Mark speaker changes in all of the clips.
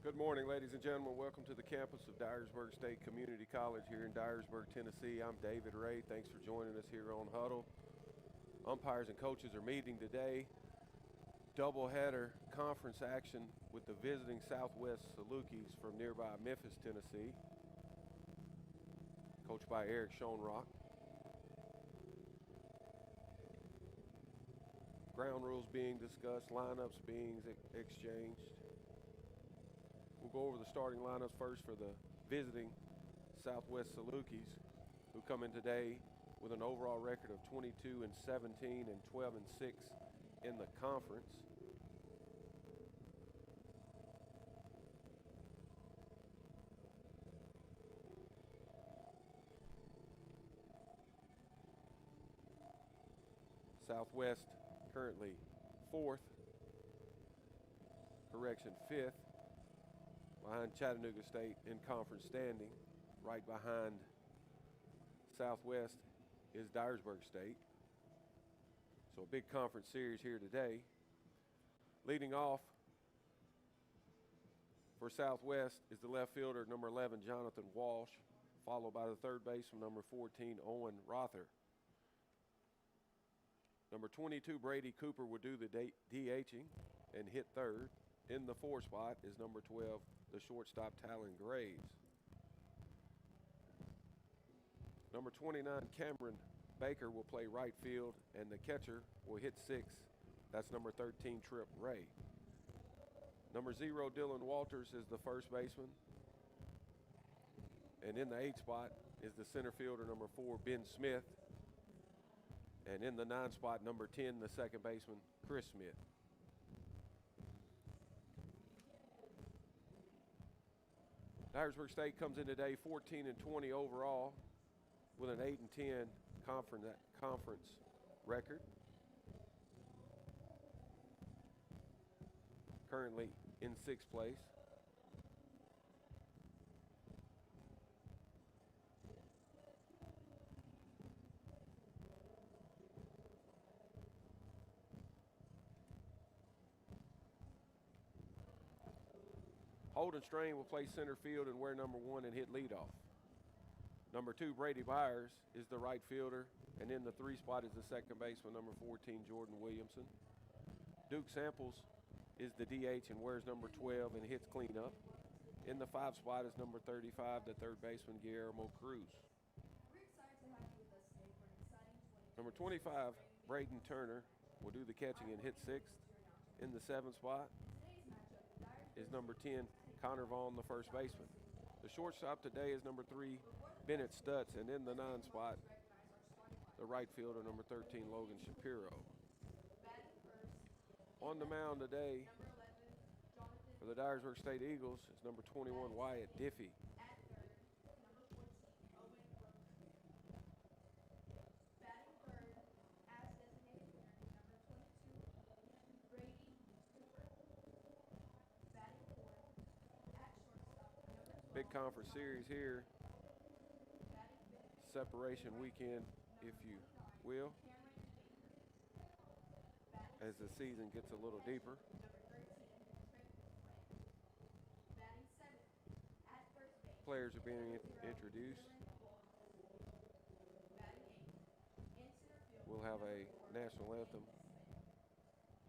Speaker 1: Good morning, ladies and gentlemen. Welcome to the campus of Dyersburg State Community College here in Dyersburg, Tennessee. I'm David Ray. Thanks for joining us here on Huddle. Umpires and coaches are meeting today. Doubleheader conference action with the visiting Southwest Salukis from nearby Memphis, Tennessee, coached by Eric Schoenrock. Ground rules being discussed, lineups being exchanged. We'll go over the starting lineups first for the visiting Southwest Salukis, who come in today with an overall record of 22-17 and 12-6 in the conference. Southwest currently fifth, behind Chattanooga State in conference standing. Right behind Southwest is Dyersburg State. So a big conference series here today. Leading off for Southwest is the left fielder, number 11, Jonathan Walsh, followed by the third baseman, number 14, Owen Rother. Number 22, Brady Cooper, will do the DHing and hit third. In the 4 spot is number 12, the shortstop, Talon Graves. Number 29, Cameron Baker, will play right field, and the catcher will hit 6. That's number 13, Trip Ray. Number 0, Dylan Walters, is the first baseman. And in the 8 spot is the center fielder, number 4, Ben Smith. And in the 9 spot, number 10, the second baseman, Chris Smith. Dyersburg State comes in today 14-20 overall with an 8-10 conference record. Currently in 6th place. Holden Strain will play center field and wear number 1 and hit leadoff. Number 2, Brady Byers, is the right fielder, and in the 3 spot is the second baseman, number 14, Jordan Williamson. Duke Samples is the DH and wears number 12 and hits cleanup. In the 5 spot is number 35, the third baseman, Guillermo Cruz. Number 25, Braden Turner, will do the catching and hit 6th. In the 7th spot is number 10, Connor Vaughn, the first baseman. The shortstop today is number 3, Bennett Stutz, and in the 9 spot, the right fielder, number 13, Logan Shapiro. On the mound today for the Dyersburg State Eagles is number 21, Wyatt Diffie. Big conference series here. Separation weekend, if you will, as the season gets a little deeper. Players are being introduced. We'll have a national anthem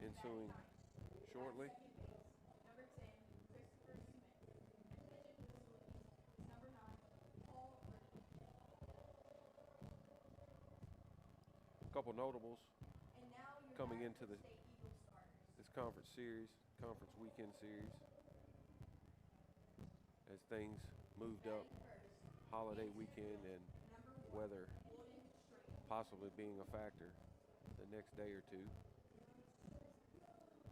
Speaker 1: ensuing shortly. A couple notables coming into this conference series, conference weekend series, as things moved up, holiday weekend and weather possibly being a factor the next day or two.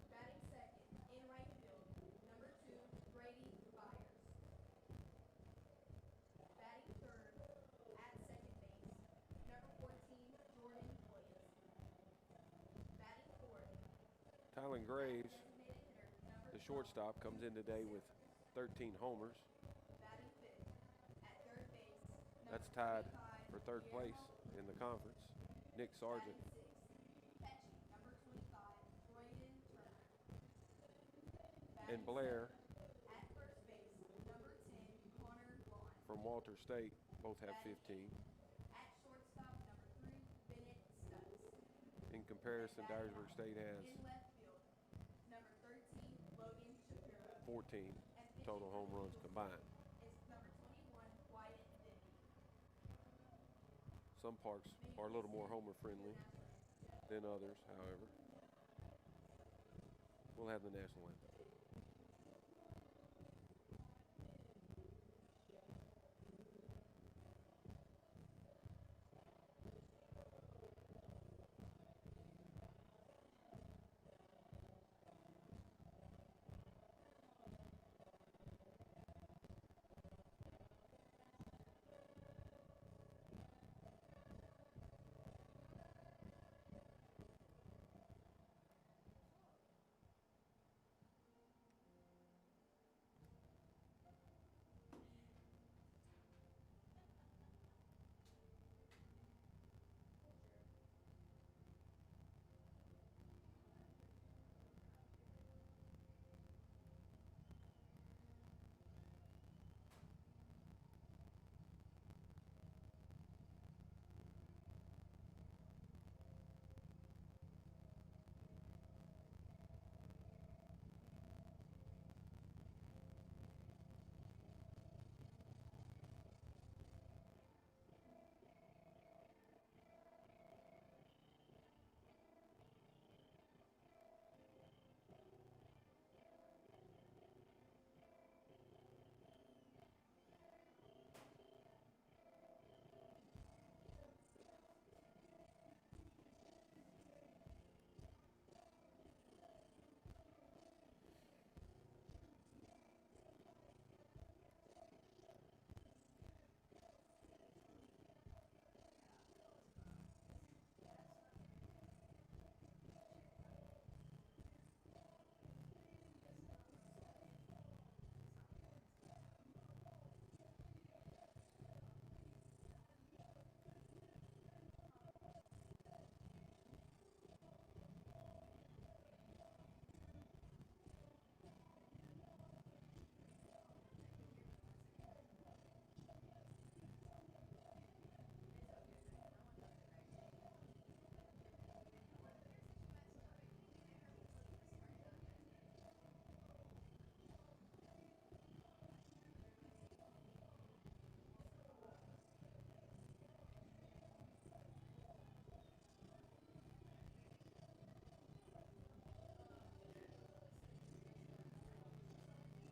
Speaker 2: Batting second, in right field, number 2, Brady Byers. Batting third, at second base, number 14, Jordan Williams. Batting fourth,
Speaker 1: Talon Graves, the shortstop, comes in today with 13 homers.
Speaker 2: batting fifth, at third base,
Speaker 1: That's tied for third place in the conference. Nick Sargent.
Speaker 2: batting sixth, catching, number 25, Braden Turner.
Speaker 1: And Blair
Speaker 2: At first
Speaker 1: from Walter State both have 15.
Speaker 2: At shortstop, number 3, Bennett Stutz.
Speaker 1: In comparison, Dyersburg State has
Speaker 2: In left field, number 13, Logan Shapiro.
Speaker 1: 14
Speaker 2: And
Speaker 1: total home runs combined.
Speaker 2: is number 21, Wyatt Denby.
Speaker 1: Some parks are a little more homer friendly than others, however. We'll have the national anthem.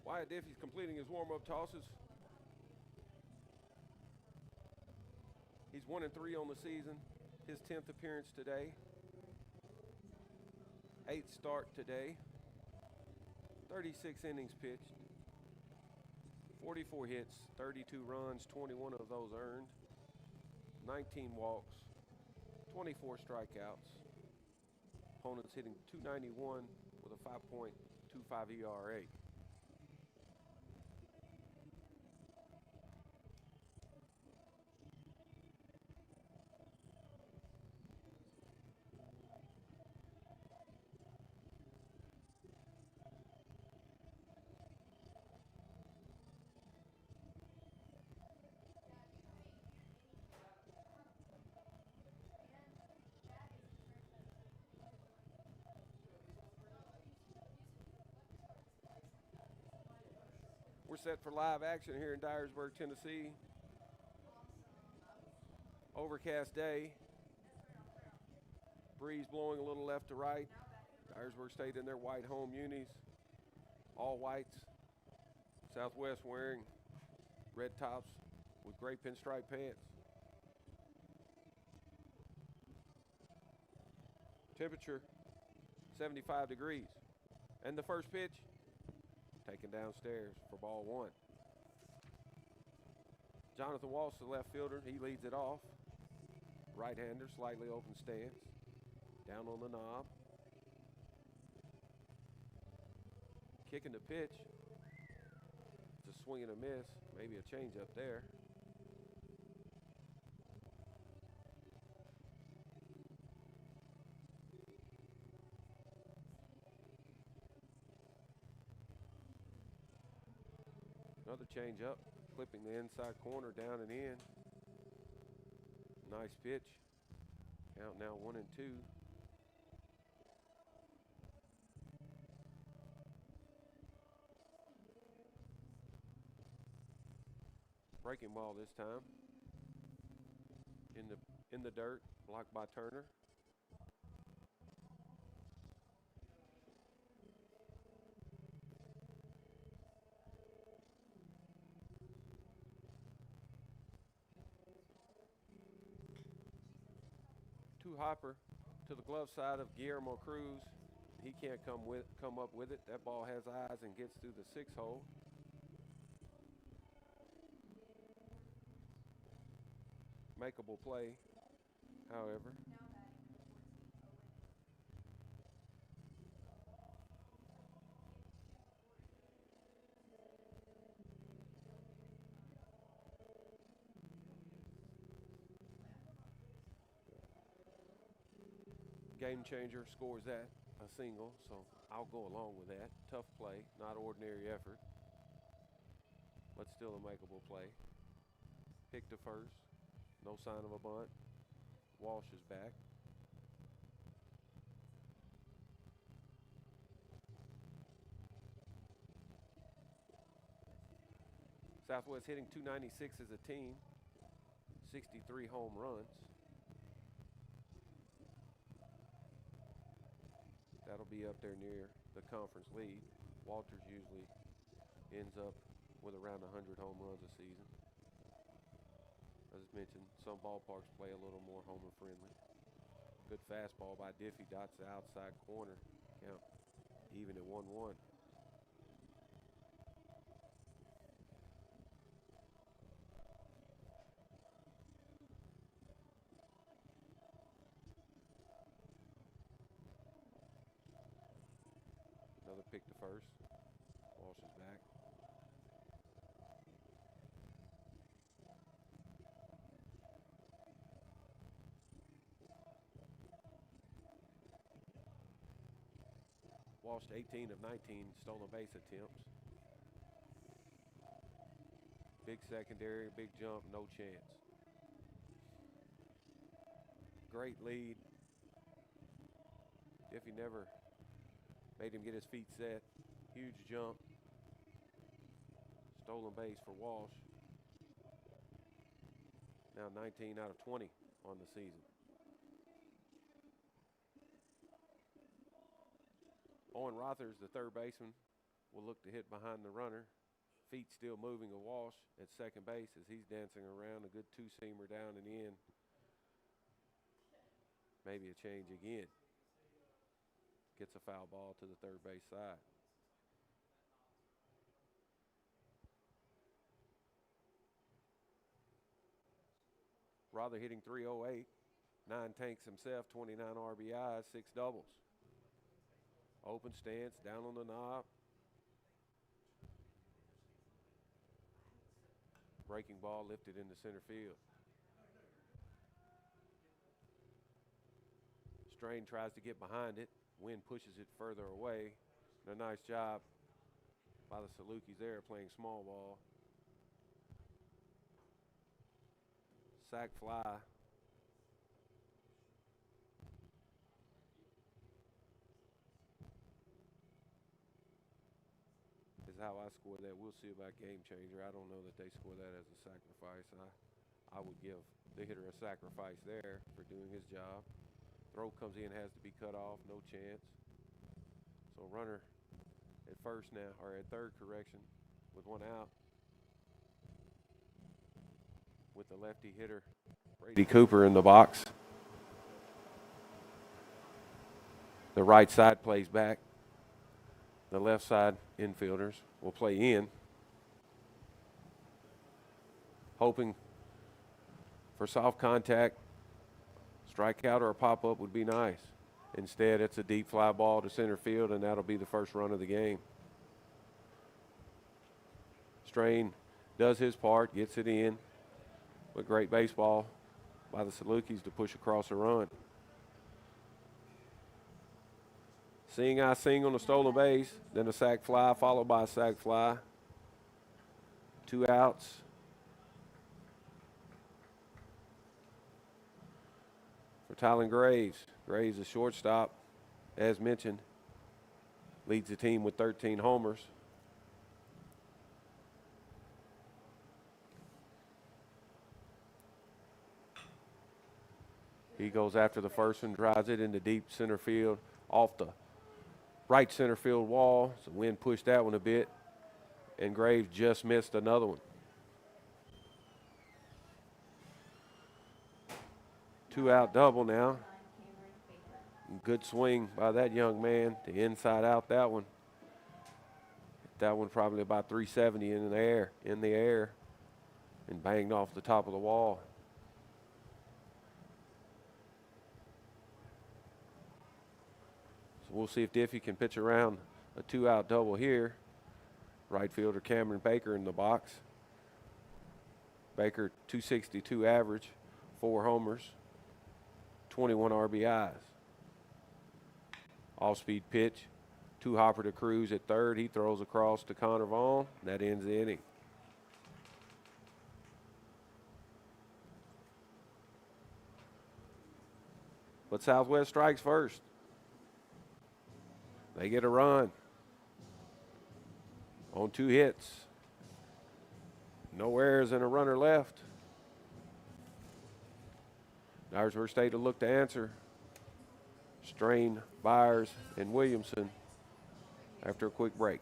Speaker 1: Wyatt Diffie's completing his warm-up tosses. He's 1-3 on the season. His 10th appearance today. 8th start today. 36 innings pitched. 44 hits, 32 runs, 21 of those earned. 19 walks, 24 strikeouts. Opponents hitting .291 with a 5.25 ERA. We're set for live action here in Dyersburg, Tennessee. Overcast day. Breeze blowing a little left to right. Dyersburg State in their white home unis. All whites. Southwest wearing red tops with gray pinstripe pants. Temperature 75 degrees. And the first pitch taken downstairs for ball 1. Jonathan Walsh, the left fielder, he leads it off. Right-hander, slightly open stance. Down on the knob. Kicking the pitch. It's a swing and a miss. Maybe a change up there. Another change up. clipping the inside corner down and in. Nice pitch. Count now 1-2. Breaking ball this time. In the dirt, blocked by Turner. Hopper to the glove side of Guillermo Cruz. He can't come up with it. That ball has eyes and gets through the 6 hole. Makeable play, however. Game changer scores that, a single, so I'll go along with that. Tough play, not ordinary effort, but still a makeable play. Pick to first, no sign of a bunt. Walsh is back. Southwest hitting .296 as a team, 63 home runs. That'll be up there near the conference lead. Walters usually ends up with around 100 home runs a season. As mentioned, some ballparks play a little more homer friendly. Good fastball by Diffie, dots the outside corner. Count even at 1-1. Another pick to first. Walsh is back. Walsh 18 of 19 stolen base attempts. Big secondary, big jump, no chance. Great lead. Diffie never made him get his feet set. Huge jump. Stolen base for Walsh. Now 19 out of 20 on the season. Owen Rothers, the third baseman, will look to hit behind the runner. Feet still moving to Walsh at second base as he's dancing around. A good two-seamer down and in. Maybe a change again. Gets a foul ball to the third base side. Rother hitting .308. 9 tanks himself, 29 RBIs, 6 doubles. Open stance, down on the knob. Breaking ball lifted into center field. Strain tries to get behind it. Wind pushes it further away. And a nice job by the Salukis there playing small ball. Sac fly. Is how I score that. We'll see about game changer. I don't know that they score that as a sacrifice. I would give the hitter a sacrifice there for doing his job. Throw comes in, has to be cut off, no chance. So runner at first now, or at third, correction, with 1 out. With the lefty hitter, Brady Cooper, in the box. The right side plays back. The left side infielders will play in. Hoping for soft contact. Strikeout or a pop-up would be nice. Instead, it's a deep fly ball to center field, and that'll be the first run of the game. Strain does his part, gets it in. But great baseball by the Salukis to push across a run. Seeing eye sing on the stolen base, then a sac fly followed by a sac fly. 2 outs Tylen Graves. Graves, a shortstop, as mentioned, leads the team with 13 homers. He goes after the first one, drives it into deep center field, off the right center field wall. So the wind pushed that one a bit, and Graves just missed another one. 2-out double now. Good swing by that young man to inside out that one. That one probably about 370 in the air, and banged off the top of the wall. So we'll see if Diffie can pitch around a 2-out double here. Right fielder Cameron Baker in the box. Baker, 262 average, 4 homers, 21 RBIs. Off-speed pitch, 2-hopper to Cruz at third. He throws across to Connor Vaughn. That ends the inning. But Southwest strikes first. They get a run on 2 hits. No errors and a runner left. Dyersburg State to look to answer. Strain, Byers, and Williamson after a quick break.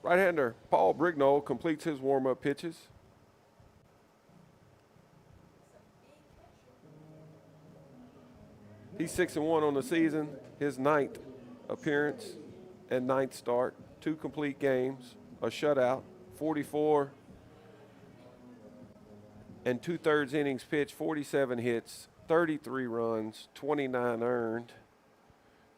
Speaker 1: Right-hander Paul Brignall completes his warm-up pitches. He's 6-1 on the season, his 9th appearance and 9th start, 2 complete games, a shutout, 44 and 2/3 innings pitched, 47 hits, 33 runs, 29 earned,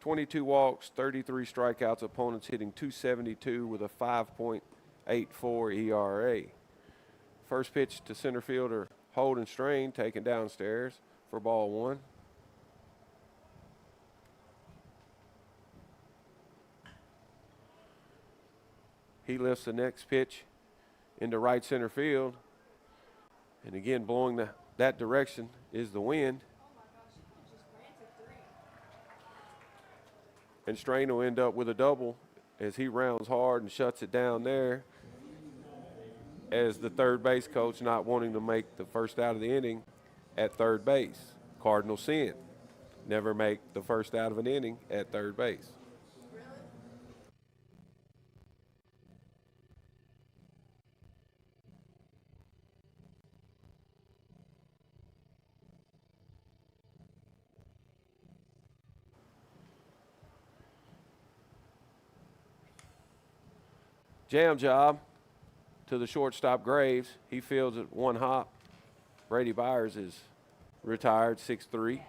Speaker 1: 22 walks, 33 strikeouts, opponents hitting .272 with a 5.84 ERA. First pitch to center fielder Holden Strain, taken downstairs for ball 1. He lifts the next pitch into right center field. And again, blowing that direction is the wind. And Strain will end up with a double as he rounds hard and shuts it down there, as the third base coach not wanting to make the first out of the inning at third base. Cardinal sin. Never make the first out of an inning at third base. Jam job to the shortstop Graves. He fields at 1 hop. Brady Byers is retired, 6'3".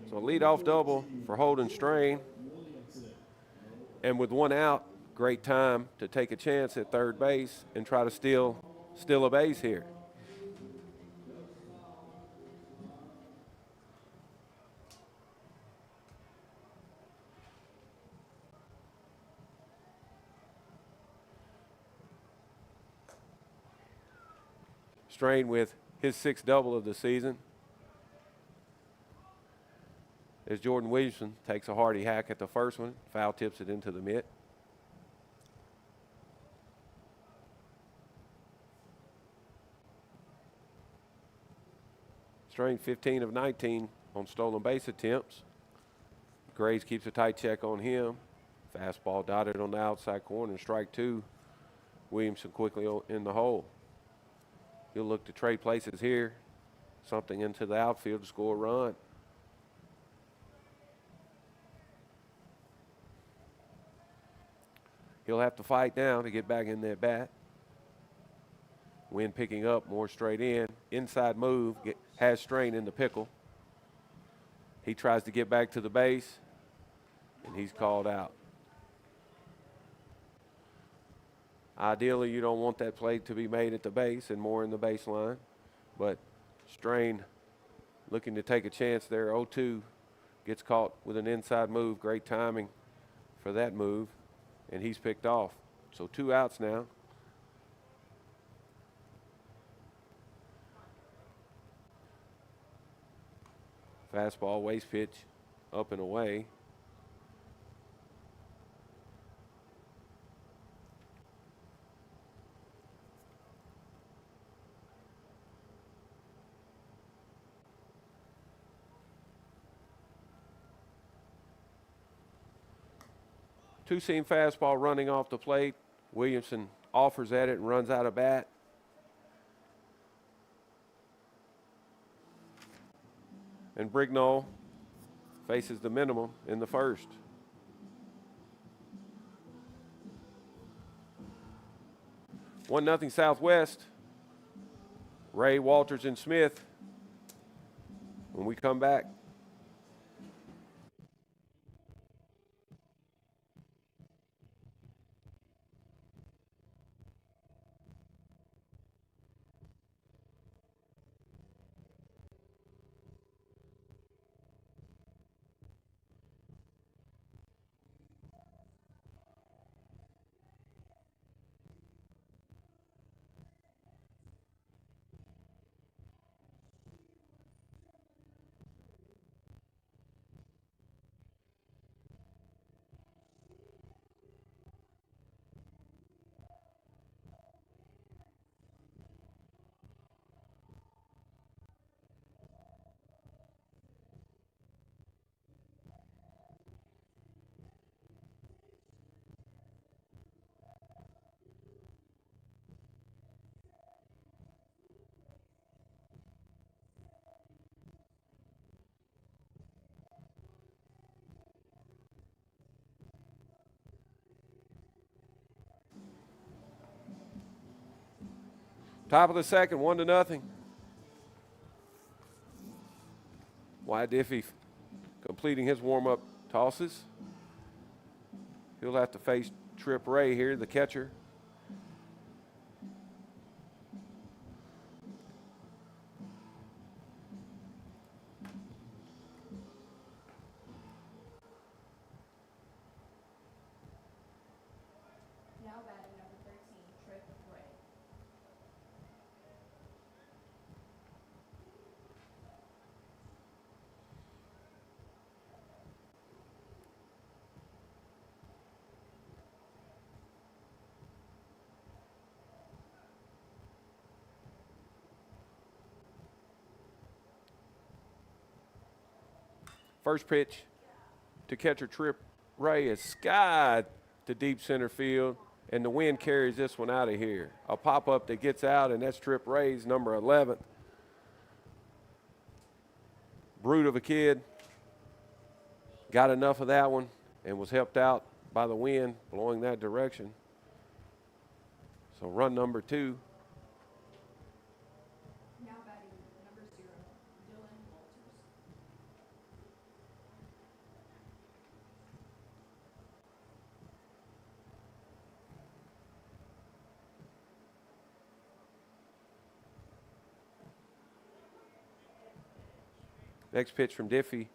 Speaker 1: So a leadoff double for Holden Strain. And with 1 out, great time to take a chance at third base and try to steal a base here. Strain with his 6th double of the season. As Jordan Williamson takes a hearty hack at the first one, foul tips it into the mitt. Strain 15 of 19 on stolen base attempts. Graves keeps a tight check on him. Fastball dotted on the outside corner. Strike 2. Williamson quickly in the hole. He'll look to trade places here. Something into the outfield to score a run. He'll have to fight now to get back in that bat. Wind picking up, more straight in. Inside move, has Strain in the pickle. He tries to get back to the base, and he's called out. Ideally, you don't want that play to be made at the base and more in the baseline, but Strain looking to take a chance there. 0-2 gets caught with an inside move. Great timing for that move, and he's picked off. So 2 outs now. Fastball, waste pitch, up and away. Two-seam fastball running off the plate. Williamson offers at it and runs out of bat. And Brignall faces the minimum in the first. One nothing Southwest. Ray, Walters, and Smith. When we come back. Top of the second, 1-0. Wyatt Diffie completing his warm-up tosses. He'll have to face Trip Ray here, the catcher.
Speaker 2: Now batting number 13, Trip Ray.
Speaker 1: First pitch to catcher Trip Ray is skied to deep center field, and the wind carries this one out of here. A pop-up that gets out, and that's Trip Ray's number 11. Brute of a kid. Got enough of that one and was helped out by the wind blowing that direction. So run number 2.
Speaker 2: Now batting number 0, Dylan Walters.
Speaker 1: Next pitch from Diffie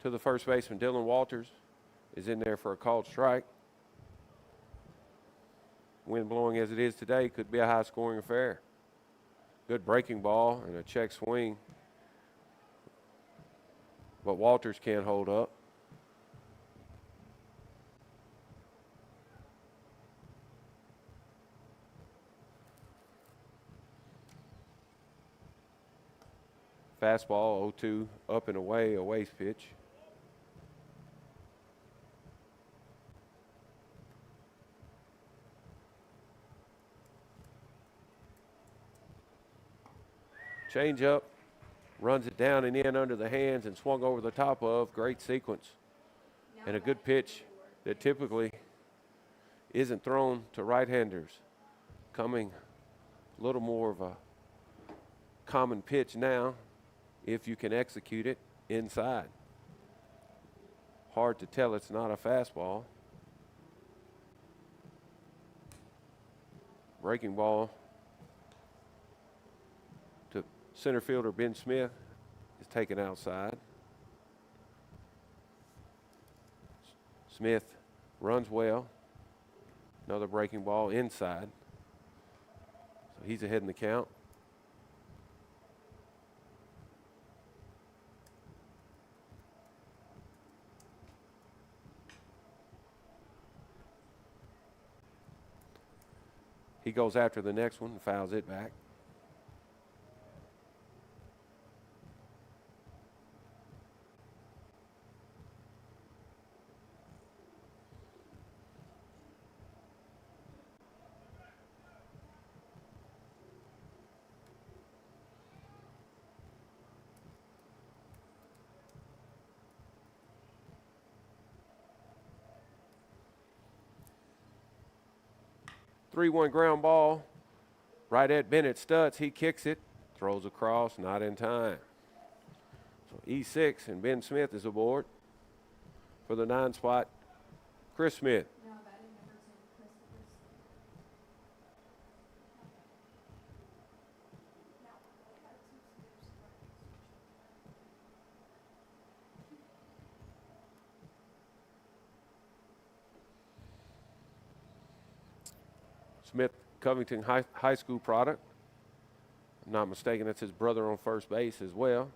Speaker 1: to the first baseman, Dylan Walters, is in there for a called strike. Wind blowing as it is today, could be a high-scoring affair. Good breaking ball and a check swing. But Walters can't hold up. Fastball, 0-2, up and away, a waste pitch. Change up, runs it down and in under the hands and swung over the top of. Great sequence. And a good pitch that typically isn't thrown to right-handers. Coming a little more of a common pitch now if you can execute it inside. Hard to tell it's not a fastball. Breaking ball to center fielder Ben Smith is taken outside. Smith runs well. Another breaking ball inside. So he's ahead in the count. He goes after the next one and fouls it back. Three-one ground ball right at Bennett Stutz. He kicks it, throws across, not in time. So E6 and Ben Smith is aboard for the 9 spot. Chris Smith.
Speaker 2: Now batting number 10, Christopher
Speaker 1: Smith, Covington High School product. If I'm not mistaken, that's his brother on first base as well.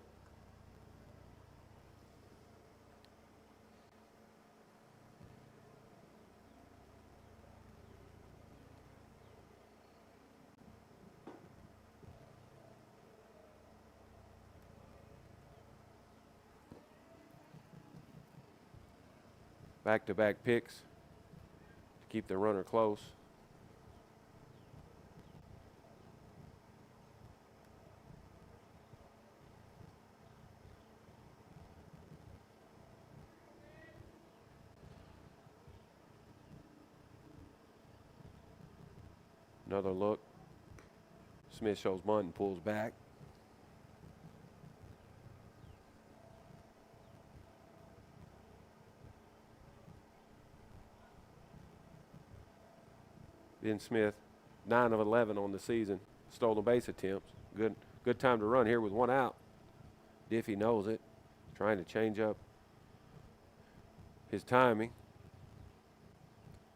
Speaker 1: Back-to-back picks to keep the runner close. Another look. Smith shows bunt and pulls back. Ben Smith, 9 of 11 on the season. Stolen base attempts. Good time to run here with 1 out. Diffie knows it. Trying to change up his timing.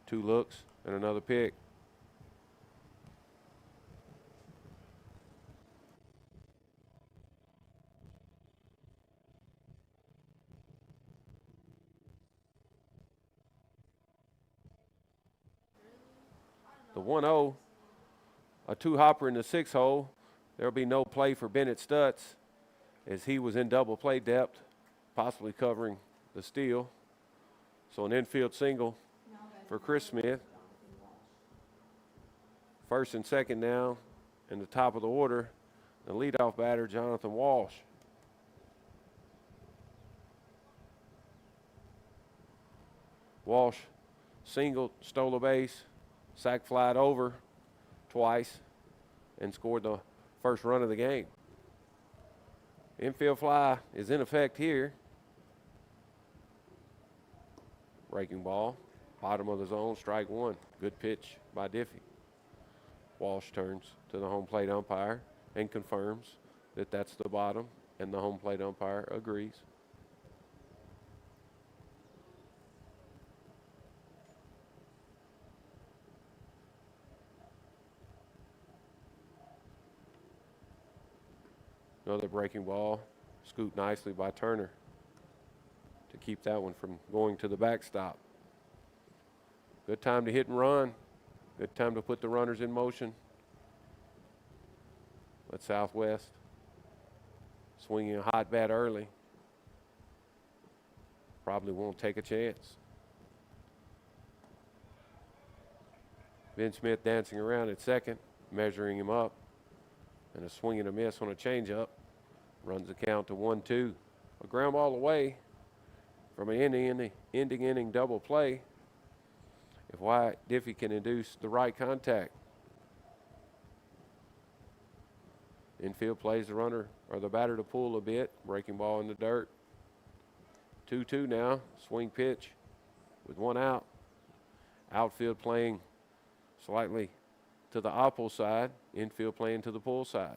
Speaker 1: 2 looks and another pick. The 1-0, a 2-hopper in the 6 hole. There'll be no play for Bennett Stutz as he was in double play depth, possibly covering the steal. So an infield single for Chris Smith. First and second now in the top of the order, the leadoff batter, Jonathan Walsh. Walsh singled, stole a base, sac flied over twice, and scored the first run of the game. Infield fly is in effect here. Breaking ball, bottom of the zone, strike 1. Good pitch by Diffie. Walsh turns to the home plate umpire and confirms that that's the bottom, and the home plate umpire agrees. Another breaking ball, scooped nicely by Turner to keep that one from going to the backstop. Good time to hit and run. Good time to put the runners in motion. But Southwest swinging a hot bat early. Probably won't take a chance. Ben Smith dancing around at second, measuring him up. And a swing and a miss on a changeup. Runs the count to 1-2. A ground ball away from an ending inning double play if Wyatt Diffie can induce the right contact. Infield plays the runner or the batter to pull a bit. Breaking ball in the dirt. 2-2 now. Swing pitch with one out. Outfield playing slightly to the opposite side. Infield playing to the pull side.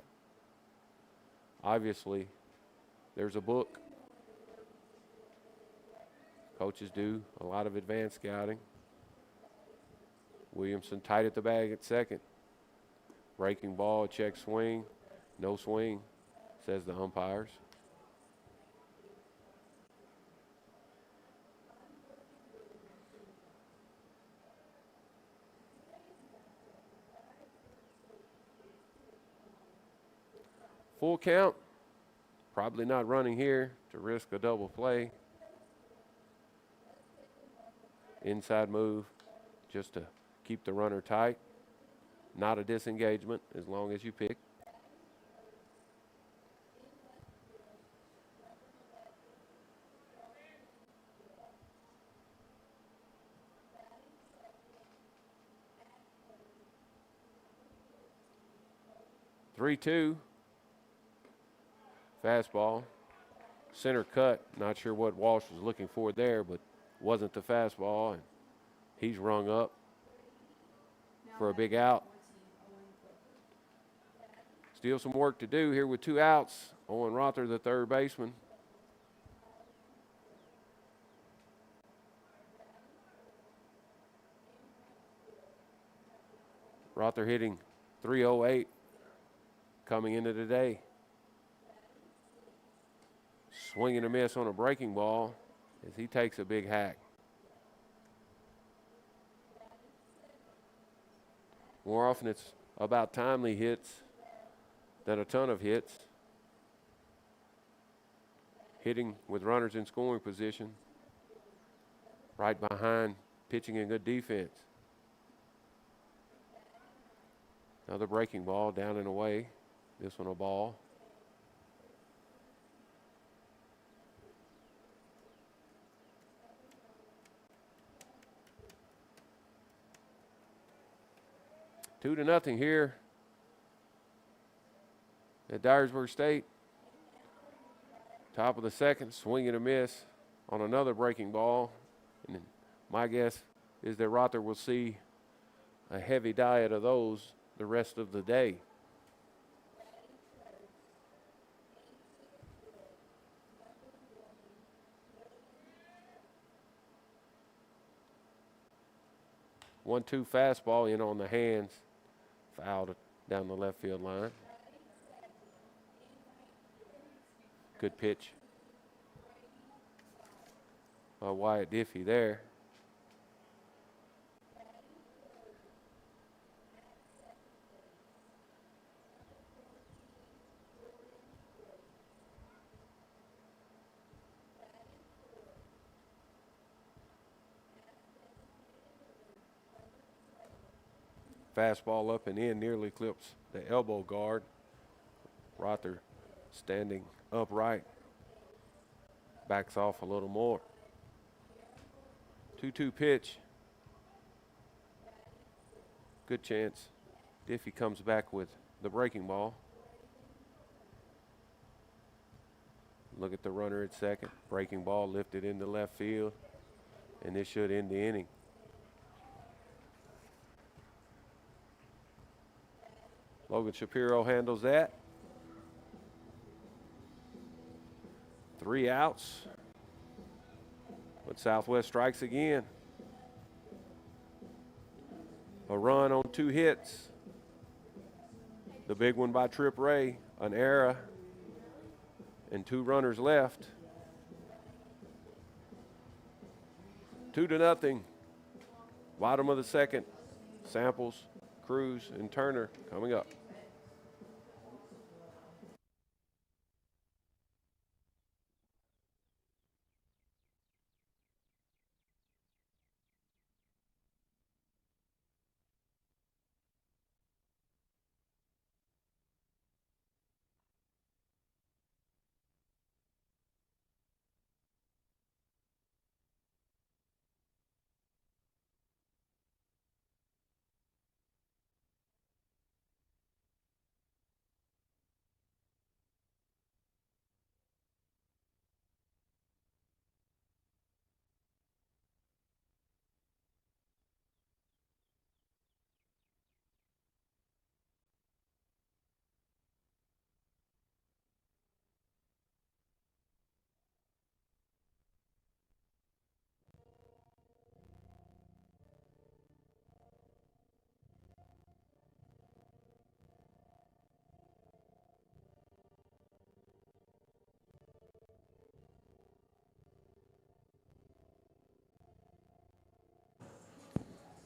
Speaker 1: Obviously, there's a book. Coaches do a lot of advanced scouting. Williamson tight at the bag at second. Breaking ball, check swing. No swing, says the umpires. Full count. Probably not running here to risk a double play. Inside move just to keep the runner tight. Not a disengagement as long as you pick. Three-two. Fastball. Center cut. Not sure what Walsh was looking for there, but wasn't the fastball. And he's rung up for a big out. Still some work to do here with two outs. Owen Rother, the third baseman. Rother hitting .308 coming into today. Swing and a miss on a breaking ball as he takes a big hack. More often it's about timely hits than a ton of hits. Hitting with runners in scoring position. Right behind pitching and good defense. Another breaking ball down and away. This one a ball. Two to nothing here at Dyersburg State. Top of the second, swing and a miss on another breaking ball. And my guess is that Rother will see a heavy diet of those the rest of the day. One-two fastball in on the hands. Fouled down the left field line. Good pitch by Wyatt Diffie there. Fastball up and in, nearly clips the elbow guard. Rother standing upright. Backs off a little more. 2-2 pitch. Good chance. Diffie comes back with the breaking ball. Look at the runner at second. Breaking ball lifted into left field. And this should end the inning. Logan Shapiro handles that. 3 outs. But Southwest strikes again. A run on 2 hits. The big one by Trip Ray, an error and 2 runners left. 2-0. Bottom of the second. Samples, Cruz, and Turner coming up.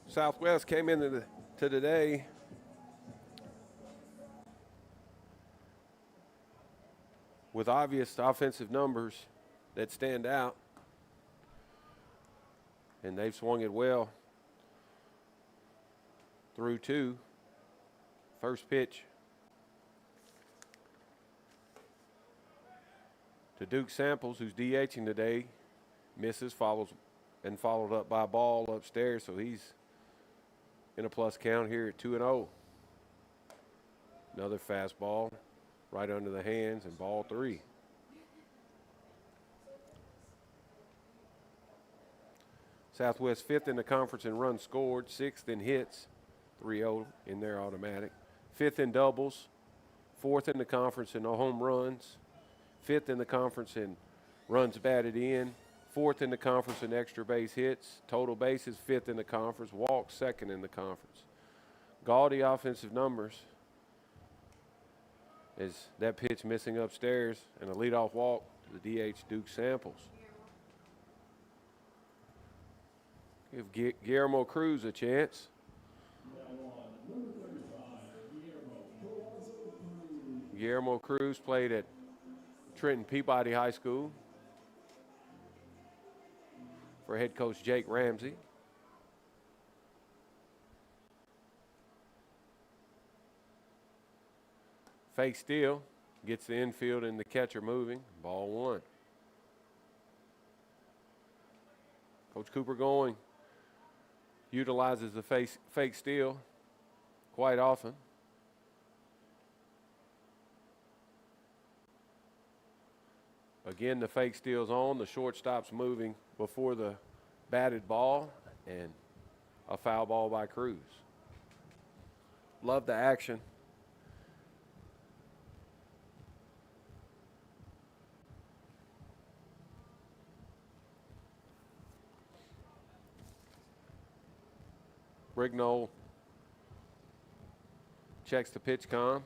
Speaker 1: Southwest came into today with obvious offensive numbers that stand out, and they've swung it well through 2. First pitch to Duke Samples, who's DHing today, misses, followed up by a ball upstairs, so he's in a plus count here at 2-0. Another fastball right under the hands, and ball 3. Southwest 5th in the conference in runs scored, 6th in hits, 3-0 in their automatic. 5th in doubles, 4th in the conference in home runs, 5th in the conference in runs batted in, 4th in the conference in extra base hits, total bases 5th in the conference, walks 2nd in the conference. Gaudy offensive numbers is that pitch missing upstairs and a leadoff walk to the DH Duke Samples. Give Guillermo Cruz a chance. Guillermo Cruz played at Trenton Peabody High School for head coach Jake Ramsey. Fake steal, gets the infield and the catcher moving. Ball 1. Coach Cooper going utilizes the fake steal quite often. Again, the fake steal's on. The shortstop's moving before the batted ball, and a foul ball by Cruz. Love the action. Brignall checks the pitch com,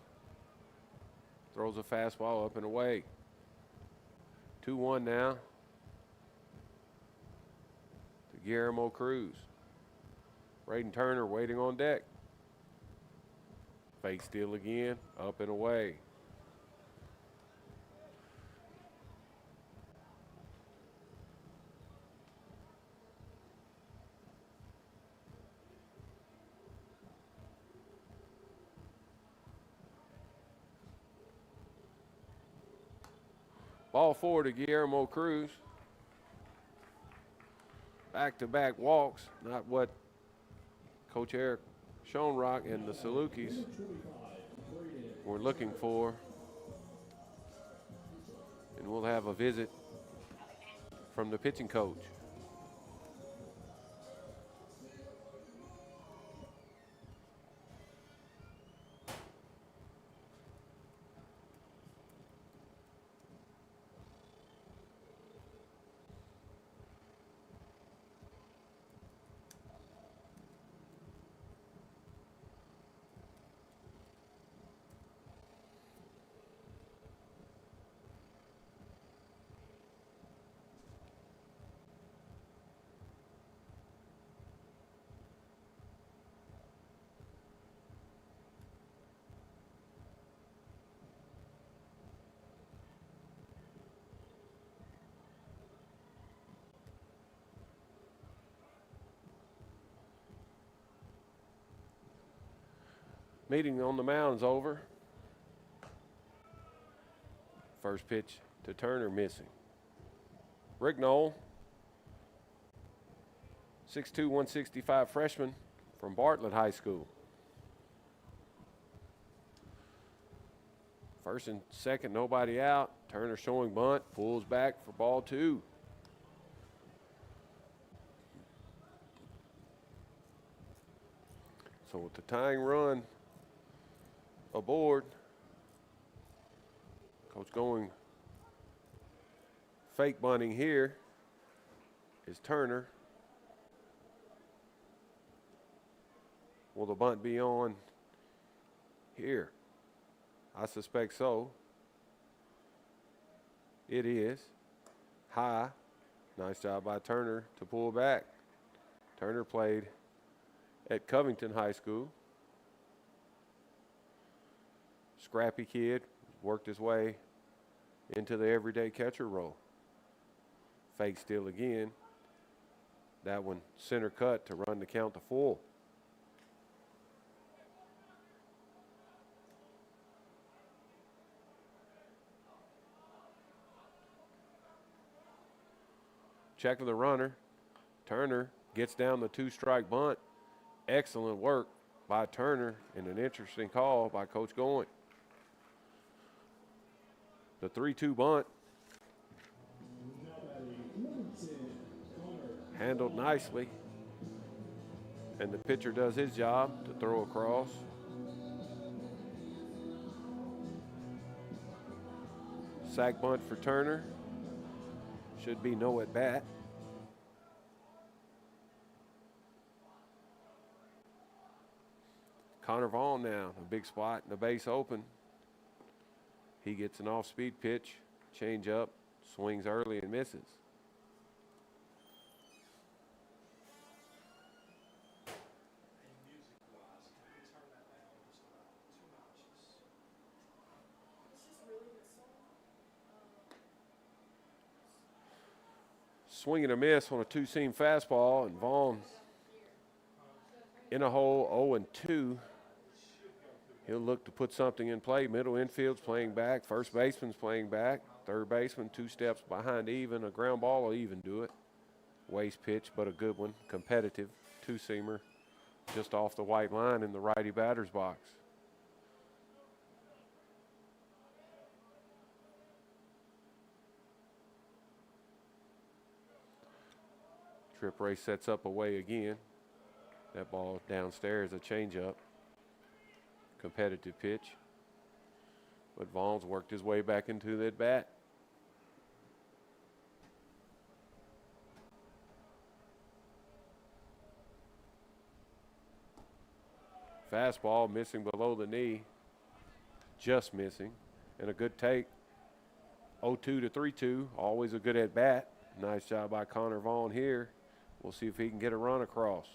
Speaker 1: throws a fastball up and away. 2-1 now to Guillermo Cruz. Braden Turner waiting on deck. Fake steal again, up and away. Ball 4 to Guillermo Cruz. Back-to-back walks, not what Coach Eric Schoenrock and the Salukis were looking for. And we'll have a visit from the pitching coach. Meeting on the mound's over. First pitch to Turner missing. Rignall, 6'2", 165 freshman from Bartlett High School. First and second, nobody out. Turner showing bunt, pulls back for ball 2. So with the tying run aboard, Coach going fake bunting here is Turner. Will the bunt be on here? I suspect so. It is. High. Nice job by Turner to pull back. Turner played at Covington High School. Scrappy kid, worked his way into the everyday catcher role. Fake steal again. That one center cut to run the count to full. Check of the runner. Turner gets down the 2-strike bunt. Excellent work by Turner and an interesting call by Coach Going. The 3-2 bunt. Handled nicely. And the pitcher does his job to throw across. Sack bunt for Turner. Should be no at bat. Connor Vaughn now, a big spot, the base open. He gets an off-speed pitch, change up, swings early and misses. Swing and a miss on a two-seam fastball, and Vaughn in a hole, 0-2. He'll look to put something in play. Middle infield's playing back. First baseman's playing back. Third baseman 2 steps behind even. A ground ball will even do it. Waste pitch, but a good one. Competitive two-seamer just off the white line in the righty batter's box. Trip Ray sets up away again. That ball downstairs, a changeup. Competitive pitch. But Vaughn's worked his way back into that bat. Fastball missing below the knee. Just missing. And a good take. 0-2 to 3-2. Always a good at bat. Nice job by Connor Vaughn here. We'll see if he can get a run across.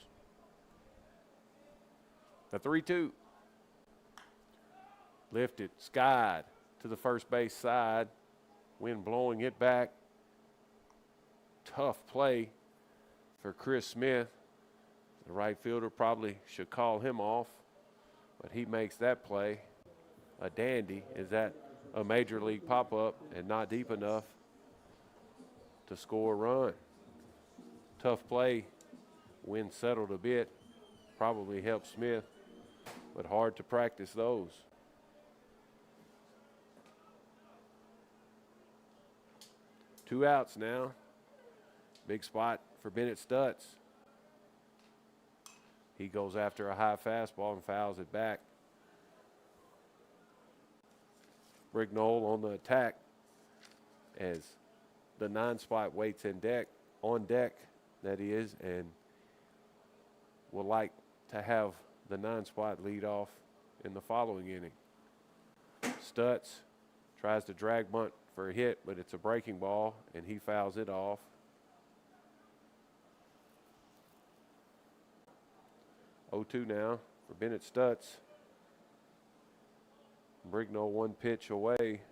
Speaker 1: The 3-2. Lifted, skied to the first base side. Wind blowing it back. Tough play for Chris Smith. The right fielder probably should call him off, but he makes that play a dandy. Is that a major league pop-up and not deep enough to score a run? Tough play. Wind settled a bit. Probably helped Smith, but hard to practice those. Two outs now. Big spot for Bennett Stutz. He goes after a high fastball and fouls it back. Rignall on the attack as the 9-spot waits on deck, that is, and would like to have the 9-spot lead off in the following inning. Stutz tries to drag bunt for a hit, but it's a breaking ball, and he fouls it off. Oh, 2 now for Bennett Stutz. Brignall one pitch away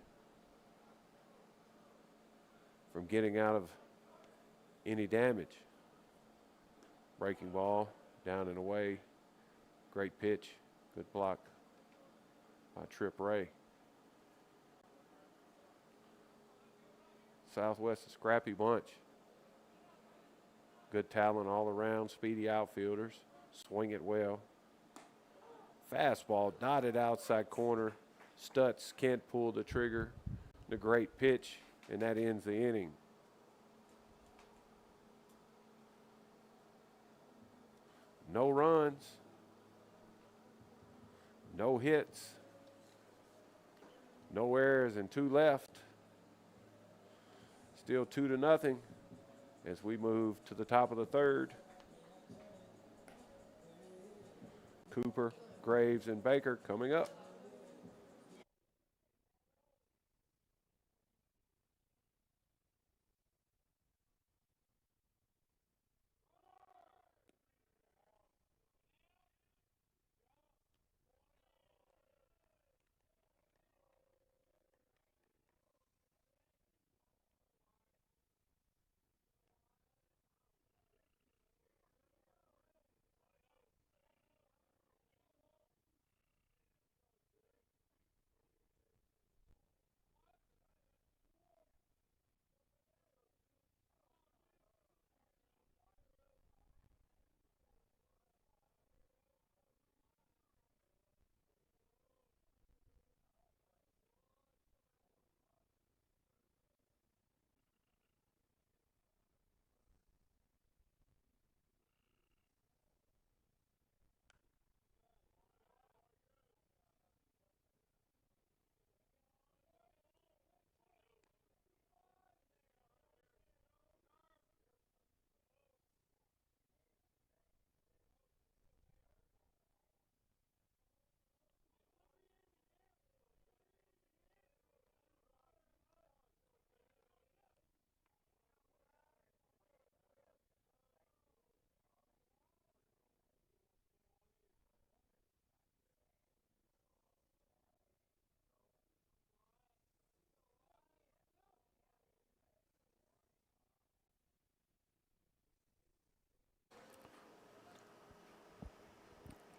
Speaker 1: from getting out of any damage. Breaking ball, down and away. Great pitch, good block by Trip Ray. Southwest, a scrappy bunch. Good talent all around, speedy outfielders, swing it well. Fastball dotted outside corner. Stutz can't pull the trigger. The great pitch, and that ends the inning. No runs, no hits, no errors, and 2 left. Still 2-0 as we move to the top of the 3rd. Cooper, Graves, and Baker coming up.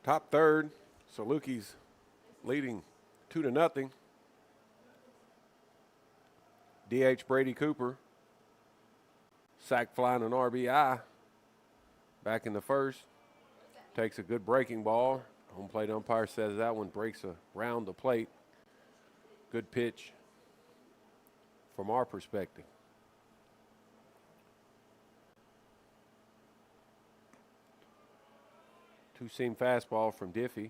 Speaker 1: Top 3rd, Salukis leading 2-0. DH Brady Cooper, sack flying an RBI back in the 1st. Takes a good breaking ball. Home plate umpire says that one breaks around the plate. Good pitch from our perspective. Two-seam fastball from Diffie.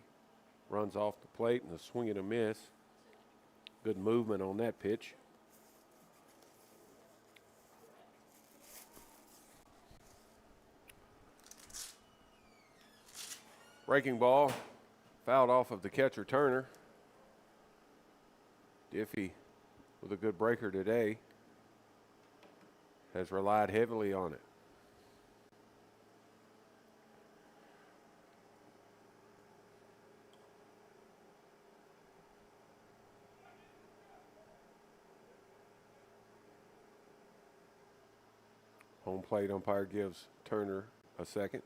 Speaker 1: Runs off the plate and a swing and a miss. Good movement on that pitch. Breaking ball, fouled off of the catcher Turner. Diffie, with a good breaker today, has relied heavily on it. Home plate umpire gives Turner a second.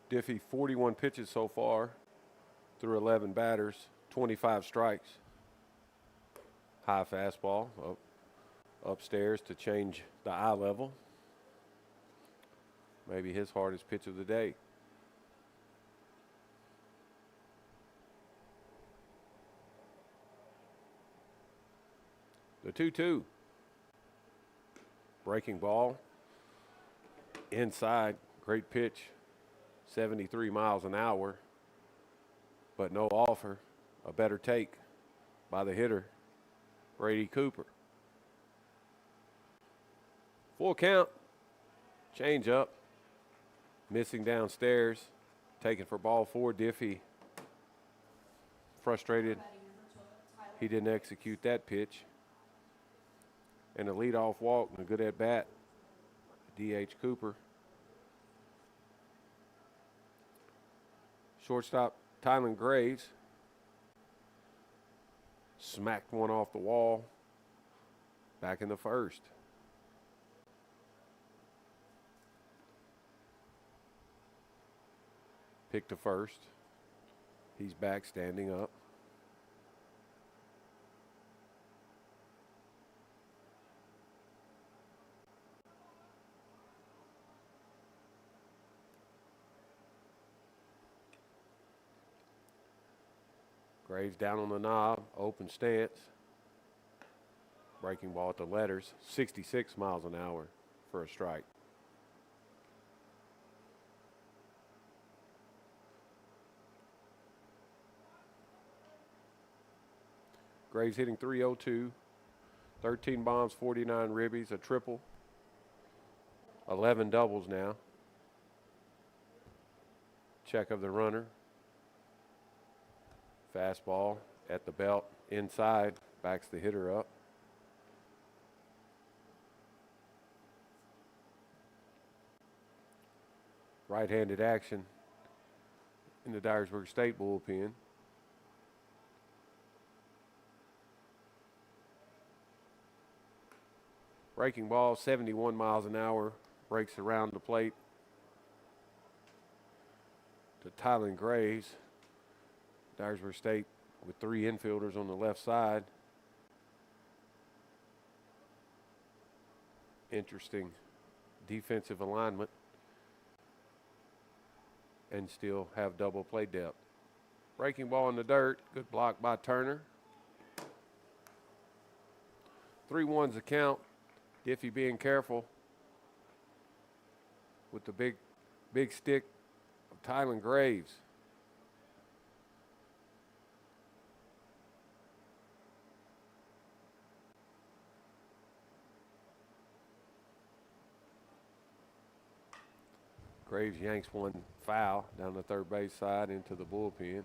Speaker 1: Diffie, 41 pitches so far through 11 batters, 25 strikes. High fastball upstairs to change the eye level. Maybe his hardest pitch of the day. The 2-2. Breaking ball. Inside. Great pitch. 73 miles an hour. But no offer. A better take by the hitter, Brady Cooper. Full count. Change up. Missing downstairs. Taken for ball 4. Diffie frustrated. He didn't execute that pitch. And a leadoff walk and a good at bat. D.H. Cooper. Shortstop Tylen Graves smacked one off the wall back in the first. Pick to first. He's back, standing up. Graves down on the knob, open stance. Breaking ball at the letters, 66 miles an hour for a strike. Graves hitting .302, 13 bombs, 49 ribbies, a triple, 11 doubles now. Check of the runner. Fastball at the belt, inside, backs the hitter up. Right-handed action in the Dyersburg State bullpen. Breaking ball, 71 miles an hour, breaks around the plate to Tylen Graves. Dyersburg State with 3 infielders on the left side. Interesting defensive alignment, and still have double play depth. Breaking ball in the dirt, good block by Turner. 3-1's the count. Diffie being careful with the big stick of Tylen Graves. Graves yanks one foul down the third base side into the bullpen.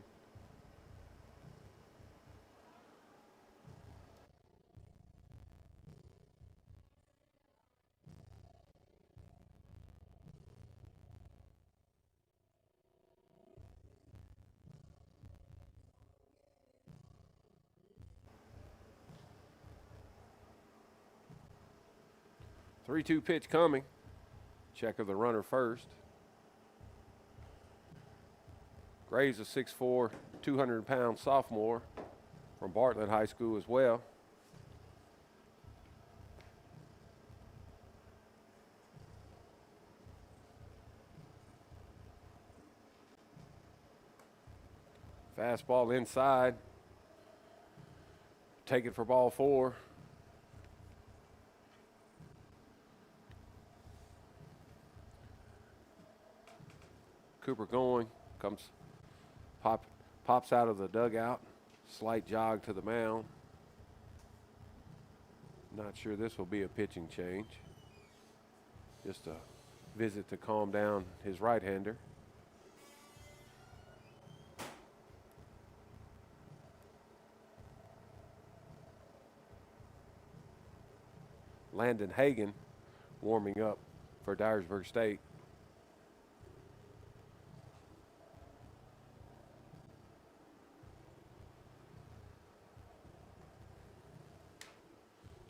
Speaker 1: Three-two pitch coming. Check of the runner first. Graves, a 6'4", 200-pound sophomore from Bartlett High School as well. Fastball inside. Take it for ball 4. Cooper going, pops out of the dugout, slight jog to the mound. Not sure this will be a pitching change. Just a visit to calm down his right-hander. Landon Hagan warming up for Dyersburg State.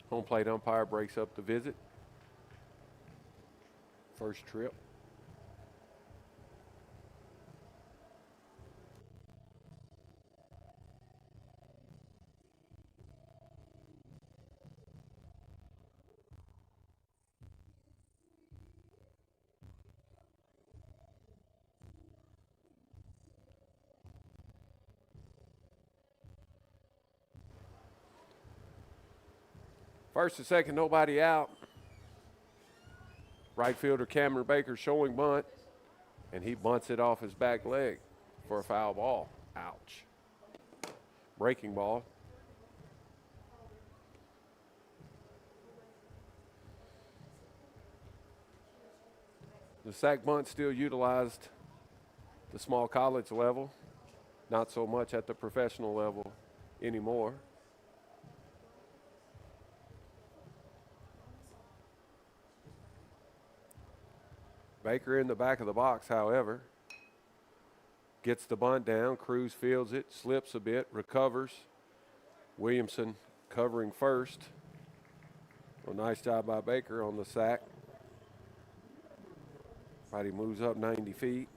Speaker 1: Home plate umpire breaks up the visit. First trip. First and second, nobody out. Right fielder Cameron Baker showing bunt, and he bunts it off his back leg for a foul ball. Ouch. Breaking ball. The sack bunt still utilized the small college level, not so much at the professional level anymore. Baker in the back of the box, however, gets the bunt down. Cruz fields it, slips a bit, recovers. Williamson covering first. Well, nice job by Baker on the sack. Right, he moves up 90 feet.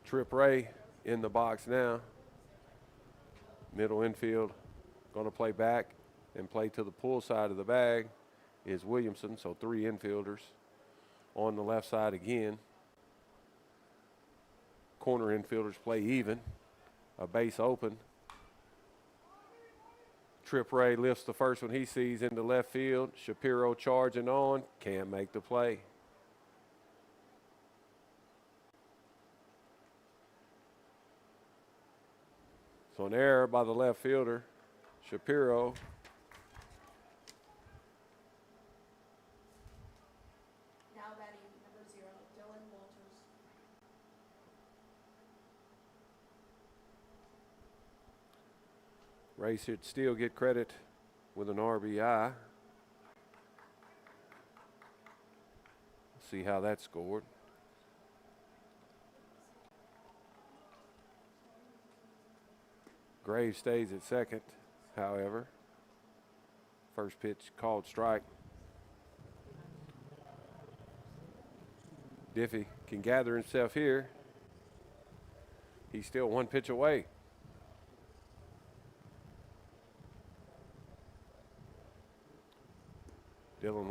Speaker 1: Trip Ray in the box now. Middle infield going to play back and play to the pull side of the bag is Williamson, so 3 infielders on the left side again. Corner infielders play even. A base open. Trip Ray lifts the first one he sees into left field. Shapiro charging on, can't make the play. So an error by the left fielder, Shapiro.
Speaker 2: Now batting number 0, Dylan Walters.
Speaker 1: Ray should still get credit with an RBI. See how that's scored. Graves stays at second, however. First pitch called strike. Diffie can gather himself here. He's still 1 pitch away. Dylan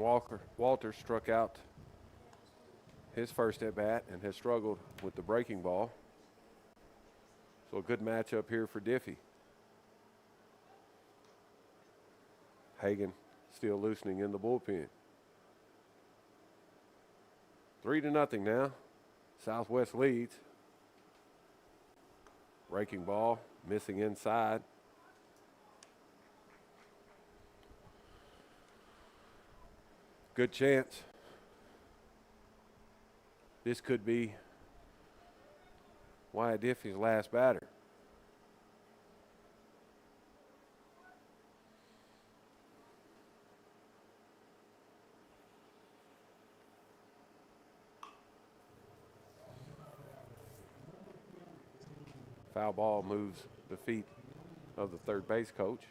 Speaker 1: Walters struck out his first at bat and has struggled with the breaking ball. So a good matchup here for Diffie. Hagan still loosening in the bullpen. 3-0 now. Southwest leads. Breaking ball, missing inside. Good chance. This could be Wyatt Diffie's last batter. Foul ball moves the feet of the third base coach.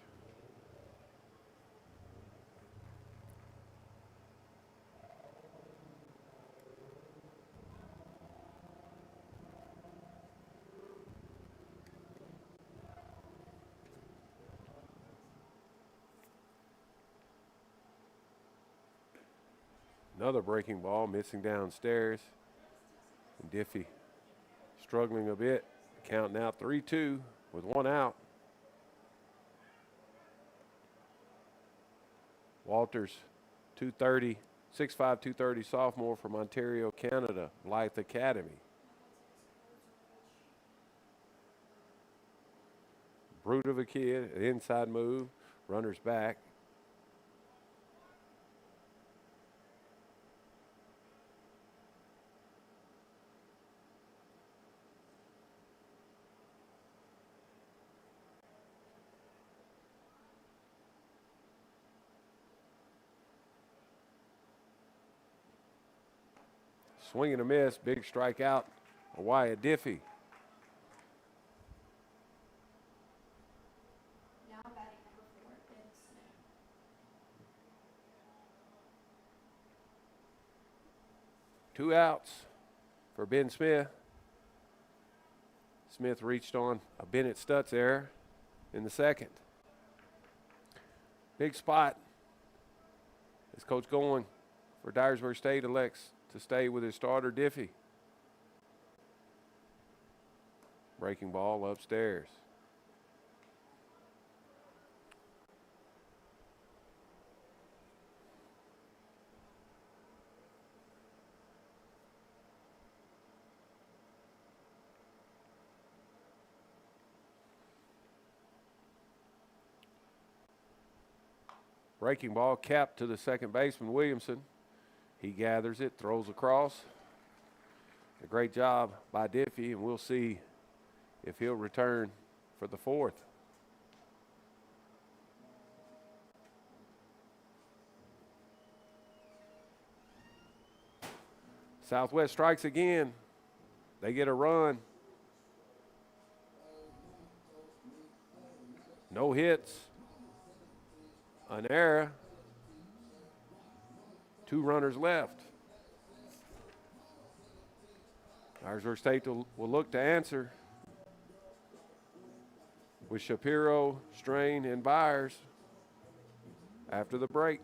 Speaker 1: Another breaking ball missing downstairs. And Diffie struggling a bit. Count now 3-2 with 1 out. Walters, 230, 6'5", 230 sophomore from Ontario, Canada, Blythe Academy. Brute of a kid, an inside move, runners back. Swing and a miss, big strikeout, Wyatt Diffie.
Speaker 2: Now batting number 4, Ben Smith.
Speaker 1: Two outs for Ben Smith. Smith reached on a Bennett Stutz error in the second. Big spot as Coach Goin for Dyersburg State elects to stay with his starter, Diffie. Breaking ball upstairs. Breaking ball capped to the second baseman, Williamson. He gathers it, throws across. A great job by Diffie, and we'll see if he'll return for the fourth. Southwest strikes again. They get a run. No hits. An error. 2 runners left. Dyersburg State will look to answer with Shapiro, Strain, and Byers after the break.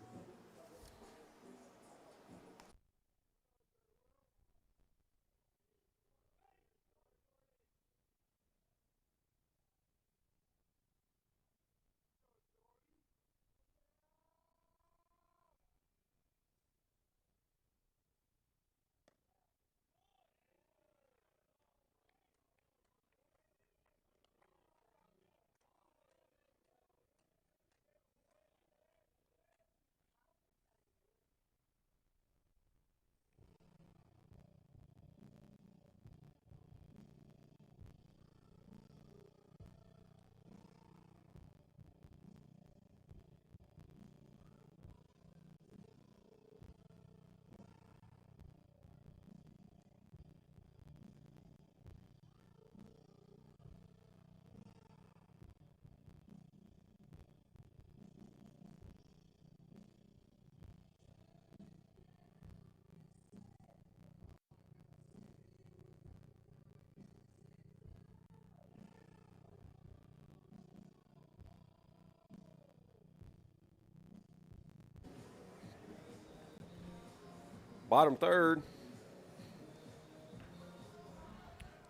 Speaker 1: Bottom third,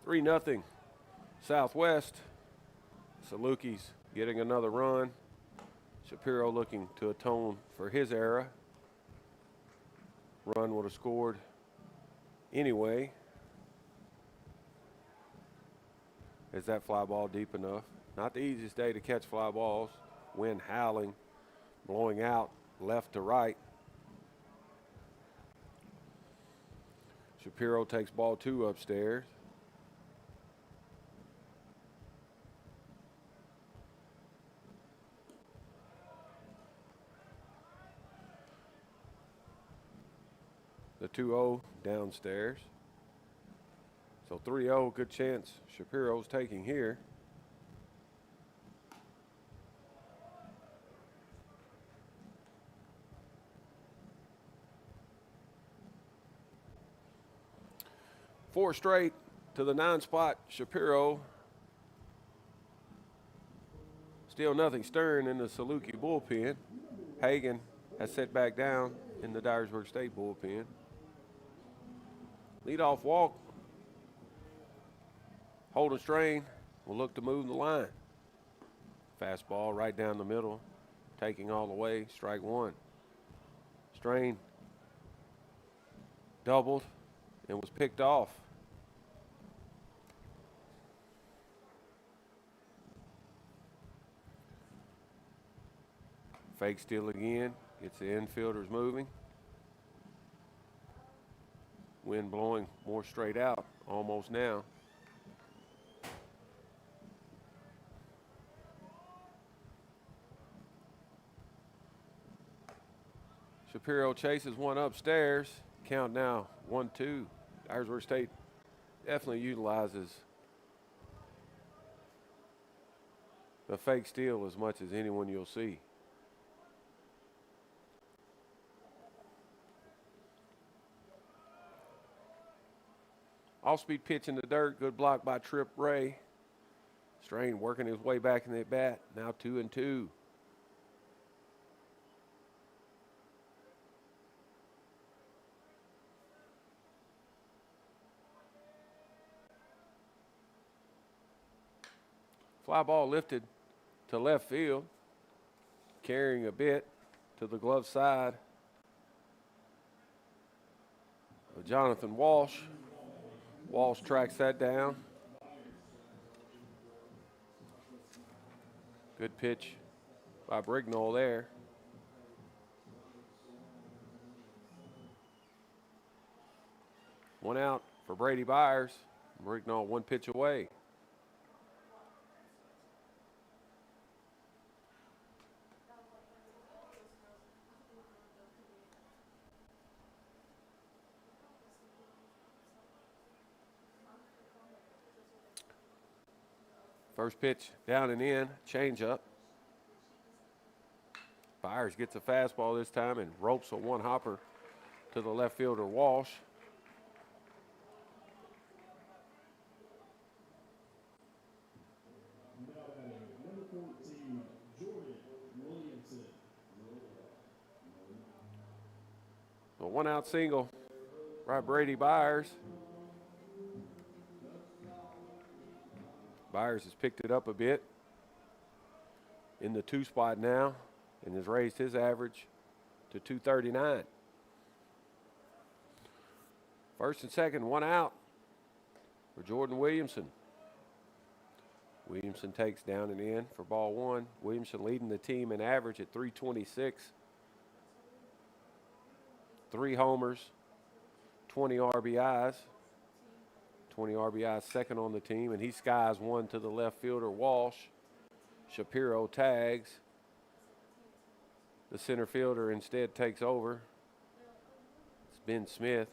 Speaker 1: 3-0 Southwest. Salukis getting another run. Shapiro looking to atone for his error. Run would have scored anyway. Is that fly ball deep enough? Not the easiest day to catch fly balls. Wind howling, blowing out left to right. Shapiro takes ball 2 upstairs. The 2-0 downstairs. So 3-0, good chance Shapiro's taking here. Four straight to the 9 spot, Shapiro. Still nothing stirring in the Saluki bullpen. Hagan has set back down in the Dyersburg State bullpen. Leadoff walk. Hold and Strain will look to move the line. Fastball right down the middle, taking all the way, strike 1. Strain doubled and was picked off. Fake steal again, gets the infielders moving. Wind blowing more straight out, almost now. Shapiro chases one upstairs. Count now, 1-2. Dyersburg State definitely utilizes the fake steal as much as anyone you'll see. Off-speed pitch in the dirt. Good block by Trip Ray. Strain working his way back in the bat. Now 2-2. Fly ball lifted to left field. Carrying a bit to the glove side of Jonathan Walsh. Walsh tracks that down. Good pitch by Brignall there. One out for Brady Byers. Brignall 1 pitch away. First pitch down and in, change up. Byers gets a fastball this time and ropes a one hopper to the left fielder Walsh. 1-out single by Brady Byers. Byers has picked it up a bit in the 2 spot now and has raised his average to 239. First and second, 1 out for Jordan Williamson. Williamson takes down and in for ball 1. Williamson leading the team in average at 326. 3 homers, 20 RBIs. 20 RBIs, second on the team, and he skies one to the left fielder, Walsh. Shapiro tags. The center fielder instead takes over. It's Ben Smith,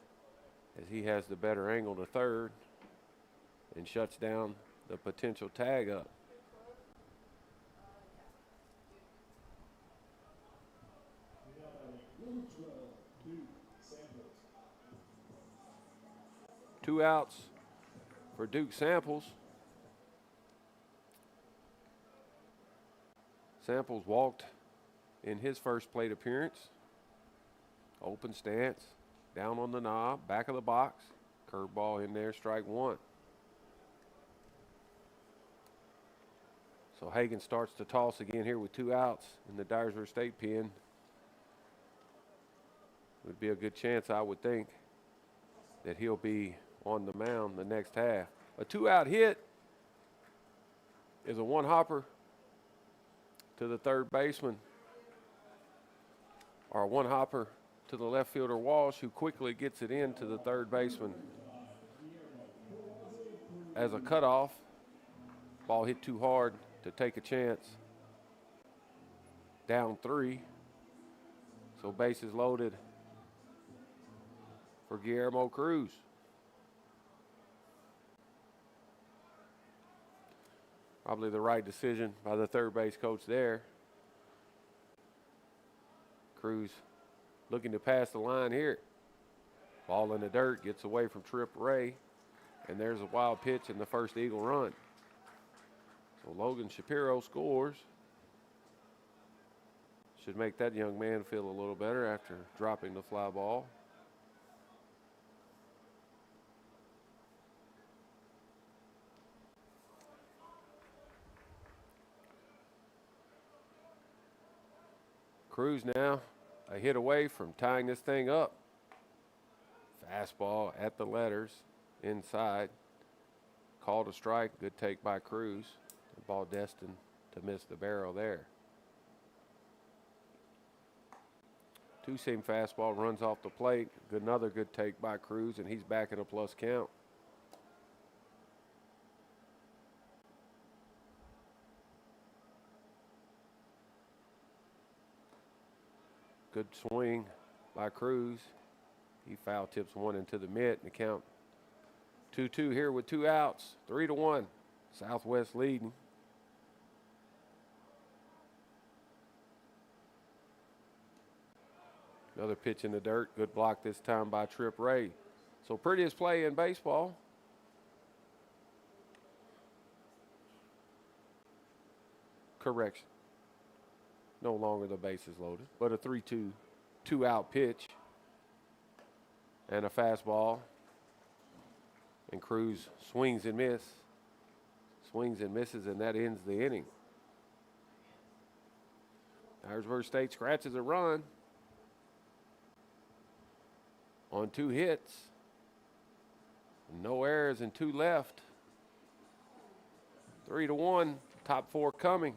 Speaker 1: as he has the better angle to third and shuts down the potential tag up. Two outs for Duke Samples. Samples walked in his first plate appearance. Open stance, down on the knob, back of the box. Curveball in there, strike 1. So Hagan starts to toss again here with 2 outs in the Dyersburg State pen. Would be a good chance, I would think, that he'll be on the mound the next half. A 2-out hit is a 1-hopper to the third baseman, or a 1-hopper to the left fielder Walsh, who quickly gets it in to the third baseman as a cutoff. Ball hit too hard to take a chance. Down 3. So bases loaded for Guillermo Cruz. Probably the right decision by the third base coach there. Cruz looking to pass the line here. Ball in the dirt, gets away from Trip Ray, and there's a wild pitch in the first Eagle run. So Logan Shapiro scores. Should make that young man feel a little better after dropping the fly ball. Cruz now a hit away from tying this thing up. Fastball at the letters, inside. Called a strike, good take by Cruz. The ball destined to miss the barrel there. 2-seam fastball runs off the plate. Another good take by Cruz, and he's back in a plus count. Good swing by Cruz. He foul tips one into the mitt, and the count 2-2 here with 2 outs. 3-1. Southwest leading. Another pitch in the dirt. Good block this time by Trip Ray. So prettiest play in baseball. Correction. No longer the bases loaded, but a 3-2, 2-out pitch and a fastball. And Cruz swings and misses, and that ends the inning. Dyersburg State scratches a run on 2 hits. No errors and 2 left. 3-1, top 4 coming.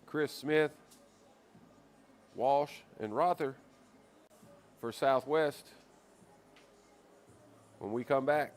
Speaker 1: Chris Smith, Walsh, and Rother for Southwest when we come back.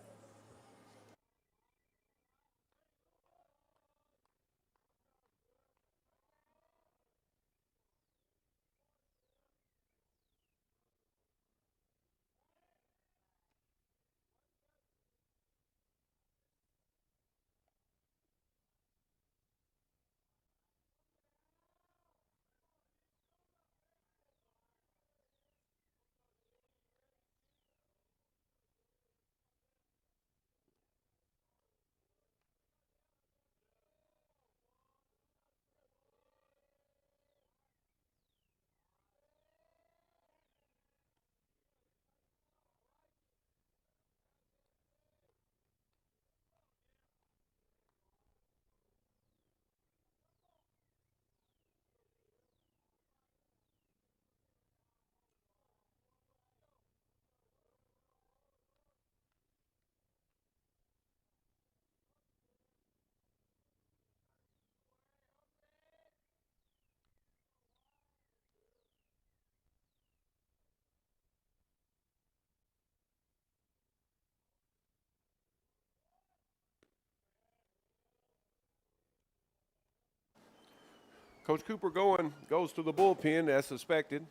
Speaker 1: Coach Cooper goes to the bullpen as suspected.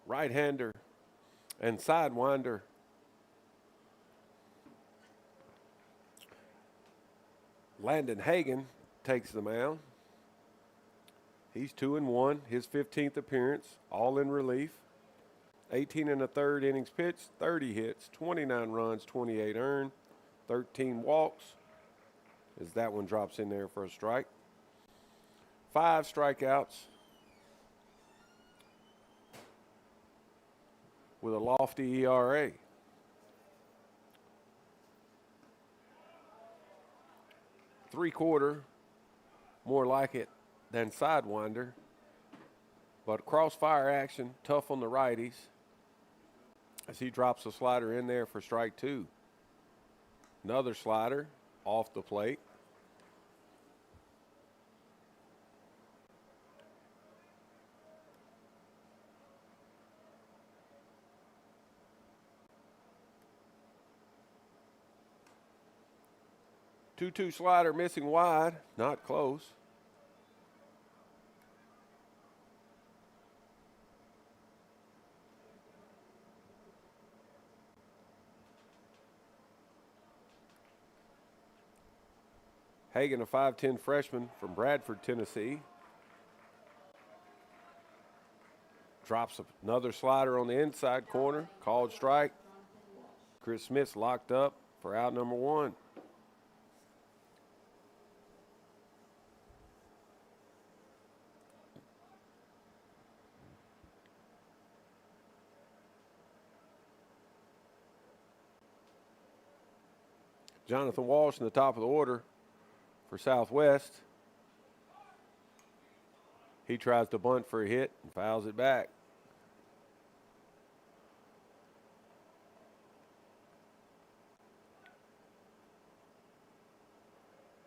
Speaker 1: Right-hander and sidewinder. Landon Hagan takes the mound. He's 2-1, his 15th appearance, all in relief. 18 and a third innings pitched, 30 hits, 29 runs, 28 earned, 13 walks, as that one drops in there for a strike. 5 strikeouts with a lofty ERA. Three-quarter, more like it than sidewinder, but crossfire action, tough on the righties, as he drops a slider in there for strike 2. Another slider off the plate. Two-two slider missing wide, not close. Hagan, a 5'10 freshman from Bradford, Tennessee. Drops another slider on the inside corner, called strike. Chris Smith's locked up for out number 1. Jonathan Walsh in the top of the order for Southwest. He tries to bunt for a hit and fouls it back.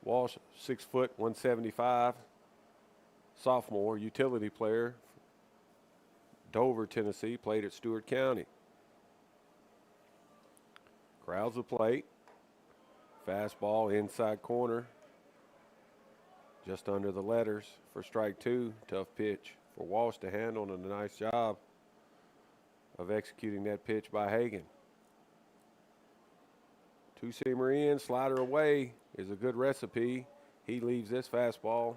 Speaker 1: Walsh, 6 foot, 175, sophomore, utility player, Dover, Tennessee, played at Stewart County. Crowds the plate. Fastball inside corner, just under the letters for strike 2. Tough pitch for Walsh to handle, and a nice job of executing that pitch by Hagan. Two-seamer in, slider away is a good recipe. He leaves this fastball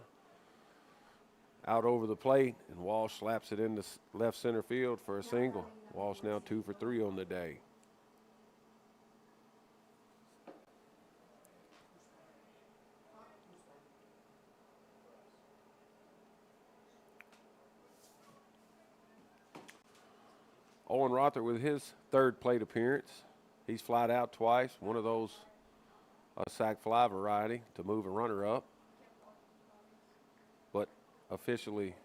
Speaker 1: out over the plate, and Walsh slaps it into left center field for a single. Walsh now 2 for 3 on the day. Owen Rother with his 3rd plate appearance. He's flied out twice, one of those a sac fly variety to move a runner up, but officially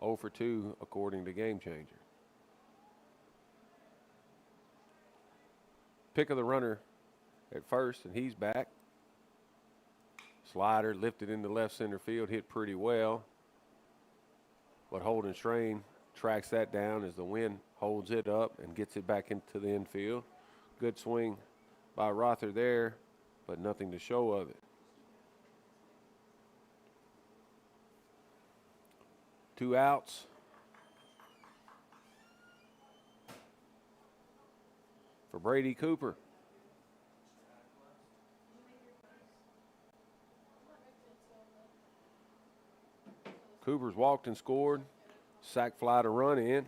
Speaker 1: 0 for 2 according to Game Changer. Pick of the runner at first, and he's back. Slider lifted into left center field, hit pretty well, but Holden Strain tracks that down as the wind holds it up and gets it back into the infield. Good swing by Rother there, but nothing to show of it. 2 outs. For Brady Cooper. Cooper's walked and scored. Sac fly to run in.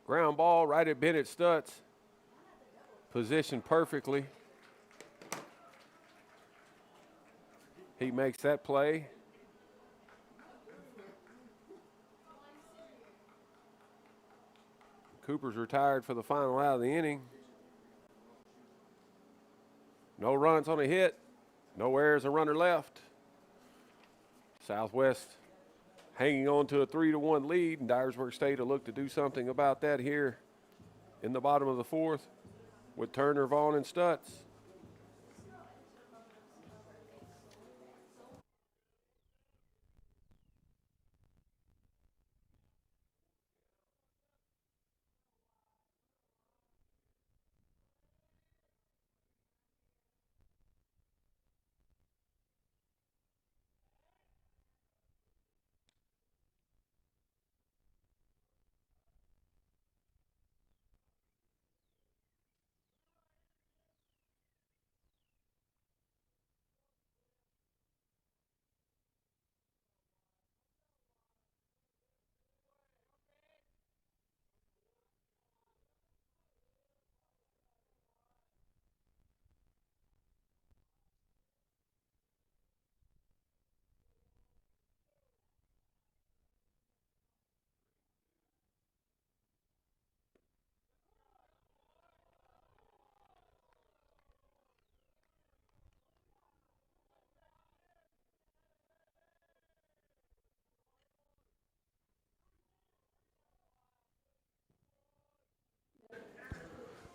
Speaker 1: Ground ball right at Bennett Stutz. Positioned perfectly. He makes that play. Cooper's retired for the final out of the inning. No runs on a hit. No errors, a runner left. Southwest hanging on to a 3-1 lead, and Dyersburg State will look to do something about that here in the bottom of the 4th with Turner, Vaughn, and Stutz.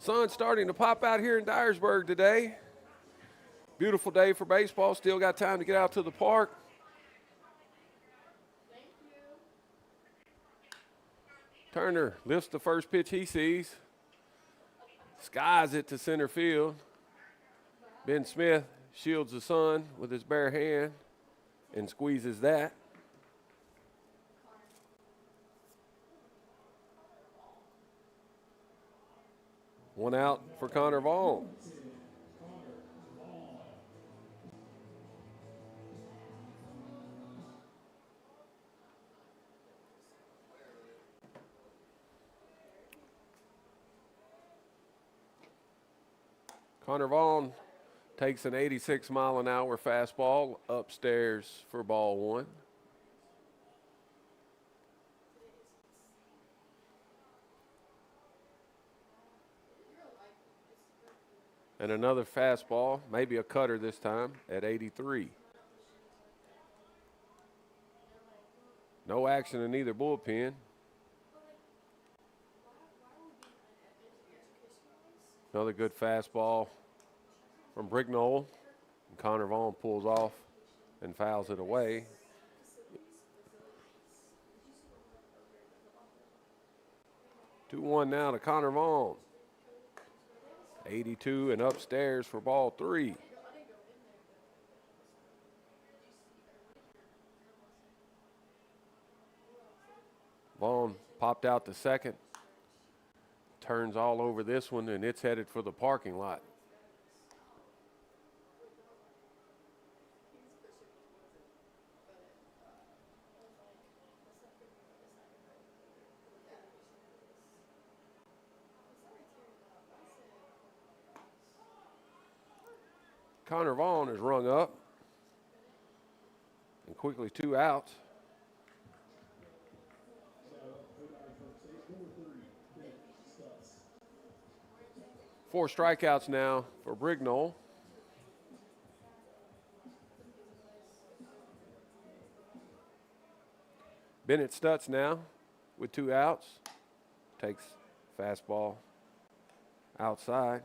Speaker 1: Sun's starting to pop out here in Dyersburg today. Beautiful day for baseball. Still got time to get out to the park. Turner lifts the first pitch he sees. Skies it to center field. Ben Smith shields the sun with his bare hand and squeezes that. One out for Connor Vaughn. Connor Vaughn takes an 86-mile-an-hour fastball upstairs for ball one. And another fastball, maybe a cutter this time, at 83. No action in either bullpen. Another good fastball from Brignole. And Connor Vaughn pulls off and fouls it away. Two 2-1 now to Connor Vaughn. 82 and upstairs for ball three. Vaughn popped out to second. Turns all over this one, and it's headed for the parking lot. Connor Vaughn is rung up. And quickly 2 outs. Four strikeouts now for Brignole. Bennett Stutz now with 2 outs. Takes fastball outside.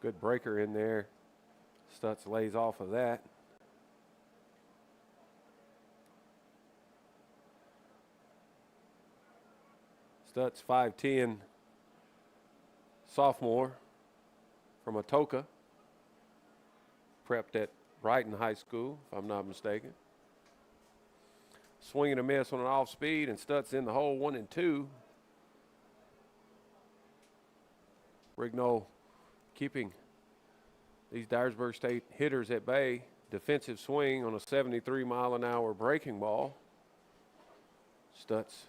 Speaker 1: Good breaker in there. Stutz lays off of that. Stutz 5'10", sophomore from Atoka. Prepped at Brighton High School, if I'm not mistaken. Swing and a miss on an off speed, and Stutz in the hole, 1-2. Brignole keeping these Dyersburg State hitters at bay. Defensive swing on a 73-mile-an-hour breaking ball. Stutz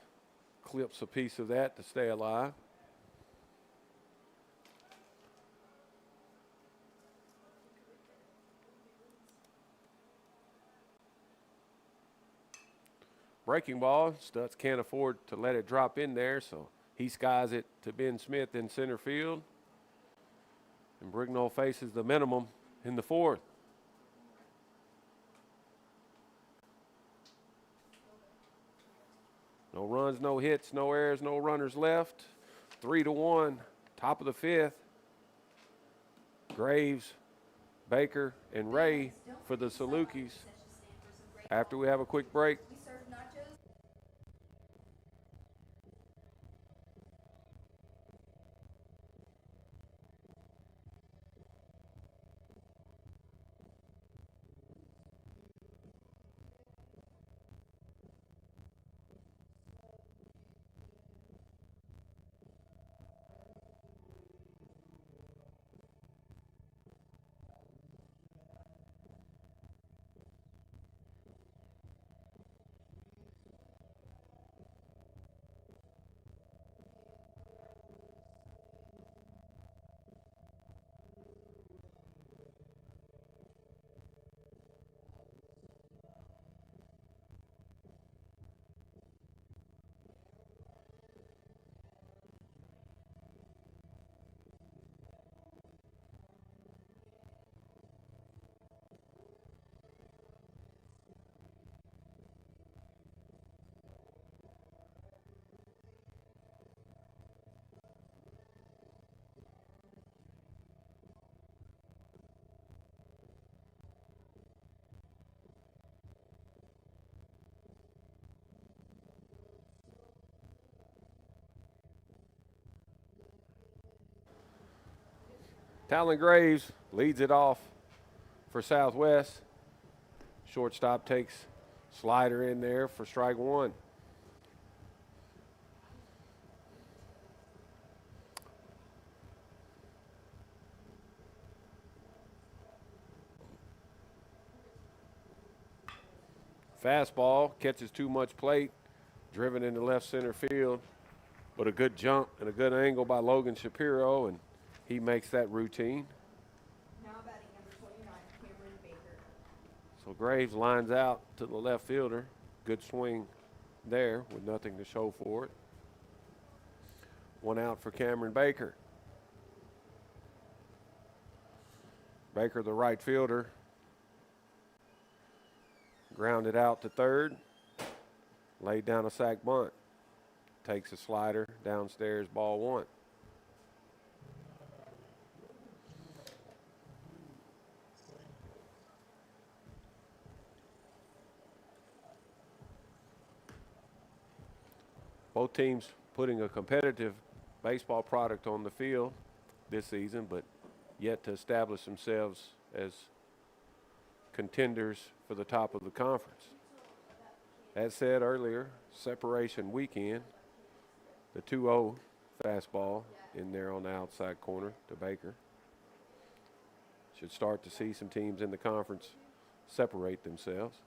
Speaker 1: clips a piece of that to stay alive. Breaking ball, Stutz can't afford to let it drop in there, so he skies it to Ben Smith in center field. And Brignole faces the minimum in the fourth. No runs, no hits, no errors, no runners left. 3-1, top of the fifth. Graves, Baker, and Ray for the Salukis. After we have a quick break. Talon Graves leads it off for Southwest. Shortstop takes slider in there for strike one. Fastball catches too much plate, driven into left center field, but a good jump and a good angle by Logan Shapiro, and he makes that routine.
Speaker 2: Now batting number 29, Cameron Baker.
Speaker 1: So Graves lines out to the left fielder. Good swing there with nothing to show for it. One out for Cameron Baker. Baker, the right fielder, grounded out to third, laid down a sac bunt. Takes a slider downstairs, ball one. Both teams putting a competitive baseball product on the field this season, but yet to establish themselves as contenders for the top of the conference. As said earlier, separation weekend, the 2-0 fastball in there on the outside corner to Baker. Should start to see some teams in the conference separate themselves.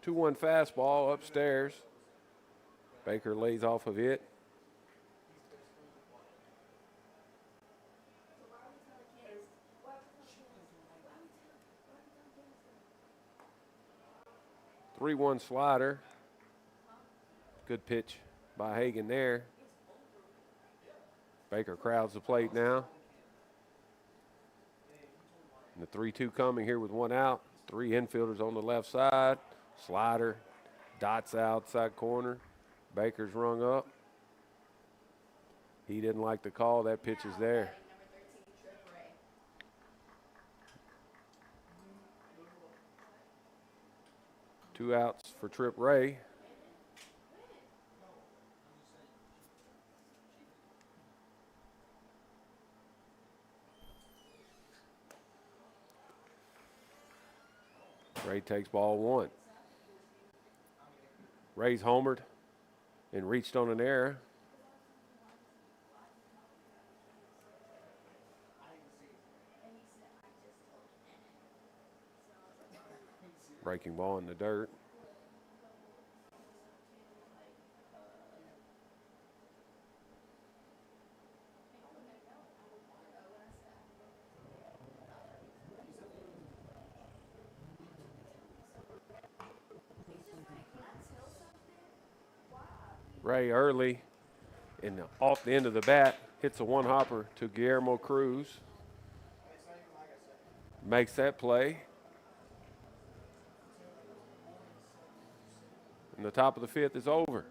Speaker 1: 2-1 fastball upstairs. Baker lays off of it. Three 3-1 slider. Good pitch by Hagan there. Baker crowds the plate now. And the 3-2 coming here with one out. Three infielders on the left side. Slider, dots outside corner. Baker's rung up. He didn't like the call. That pitch is there. Two outs for Trip Ray. Ray takes ball one. Ray's homered and reached on an error. Breaking ball in the dirt. Ray early and off the end of the bat hits a one hopper to Guillermo Cruz. Makes that play. And the top of the fifth is over.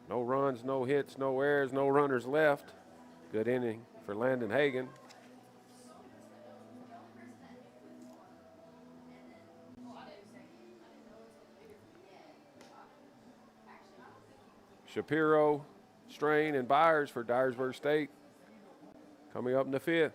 Speaker 1: No runs, no hits, no errors, no runners left. Good inning for Landon Hagan. Shapiro, Strain, and Byers for Dyersburg State coming up in the fifth.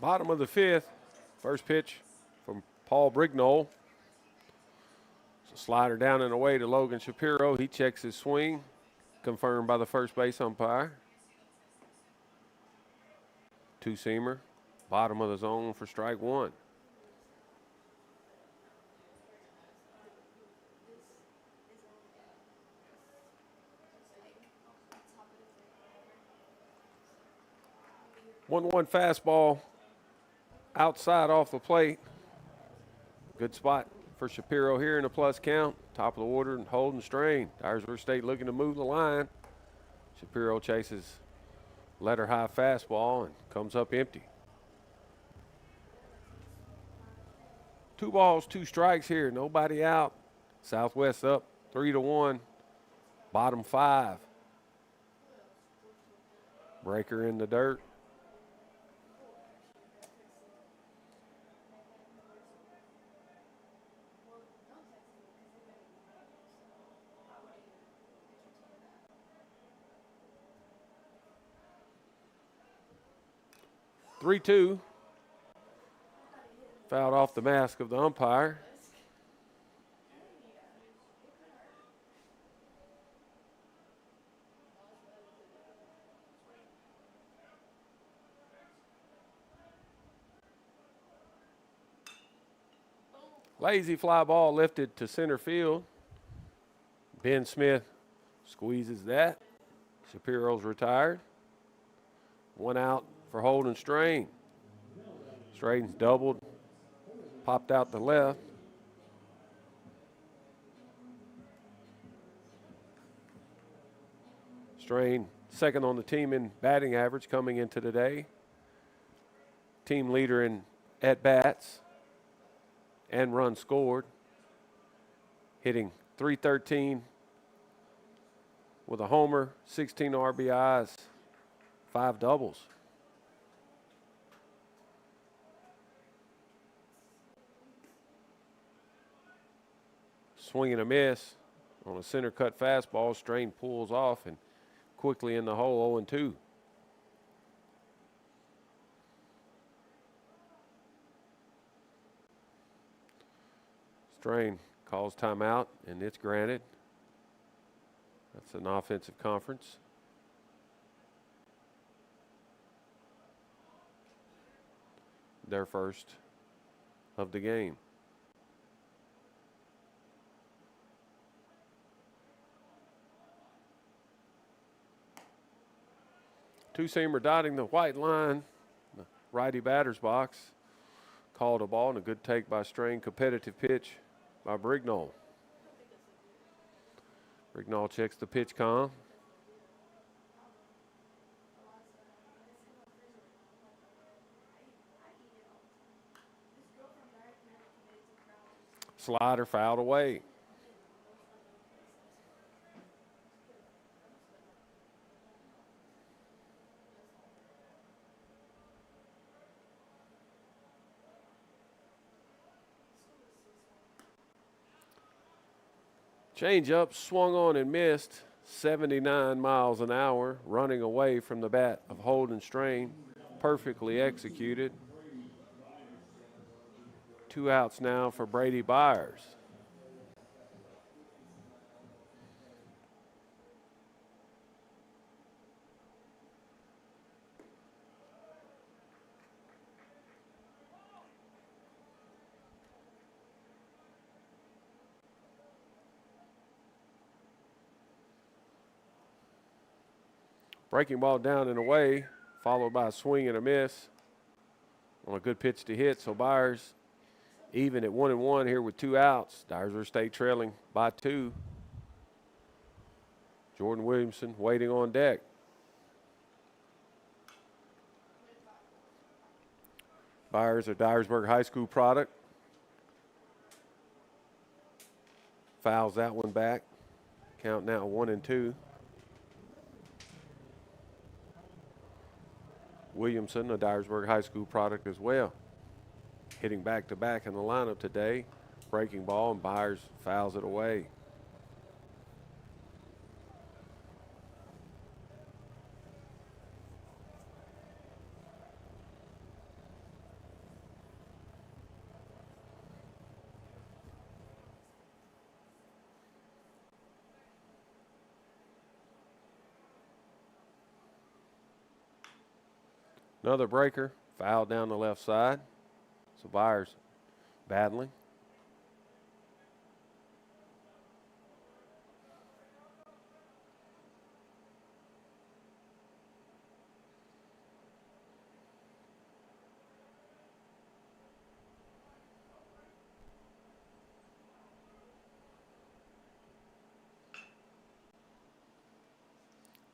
Speaker 1: Bottom of the fifth. First pitch from Paul Brignol. So slider down and away to Logan Shapiro. He checks his swing. Confirmed by the first base umpire. Two-seamer. Bottom of the zone for strike one. One fastball outside off the plate. Good spot for Shapiro here in a plus count. Top of the order and Holden Strain. Dyersburg State looking to move the line. Shapiro chases letter high fastball and comes up empty. 2 balls, 2 strikes here. Nobody out. Southwest up 3-1. Bottom 5. Breaker in the dirt. Three-2. Fouled off the mask of the umpire. Lazy fly ball lifted to center field. Ben Smith squeezes that. Shapiro's retired. 1 out for Holden Strain. Strain's doubled, popped out the left. Strain second on the team in batting average coming into today. Team leader in at-bats and runs scored. Hitting .313 with a homer, 16 RBIs, 5 doubles. Swing and a miss on a center cut fastball. Strain pulls off and quickly in the hole, 0-2. Strain calls timeout, and it's granted. That's an offensive conference. Their first of the game. Two-seamer dotting the white line, the righty batter's box. Called a ball and a good take by Strain. Competitive pitch by Brignol. Brignol checks the pitch com. Slider fouled away. Change up, swung on and missed. 79 miles an hour, running away from the bat of Holden Strain. Perfectly executed. 2 outs now for Brady Byers. Breaking ball down and away, followed by a swing and a miss on a good pitch to hit. So Byers even at 1-1 here with 2 outs. Dyersburg State trailing by 2. Jordan Williamson waiting on deck. Byers, a Dyersburg High School product. Fouls that one back. Count now 1-2. Williamson, a Dyersburg High School product as well. Hitting back-to-back in the lineup today. Breaking ball, and Byers fouls it away. Another breaker, foul down the left side. So Byers battling.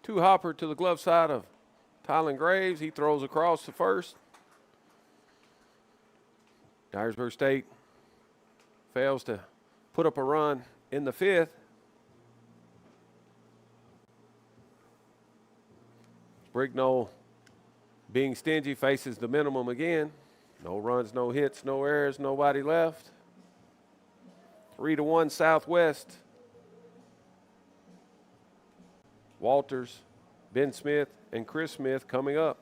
Speaker 1: Two hopper to the glove side of Tylen Graves. He throws across the first. Dyersburg State fails to put up a run in the fifth. Brignoll, being stingy, faces the minimum again. No runs, no hits, no errors, nobody left. 3-1 Southwest. Walters, Ben Smith, and Chris Smith coming up.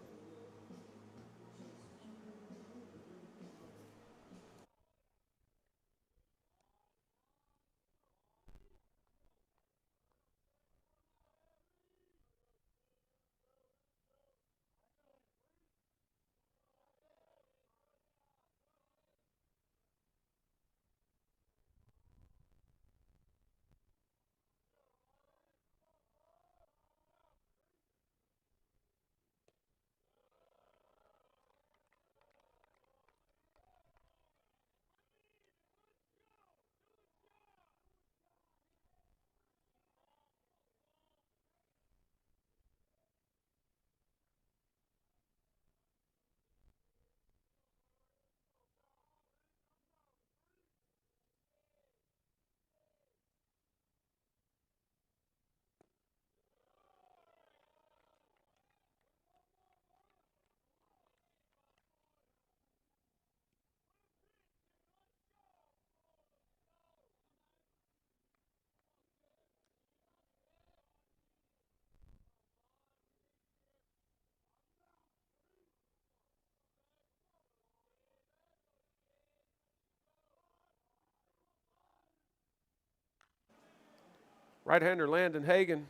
Speaker 1: Right-hander Landon Hagan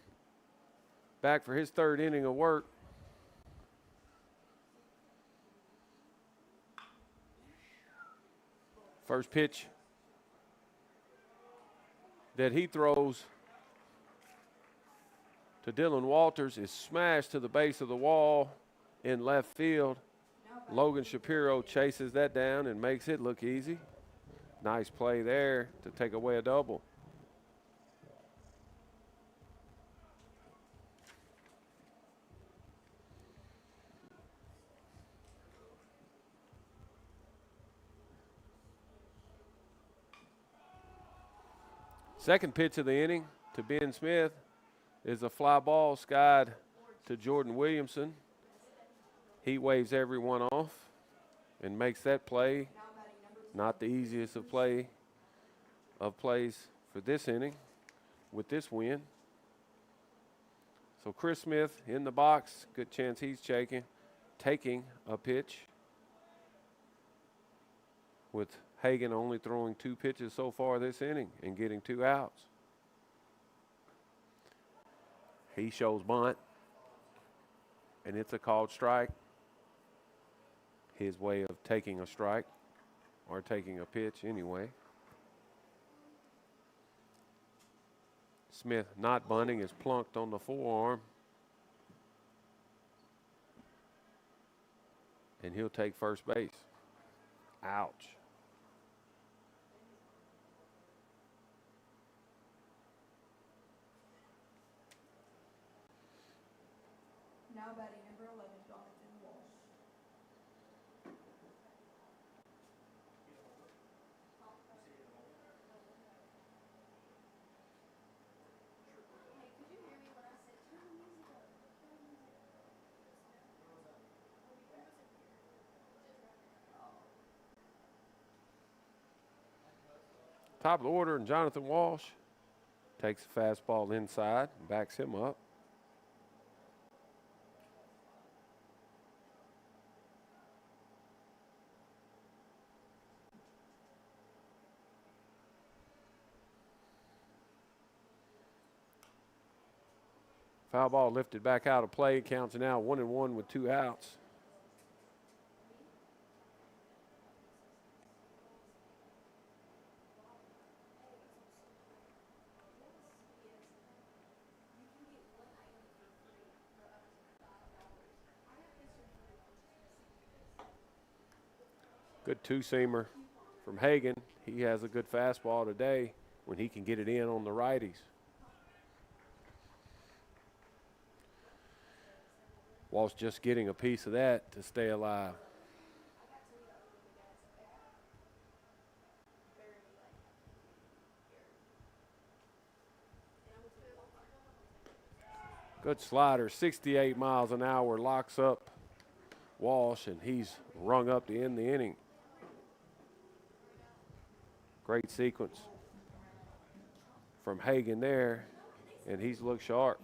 Speaker 1: back for his third inning of work. First pitch that he throws to Dylan Walters is smashed to the base of the wall in left field. Logan Shapiro chases that down and makes it look easy. Nice play there to take away a double. Second pitch of the inning to Ben Smith is a fly ball skied to Jordan Williamson. He waves everyone off and makes that play. Not the easiest of plays for this inning with this win. So Chris Smith in the box, good chance he's taking a pitch, with Hagan only throwing 2 pitches so far this inning and getting 2 outs. He shows bunt, and it's a called strike. His way of taking a strike, or taking a pitch anyway. Smith not bunting is plunked on the forearm. And he'll take first base. Ouch.
Speaker 2: Now batting number 11, Jonathan Walsh. Hey, could you hear me when I said turn the music up? Turn the music up.
Speaker 1: Top of the order, and Jonathan Walsh takes a fastball inside and backs him up. Foul ball lifted back out of play. Counts now 1-1 with 2 outs. Good two-seamer from Hagan. He has a good fastball today when he can get it in on the righties. Walsh just getting a piece of that to stay alive. Good slider, 68 miles an hour, locks up Walsh, and he's rung up to end the inning. Great sequence from Hagan there, and he's looked sharp.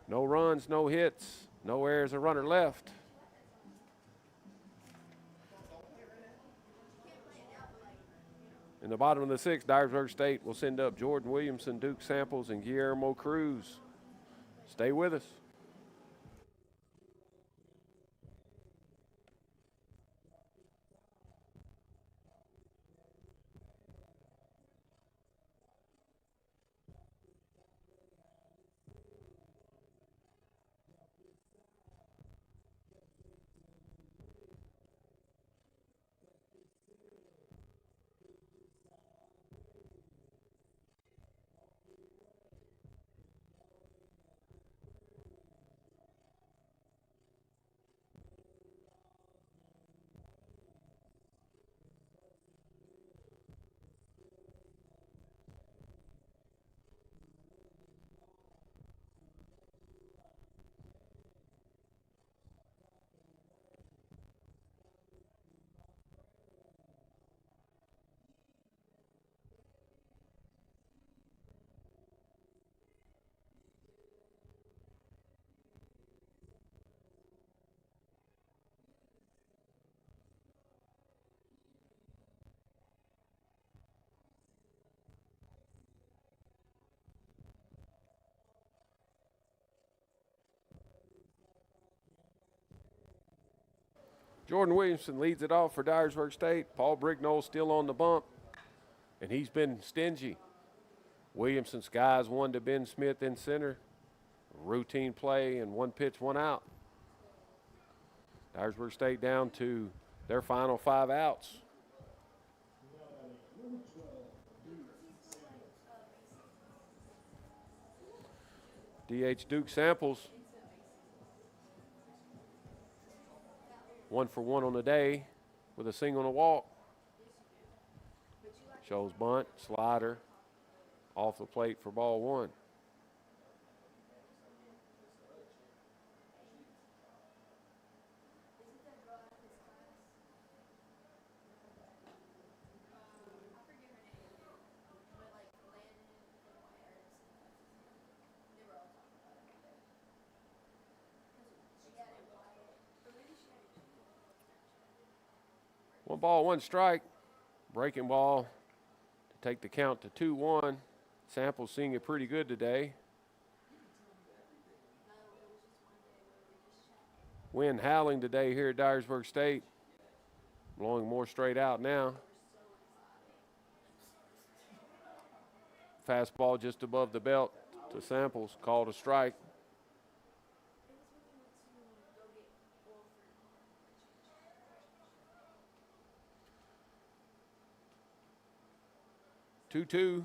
Speaker 1: No runs, no hits, no errors, a runner left. In the bottom of the sixth, Dyersburg State will send up Jordan Williamson, Duke Samples, and Guillermo Cruz. Stay with us. Jordan Williamson leads it off for Dyersburg State. Paul Brignall still on the bump, and he's been stingy. Williamson skies one to Ben Smith in center. Routine play and one pitch, one out. Dyersburg State down to their final 5 outs. DH Duke Samples. 1 for 1 on the day with a single and a walk. Shows bunt, slider, off the plate for ball 1. One ball, one strike. Breaking ball to take the count to 2-1. Samples seeing it pretty good today. Wind howling today here at Dyersburg State. Blowing more straight out now. Fastball just above the belt to Samples, called a strike. Two,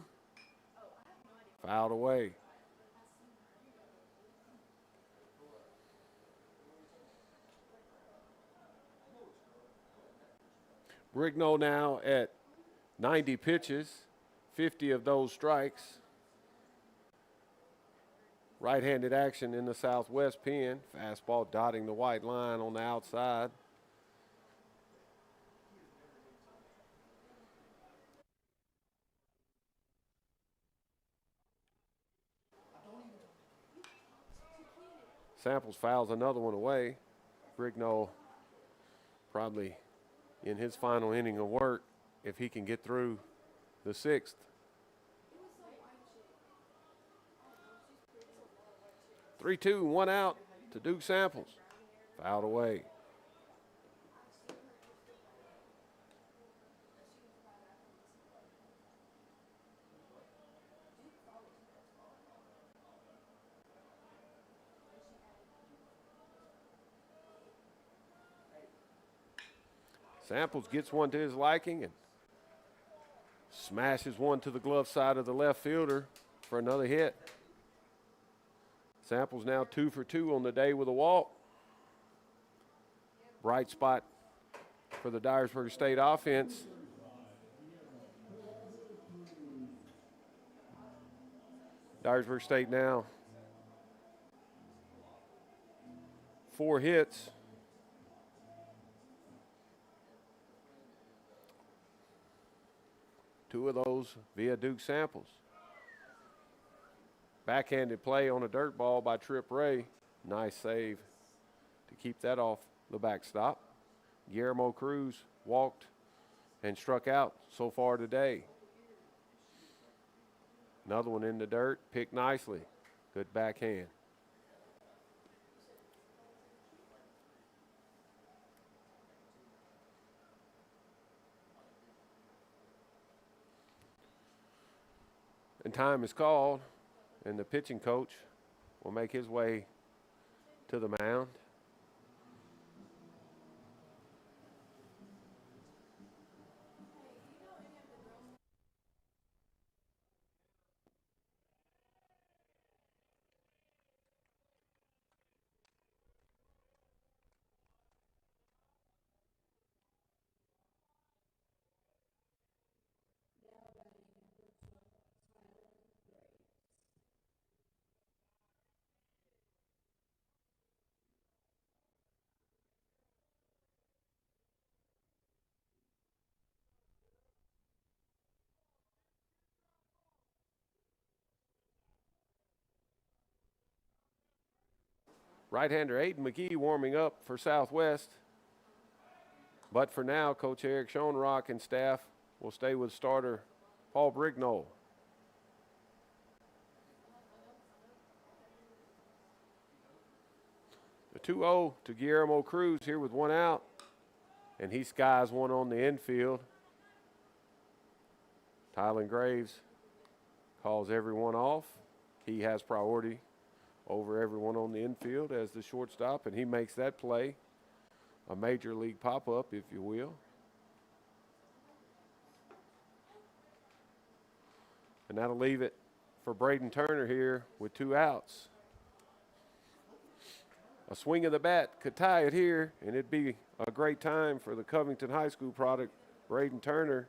Speaker 1: fouled away. Brignall now at 90 pitches, 50 of those strikes. Right-handed action in the southwest pin. Fastball dotting the white line on the outside. Samples fouls another one away. Brignall probably in his final inning of work if he can get through the 6th. Three, two, one out to Duke Samples. Fouled away. Samples gets one to his liking and smashes one to the glove side of the left fielder for another hit. Samples now 2 for 2 on the day with a walk. Bright spot for the Dyersburg State offense. Dyersburg State now 4 hits. Two of those via Duke Samples. Backhanded play on a dirt ball by Trip Ray. Nice save to keep that off the backstop. Guillermo Cruz walked and struck out so far today. Another one in the dirt, picked nicely. Good backhand. And time is called, and the pitching coach will make his way to the mound. Right-hander Aiden McGee warming up for Southwest. But for now, Coach Eric Schoenrock and staff will stay with starter Paul Brignall. The 2-0 to Guillermo Cruz here with one out. And he skies one on the infield. Tylen Graves calls everyone off. He has priority over everyone on the infield as the shortstop, and he makes that play a major league pop-up, if you will. And that'll leave it for Braden Turner here with 2 outs. A swing of the bat could tie it here, and it'd be a great time for the Covington High School product, Braden Turner,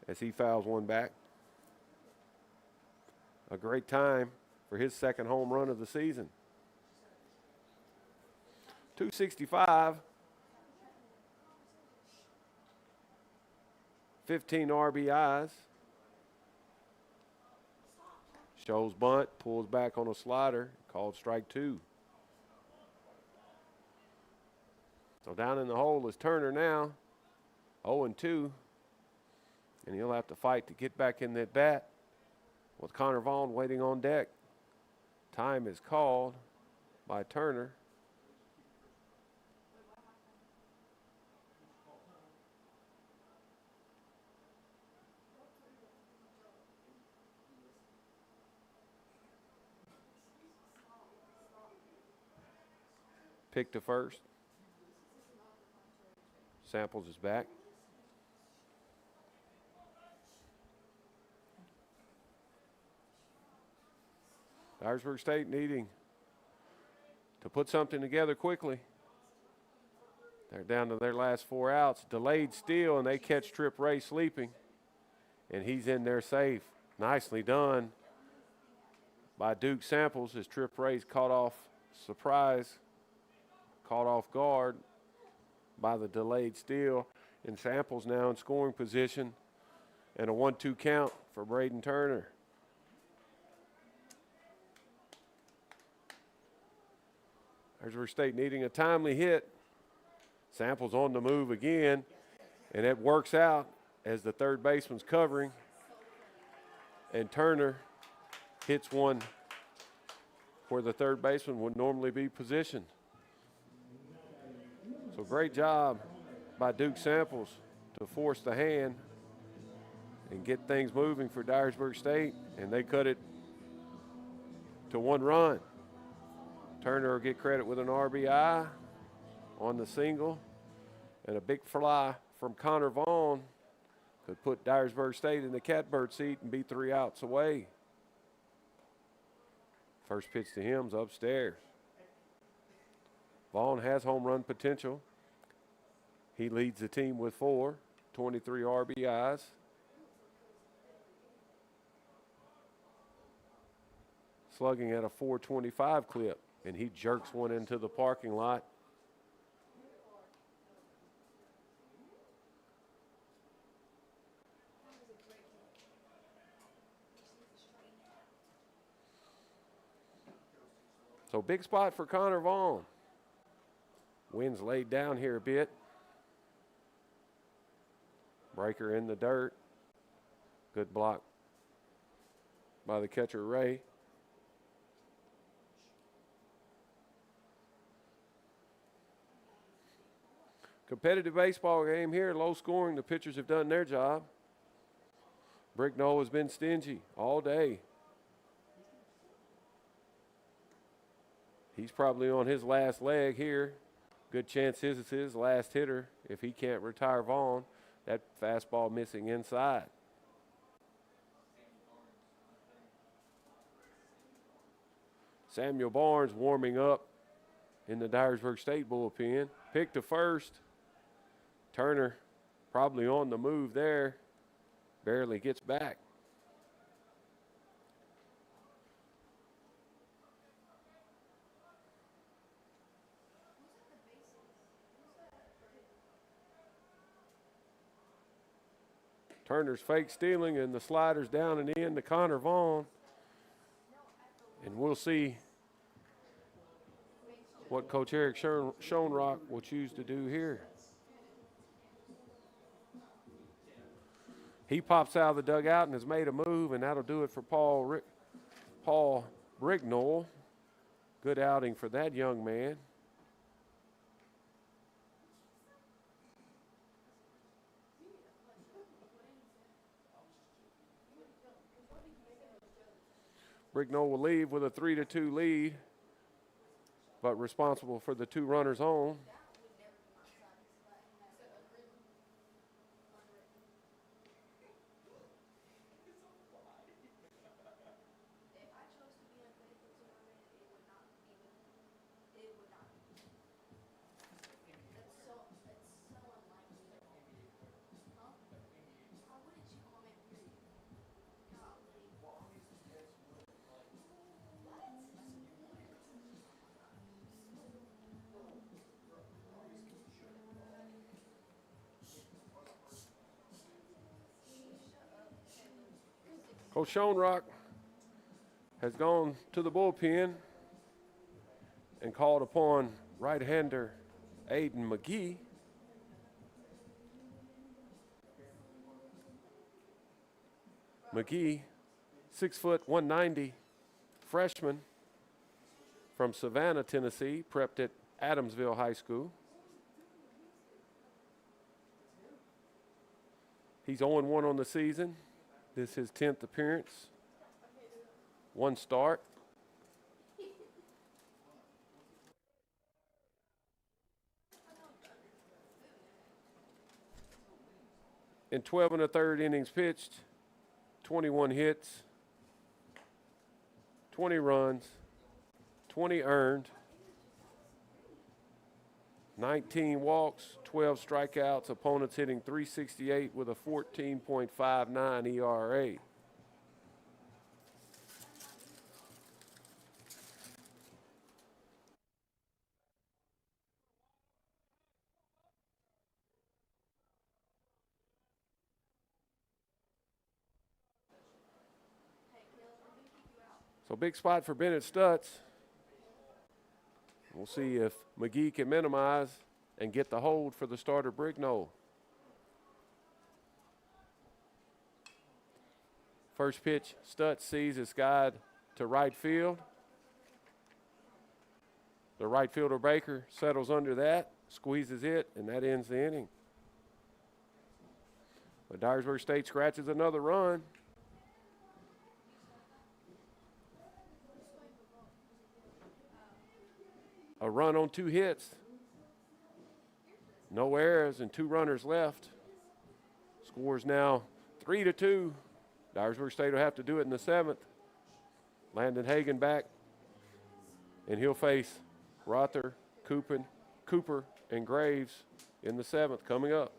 Speaker 1: as he fouls one back. A great time for his second home run of the season. 265, 15 RBIs. Shows bunt, pulls back on a slider, called strike 2. So down in the hole is Turner now, 0-2. And he'll have to fight to get back in that bat with Connor Vaughn waiting on deck. Time is called by Turner. Pick to first. Samples is back. Dyersburg State needing to put something together quickly. They're down to their last 4 outs. Delayed steal, and they catch Trip Ray sleeping. And he's in there safe. Nicely done by Duke Samples as Trip Ray's caught off guard by the delayed steal. And Samples now in scoring position, and a 1-2 count for Braden Turner. Dyersburg State needing a timely hit. Samples on the move again, and it works out as the third baseman's covering. And Turner hits one where the third baseman would normally be positioned. So great job by Duke Samples to force the hand and get things moving for Dyersburg State, and they cut it to 1 run. Turner will get credit with an RBI on the single, And a big fly from Connor Vaughn could put Dyersburg State in the catbird seat and be 3 outs away. First pitch to him's upstairs. Vaughn has home run potential. He leads the team with 4, 23 RBIs. Slugging at a .425 clip, and he jerks one into the parking lot. So big spot for Connor Vaughn. Wind's laid down here a bit. Breaker in the dirt. Good block by the catcher, Ray. Competitive baseball game here, low scoring. The pitchers have done their job. Bricknell has been stingy all day. He's probably on his last leg here. Good chance this is his last hitter if he can't retire Vaughn. That fastball missing inside. Samuel Barnes warming up in the Dyersburg State bullpen. Pick to first. Turner probably on the move there. Barely gets back. Turner's fake stealing, and the slider's down and in to Connor Vaughn. And we'll see what Coach Eric Schoenrock will choose to do here. He pops out of the dugout and has made a move, and that'll do it for Paul Brignall. Good outing for that young man. Brignall will leave with a 3-2 lead, but responsible for the 2 runners on. Coach Schoenrock has gone to the bullpen and called upon right-hander Aiden McGee. McGee, 6 foot 190, freshman from Savannah, Tennessee, prepped at Adamsville High School. He's 0-1 on the season. This is his 10th appearance. 1 start. In 12 1/3 innings pitched, 21 hits, 20 runs, 20 earned, 19 walks, 12 strikeouts, opponents hitting .368 with a 14.59 ERA. So big spot for Bennett Stutz. We'll see if McGee can minimize and get the hold for the starter, Brignall. First pitch, Stutz sees is skied to right field. The right fielder, Baker, settles under that, squeezes it, and that ends the inning. But Dyersburg State scratches another run. A run on 2 hits. No errors and 2 runners left. Scores now 3-2. Dyersburg State will have to do it in the 7th. Landon Hagan back, and he'll face Rother, Cooper, and Graves in the 7th coming up.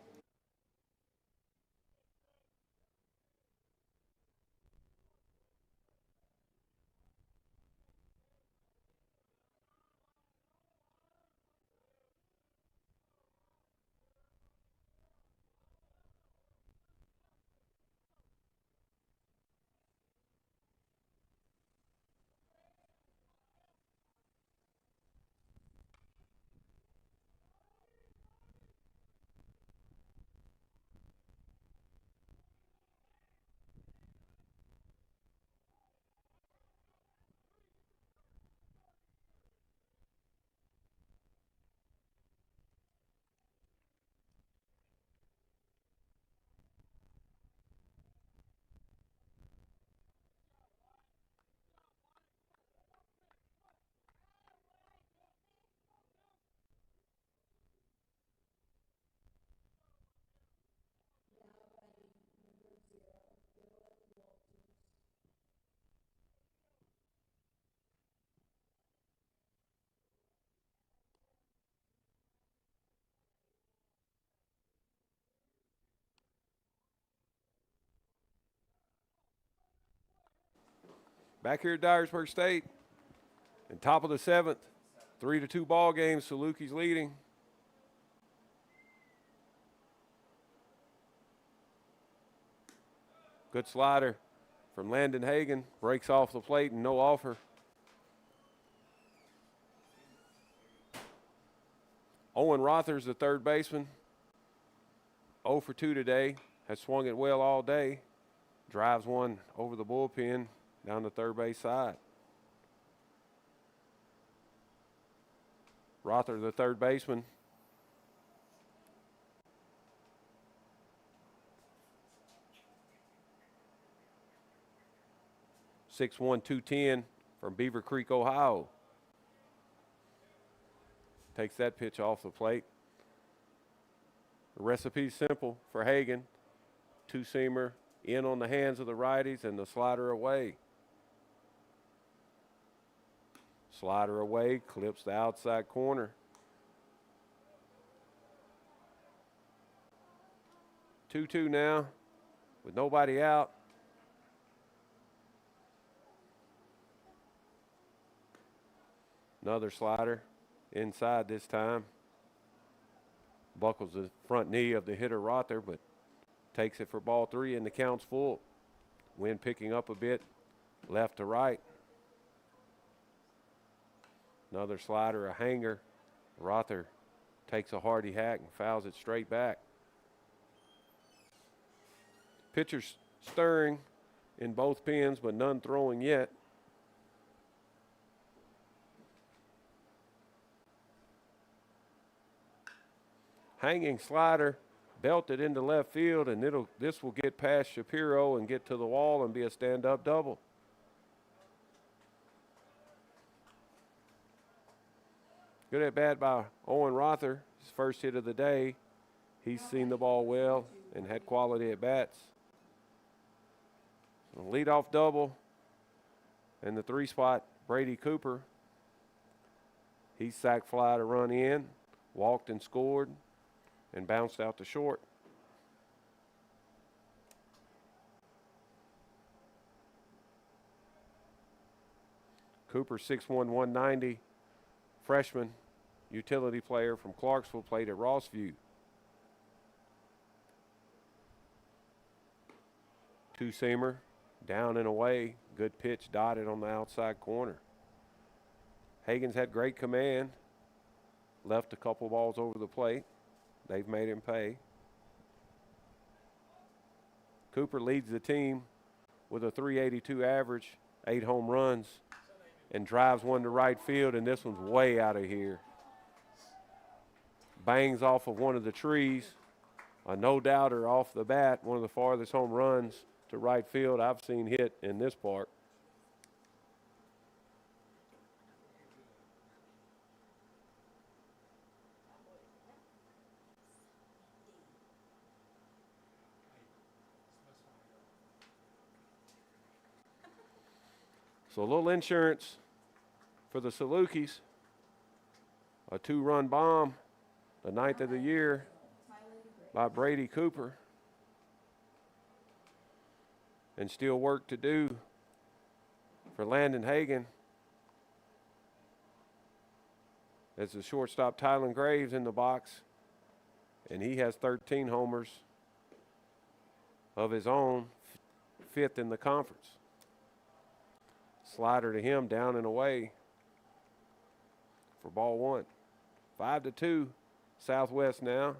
Speaker 1: Back here at Dyersburg State, and top of the 7th, 3-2 ball game. Salukis leading. Good slider from Landon Hagan. Breaks off the plate and no offer. Owen Rother's the third baseman. 0 for 2 today. Has swung it well all day. Drives one over the bullpen down the third base side. Rother, the third baseman. (6'1", 210 from Beaver Creek, Ohio. Takes that pitch off the plate. The recipe's simple for Hagan. 2-seamer in on the hands of the righties and the slider away. Slider away, clips the outside corner. 2-2 now with nobody out. Another slider inside this time. Buckles the front knee of the hitter Rother, but takes it for ball 3 and the count's full. Wind picking up a bit left to right. Another slider, a hanger. Rother takes a hearty hack and fouls it straight back. Pitchers stirring in both pens, but none throwing yet. Hanging slider, belted into left field, and this will get past Shapiro and get to the wall and be a stand-up double. Good at bat by Owen Rother, his first hit of the day. He's seen the ball well and had quality at bats. So leadoff double, and the 3-spot, Brady Cooper. He sack fly to run in, walked and scored, and bounced out to short. Cooper, 6'1", 190, freshman, utility player from Clarksville, played at Rossview. 2-seamer, down and away, good pitch dotted on the outside corner. Hagan's had great command, left a couple balls over the plate. They've made him pay. Cooper leads the team with a .382 average, 8 home runs, and drives one to right field, and this one's way out of here. Bangs off of one of the trees. A no-doubter off the bat, one of the farthest home runs to right field I've seen hit in this park. So a little insurance for the Salukis. A 2-run bomb, the 9th of the year by Brady Cooper. And still work to do for Landon Hagen. As the shortstop Tylen Graves in the box. And he has 13 homers of his own, 5th in the conference. Slider to him, down and away for ball 1. 5-2, Southwest now.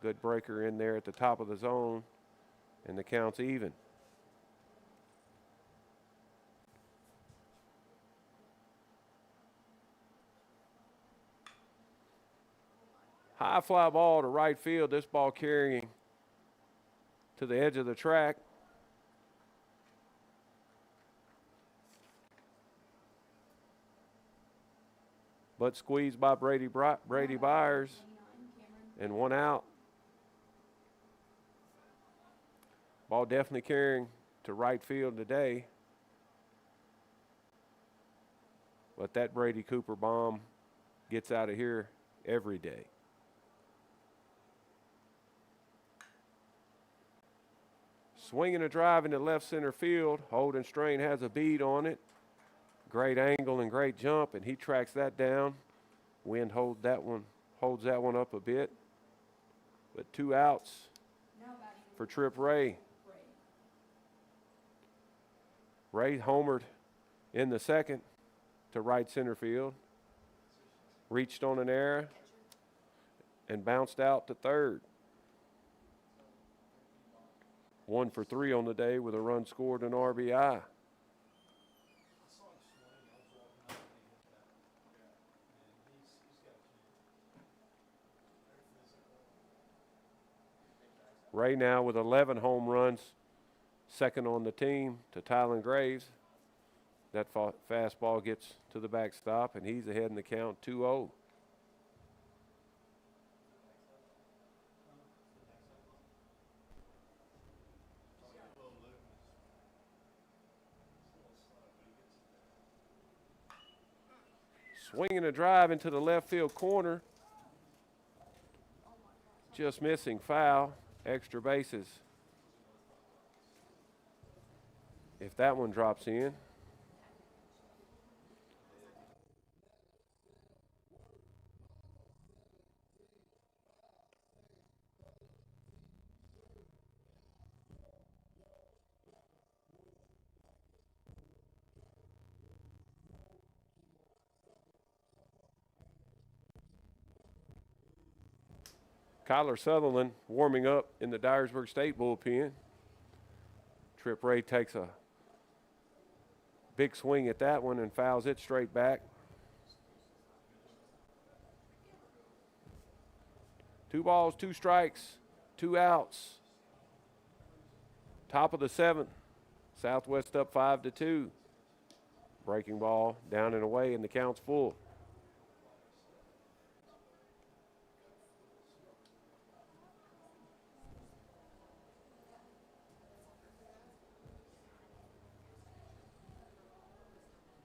Speaker 1: Good breaker in there at the top of the zone, and the count's even. High fly ball to right field. This ball carrying to the edge of the track. But squeezed by Brady Byers, and 1 out. Ball definitely carrying to right field today. But that Brady Cooper bomb gets out of here every day. Swinging a drive into left center field. Holden Strain has a bead on it. Great angle and great jump, and he tracks that down. Wind holds that one up a bit. But 2 outs for Trip Ray. Ray homered in the 2nd to right center field. Reached on an error and bounced out to 3rd. 1 for 3 on the day with a run scored and RBI. Ray now with 11 home runs, 2nd on the team to Tylen Graves. That fastball gets to the backstop, and he's ahead in the count 2-0. Swinging a drive into the left field corner. Just missing foul. Extra bases. If that one drops in. Kyler Sutherland warming up in the Dyersburg State bullpen. Trip Ray takes a big swing at that one and fouls it straight back. 2 balls, 2 strikes, 2 outs. Top of the 7th. Southwest up 5-2. Breaking ball down and away, and the count's full.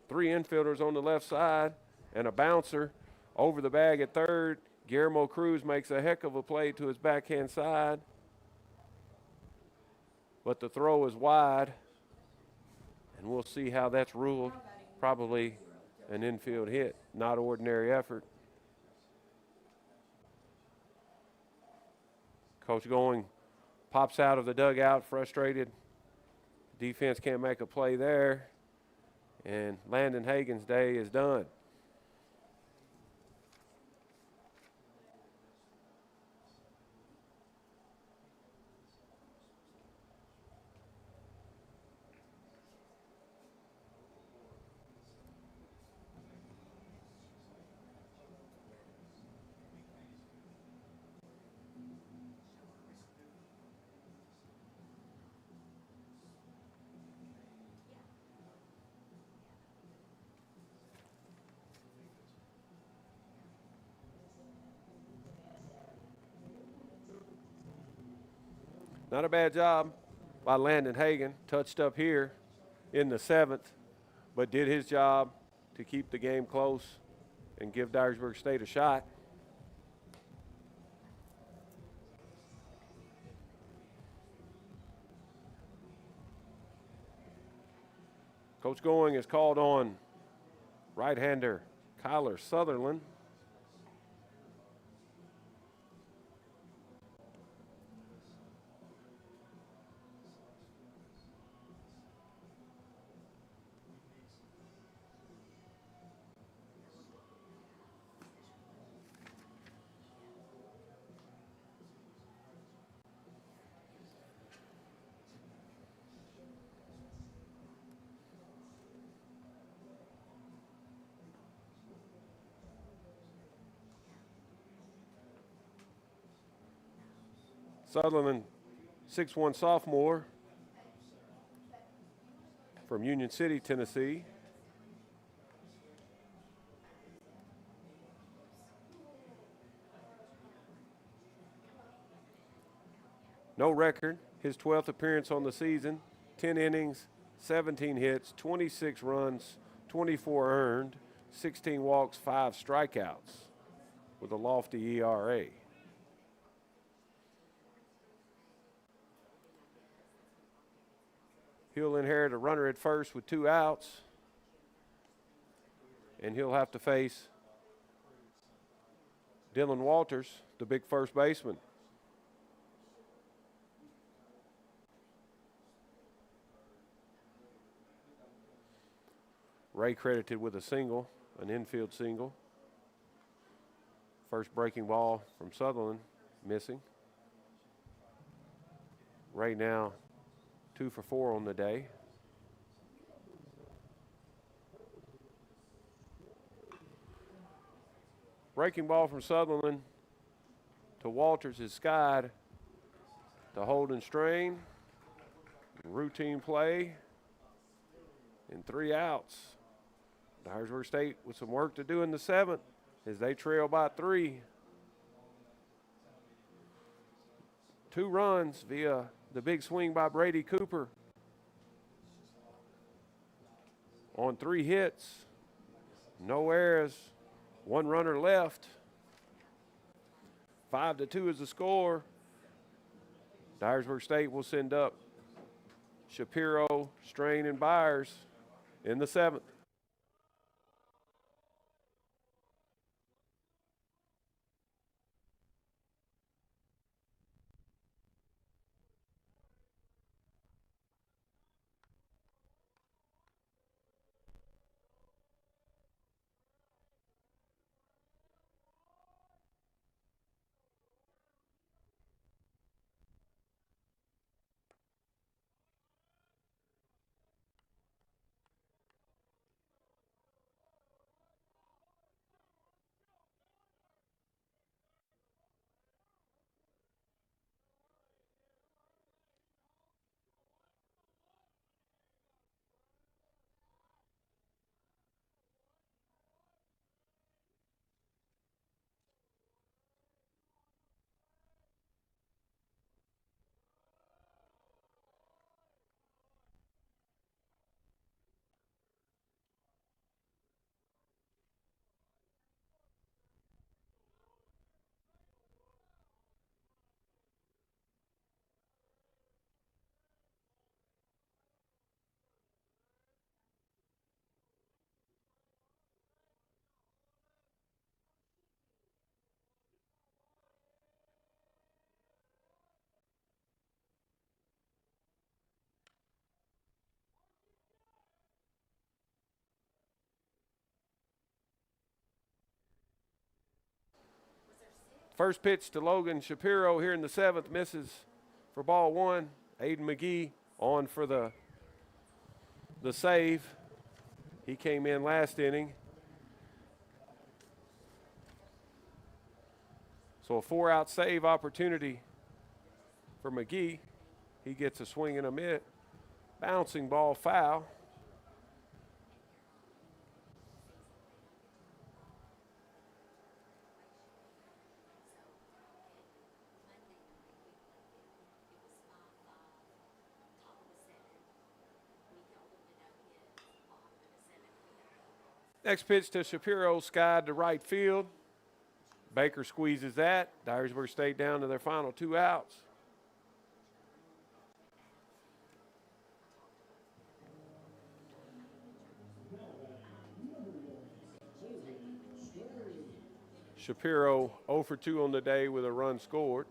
Speaker 1: Three infielders on the left side and a bouncer over the bag at 3rd. Guillermo Cruz makes a heck of a play to his backhand side, but the throw is wide, and we'll see how that's ruled. Probably an infield hit, not ordinary effort. Coach Going pops out of the dugout, frustrated. Defense can't make a play there. And Landon Hagen's day is done. Not a bad job by Landon Hagen. Touched up here in the 7th. but did his job to keep the game close and give Dyersburg State a shot. Coach Going is called on right-hander Kyler Sutherland. Sutherland, 6'1" sophomore from Union City, Tennessee. No record, his 12th appearance on the season, 10 innings, 17 hits, 26 runs, 24 earned, 16 walks, 5 strikeouts with a lofty ERA. He'll inherit a runner at first with 2 outs, and he'll have to face Dylan Walters, the big first baseman. Ray credited with a single, an infield single. First breaking ball from Sutherland, missing. Ray now 2 for 4 on the day. Breaking ball from Sutherland to Walters is skied to Holden Strain. Routine play and 3 outs. Dyersburg State with some work to do in the 7th as they trail by 3. 2 runs via the big swing by Brady Cooper on 3 hits. No errors, 1 runner left. 5-2 is the score. Dyersburg State will send up Shapiro, Strain, and Byers in the 7th. First pitch to Logan Shapiro here in the 7th, misses for ball 1. Aiden McGee on for the save. He came in last inning. So a 4-out save opportunity for McGee. He gets a swing and a miss. Bouncing ball foul. Next pitch to Shapiro, skied to right field. Baker squeezes that. Dyersburg State down to their final 2 outs. Shapiro 0 for 2 on the day with a run scored.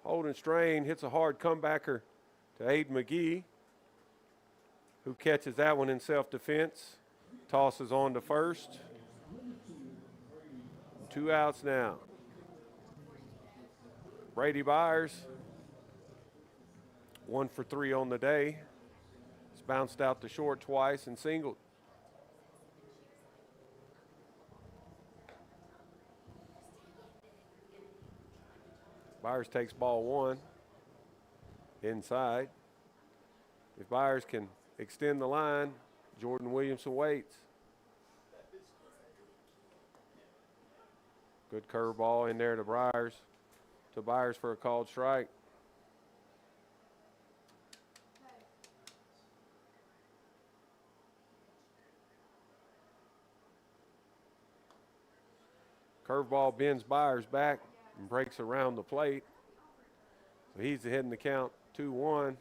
Speaker 1: Holden Strain hits a hard comebacker to Aiden McGee, who catches that one in self-defense. Tosses on to first. 2 outs now. Brady Byers, 1 for 3 on the day. He's bounced out to short twice and singled. Byers takes ball 1 inside. If Byers can extend the line, Jordan Williamson waits. Good curveball in there to Byers for a called strike. Curveball bends Byers back and breaks around the plate. So he's ahead in the count 2-1.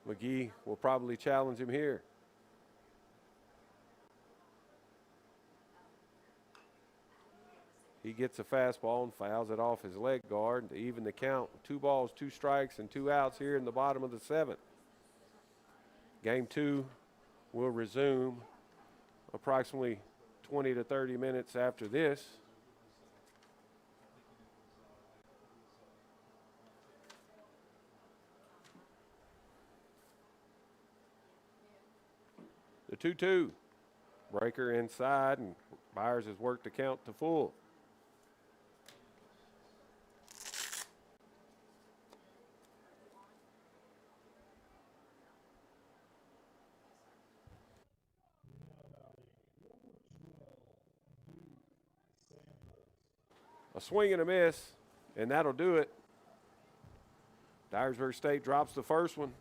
Speaker 1: McGee will probably challenge him here. He gets a fastball and fouls it off his leg guard to even the count. 2 balls, 2 strikes, and 2 outs here in the bottom of the 7th. Game 2 will resume approximately 20 to 30 minutes after this. The 2-2. Breaker inside, and Byers has worked the count to full. A swing and a miss, and that'll do it. Dyersburg State drops the first one.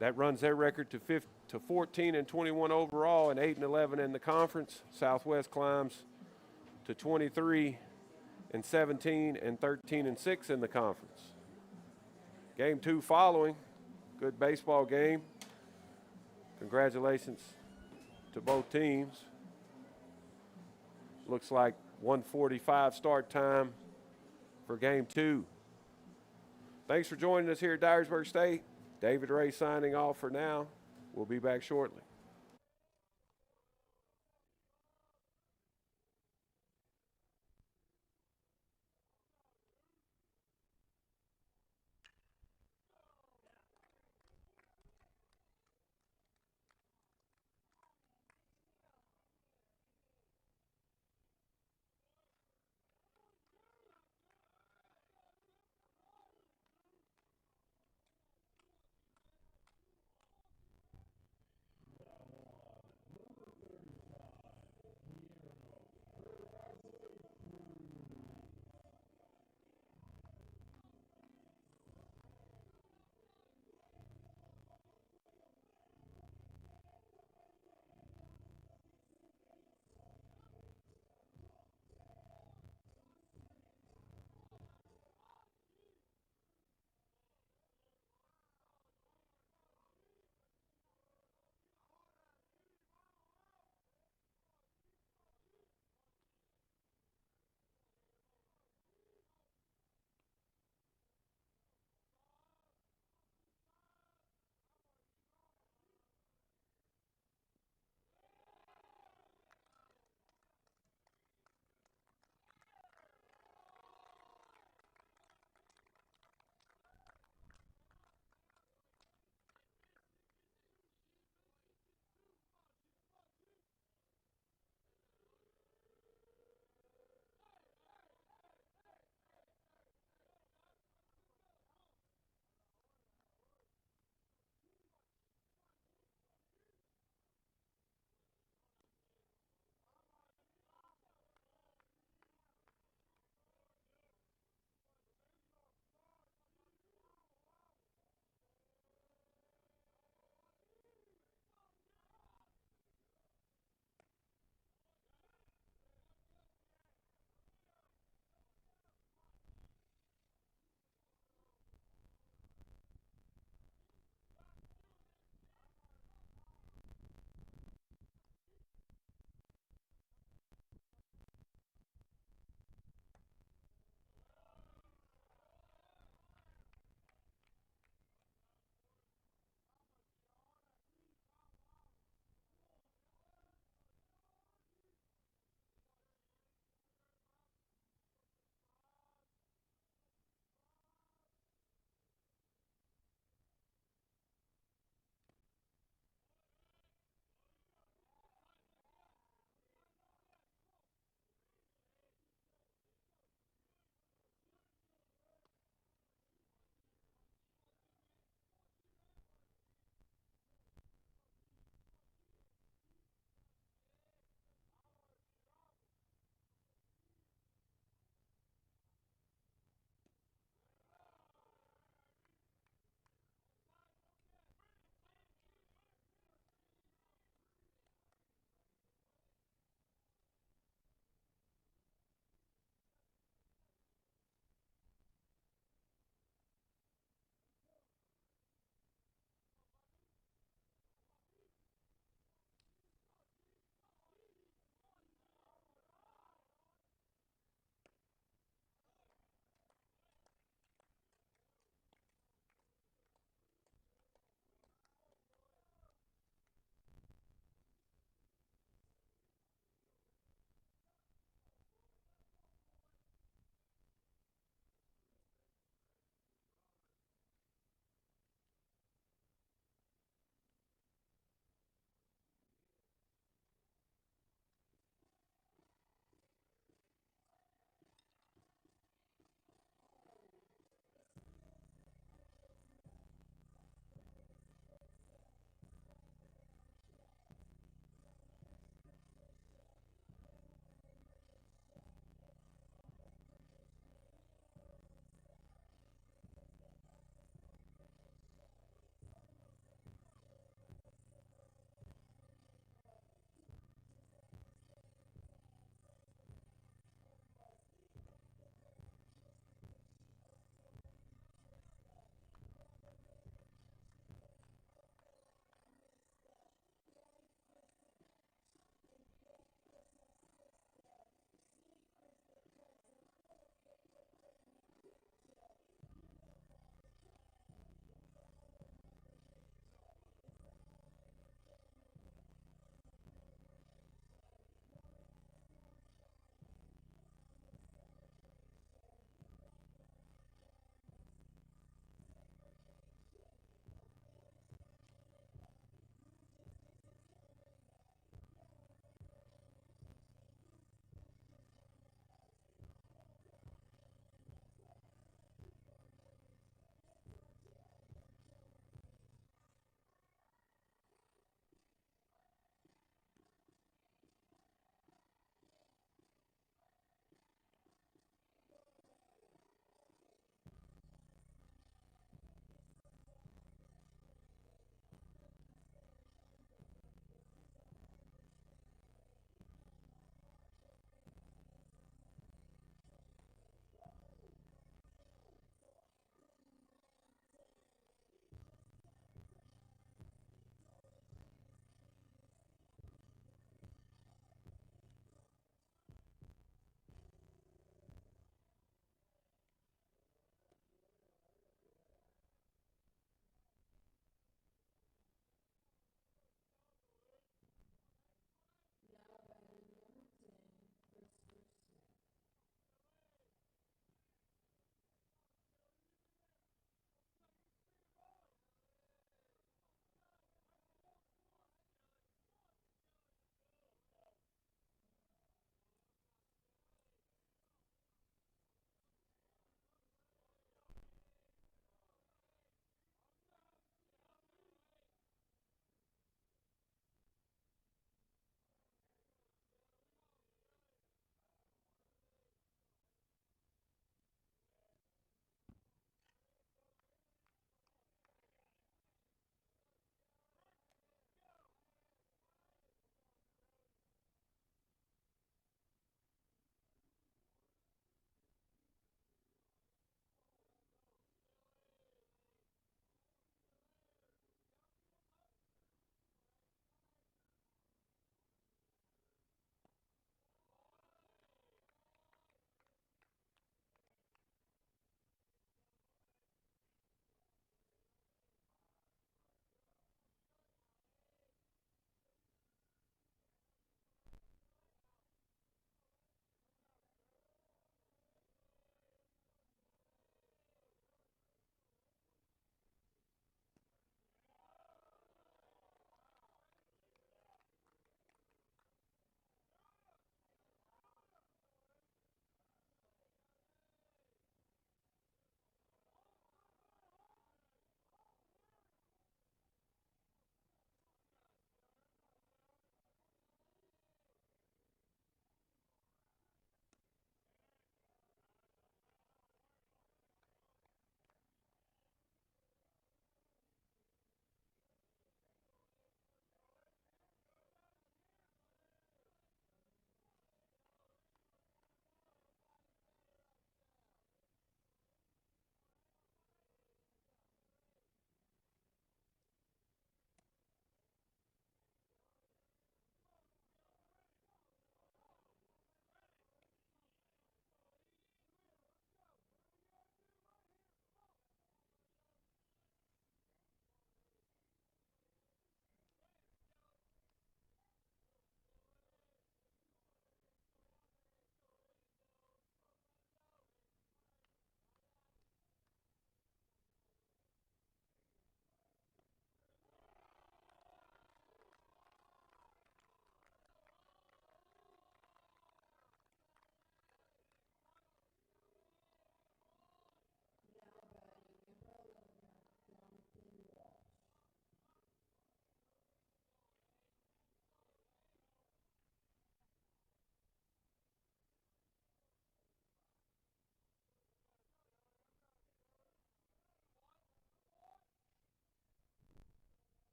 Speaker 1: That runs their record to 14-21 overall and 8-11 in the conference. Southwest climbs to 23-17 and 13-6 in the conference. Game 2 following. Good baseball game. Congratulations to both teams. Looks like 1:45 start time for game 2. Thanks for joining us here at Dyersburg State. David Ray signing off for now. We'll be back shortly.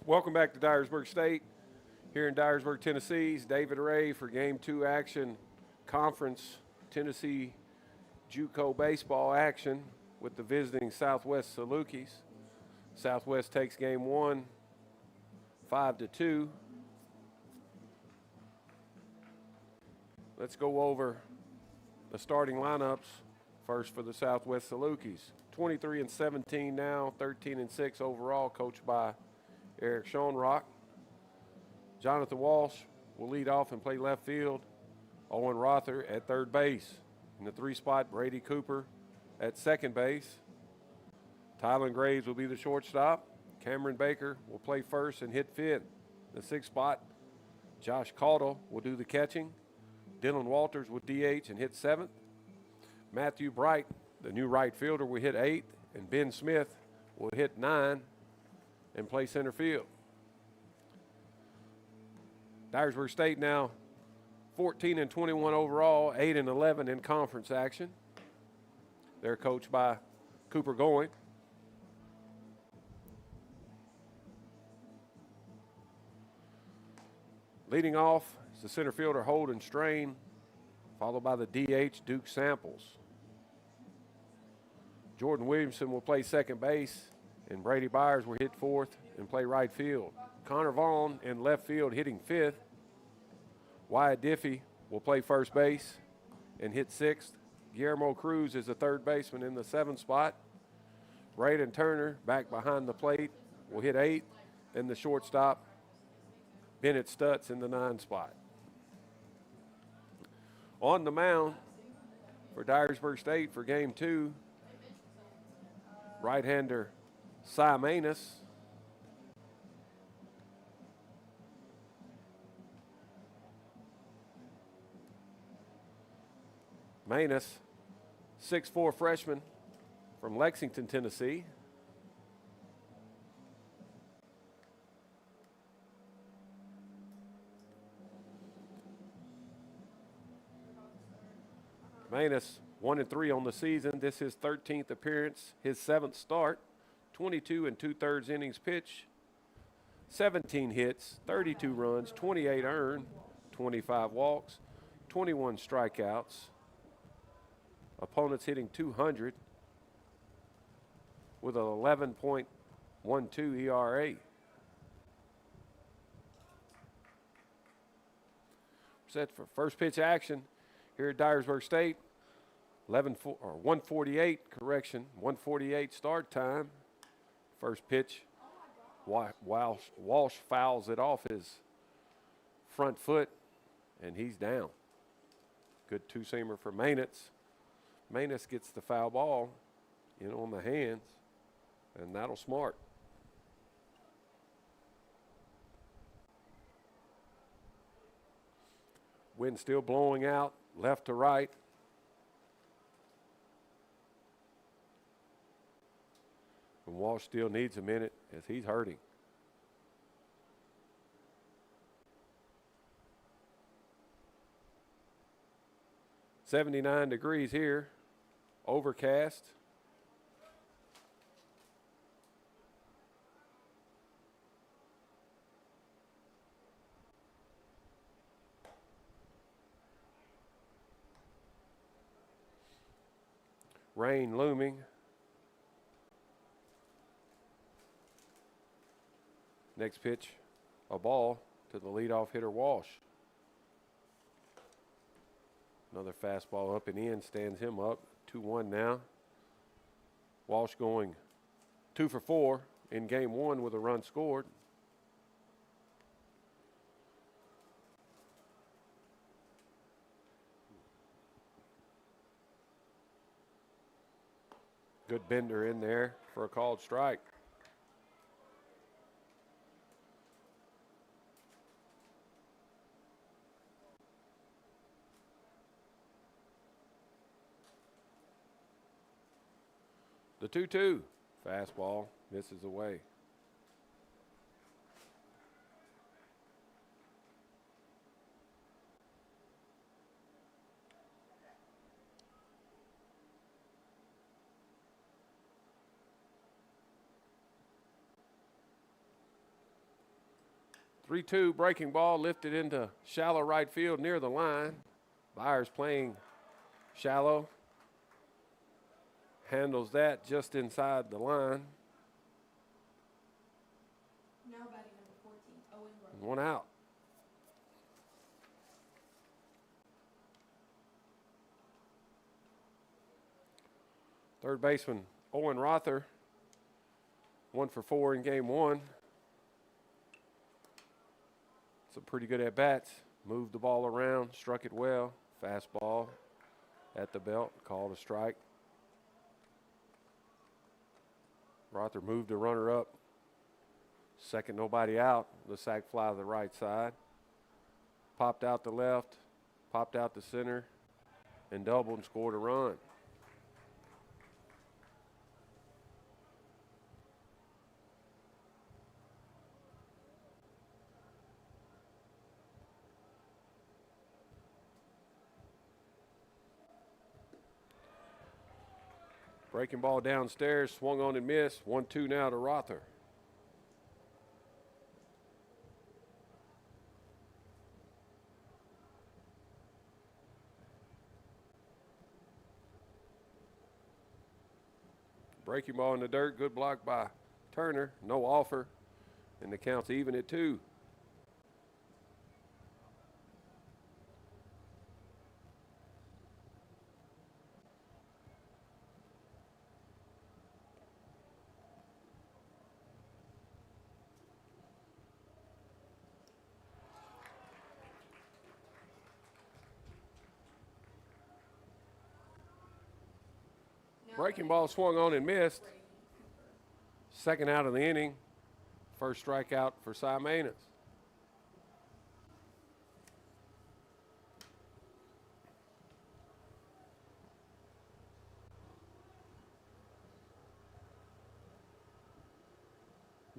Speaker 1: Welcome back to Dyersburg State. Here in Dyersburg, Tennessee, David Ray for Game 2 action, Conference Tennessee JUCO baseball action with the visiting Southwest Salukis. Southwest takes Game 1, 5-2. Let's go over the starting lineups. First for the Southwest Salukis. 23-17 now, 13-6 overall, coached by Eric Schoenrock. Jonathan Walsh will lead off and play left field. Owen Rother at third base. In the 3 spot, Brady Cooper at second base. Tylen Graves will be the shortstop. Cameron Baker will play first and hit fifth. In the 6 spot, Josh Caudle will do the catching. Dylan Walters will DH and hit 7th. Matthew Bright, the new right fielder, will hit 8th. And Ben Smith will hit 9 and play center field. Dyersburg State now 14-21 overall, 8-11 in conference action. They're coached by Cooper Going. Leading off is the center fielder Holden Strain, followed by the DH Duke Samples. Jordan Williamson will play second base, and Brady Byers will hit 4th and play right field. Connor Vaughn in left field hitting 5th. Wyatt Diffie will play first base and hit 6th. Guillermo Cruz is the third baseman in the 7th spot. Braden Turner back behind the plate will hit 8th, and the shortstop Bennett Stutz in the 9 spot. On the mound for Dyersburg State for Game 2, right-hander Cy Manus. Manus, 6'4" freshman from Lexington, Tennessee. Manus 1-3 on the season. This is his 13th appearance, his 7th start. 22 2/3 innings pitched, 17 hits, 32 runs, 28 earned, 25 walks, 21 strikeouts. Opponents hitting 200 with an 11.12 ERA. Set for first pitch action here at Dyersburg State. 1:48 start time. First pitch, Walsh fouls it off his front foot, and he's down. Good two-seamer for Manus. Manus gets the foul ball in on the hands, and that'll smart. Wind still blowing out left to right. And Walsh still needs a minute as he's hurting. "79 degrees here, overcast. Rain looming. Next pitch, a ball to the leadoff hitter Walsh. Another fastball up and in, stands him up. 2-1 now. Walsh going 2 for 4 in Game 1 with a run scored. Good bender in there for a called strike. The 2-2 fastball misses away. 3-2 breaking ball lifted into shallow right field near the line. Byers playing shallow. Handles that just inside the line.
Speaker 2: Now batting number 14, Owen Ruther.
Speaker 1: One out. Third baseman Owen Rother, 1 for 4 in game 1. Some pretty good at-bats. Moved the ball around, struck it well. Fastball at the belt, called a strike. Rother moved the runner up. Second, nobody out. The sac fly to the right side. Popped out the left, popped out the center, and doubled and scored a run. Breaking ball downstairs, swung on and missed. 1-2 now to Rother. Breaking ball in the dirt, good block by Turner, no offer, and the count's even at 2. Breaking ball swung on and missed. Second out of the inning. First strikeout for Cy Manus.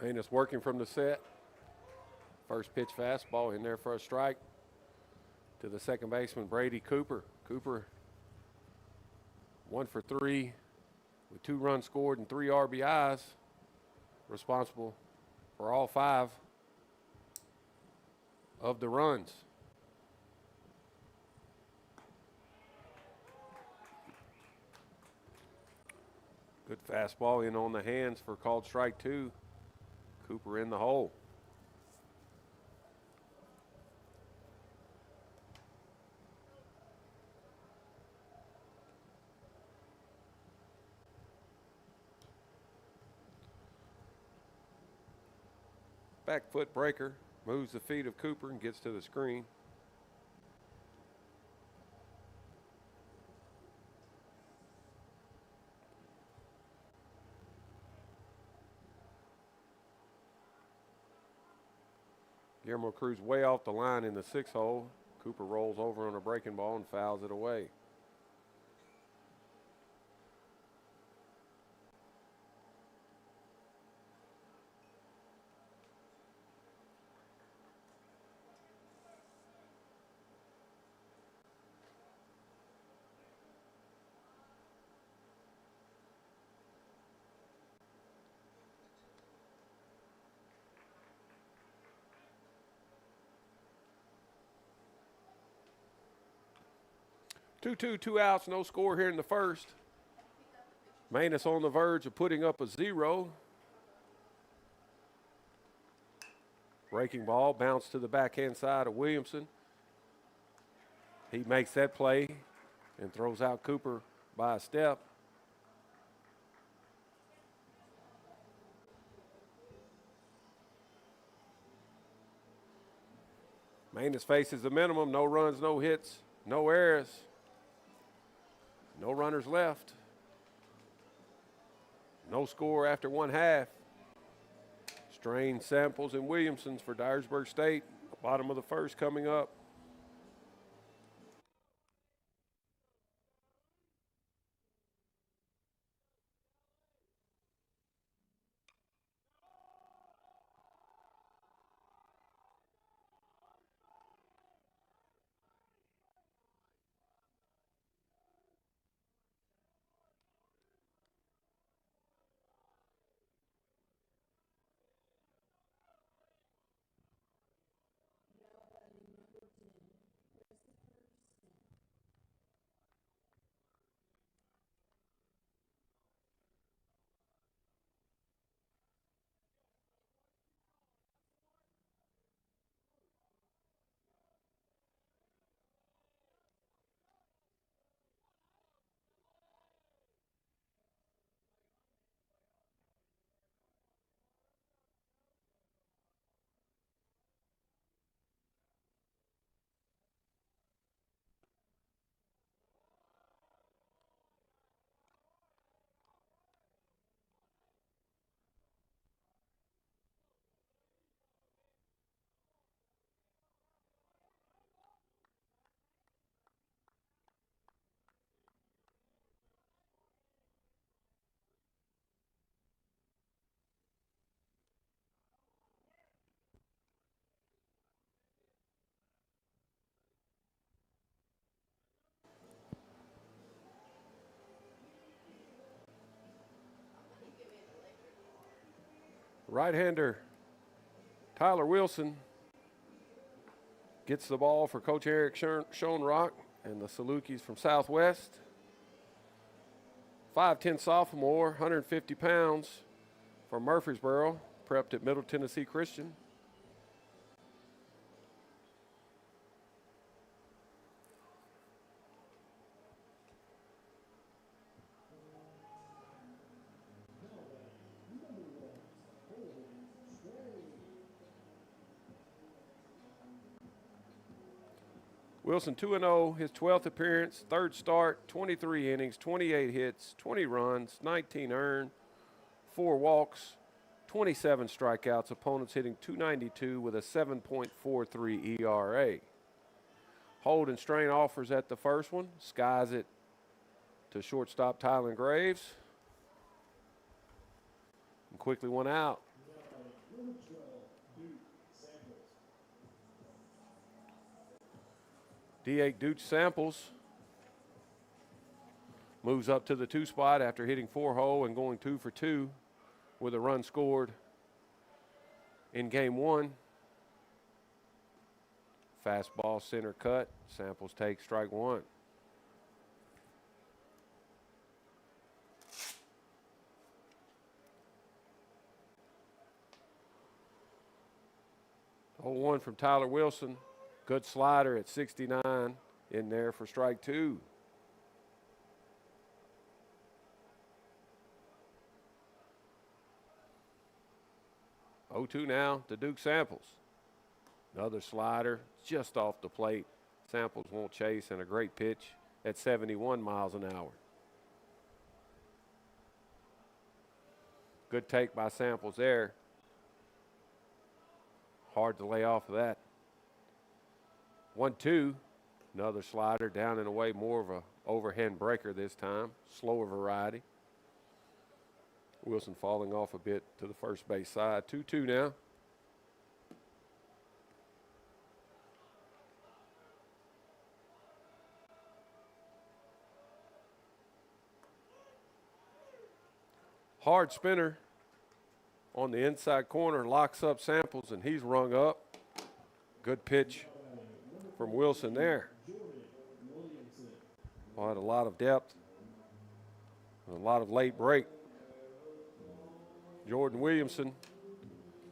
Speaker 1: Manus working from the set. First pitch fastball in there for a strike to the second baseman, Brady Cooper. Cooper 1 for 3 with 2 runs scored and 3 RBIs, responsible for all 5 of the runs. Good fastball in on the hands for called strike 2. Cooper in the hole. Back foot breaker, moves the feet of Cooper and gets to the screen. Guillermo Cruz way off the line in the 6 hole. Cooper rolls over on a breaking ball and fouls it away. Two, 2 outs, no score here in the first. Manus on the verge of putting up a 0. Breaking ball, bounce to the backhand side of Williamson. He makes that play and throws out Cooper by a step. Manus faces the minimum, no runs, no hits, no errors. No runners left. No score after 1/2. Strain, Samples, and Williamson's for Dyersburg State. Bottom of the first coming up. Right-hander Tyler Wilson gets the ball for Coach Eric Schoenrock and the Salukis from Southwest. 5'10" sophomore, 150 pounds from Murfreesboro, prepped at Middle Tennessee Christian. Wilson 2-0, his 12th appearance, third start, 23 innings, 28 hits, 20 runs, 19 earned, 4 walks, 27 strikeouts, opponents hitting .292 with a 7.43 ERA. Hold and strain offers at the first one, skies it to shortstop Tylen Graves. And quickly one out. D8 Dooch Samples moves up to the 2 spot after hitting 4-hole and going 2 for 2 with a run scored in game 1. Fastball center cut. Samples take strike 1. Oh, 1 from Tyler Wilson. Good slider at 69 in there for strike 2. 0-2 now to Duke Samples. Another slider just off the plate. Samples won't chase, and a great pitch at 71 miles an hour. Good take by Samples there. Hard to lay off of that. 1-2, another slider down and away, more of a overhand breaker this time, slower variety. Wilson falling off a bit to the first base side. 2-2 now. Hard spinner on the inside corner, locks up Samples, and he's rung up. Good pitch from Wilson there. Had a lot of depth, a lot of late break. Jordan Williamson,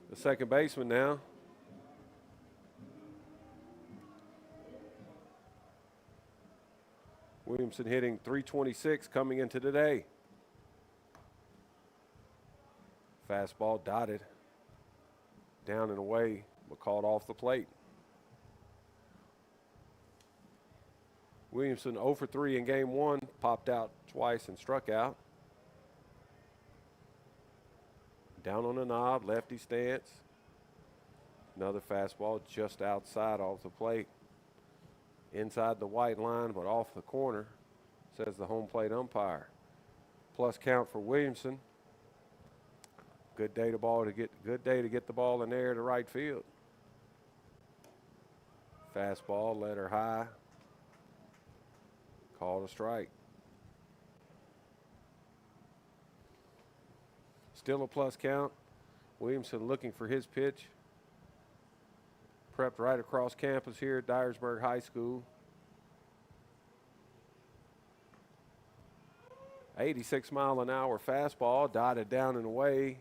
Speaker 1: the second baseman now. Williamson hitting .326 coming into today. Fastball dotted down and away, but called off the plate. Williamson 0 for 3 in game 1, popped out twice and struck out. Down on the knob, lefty stance. Another fastball just outside off the plate. Inside the white line, but off the corner, says the home plate umpire. Plus count for Williamson. Good day to get the ball in there to right field. Fastball, let her high. Called a strike. Still a plus count. Williamson looking for his pitch. Prepped right across campus here at Dyersburg High School. 86-mile-an-hour fastball, dotted down and away.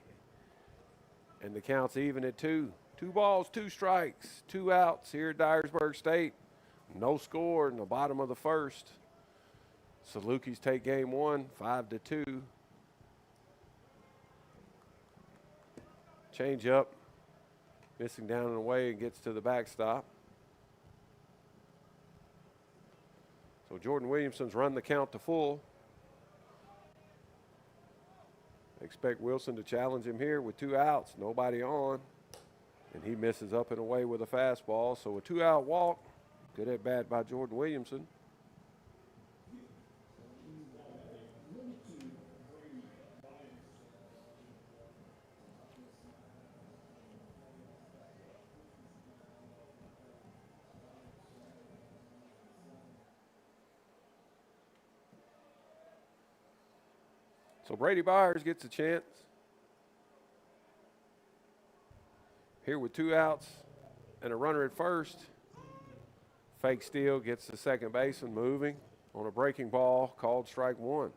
Speaker 1: And the count's even at 2. 2 balls, 2 strikes, 2 outs here at Dyersburg State. No score in the bottom of the first. Salukis take game 1, 5-2. Change up, missing down and away, and gets to the backstop. So Jordan Williamson's run the count to full. Expect Wilson to challenge him here with 2 outs, nobody on. And he misses up and away with a fastball. So a 2-out walk. Good at bat by Jordan Williamson. So Brady Byers gets a chance. Here with 2 outs and a runner at first. Fake steal gets the second baseman moving on a breaking ball, called strike 1.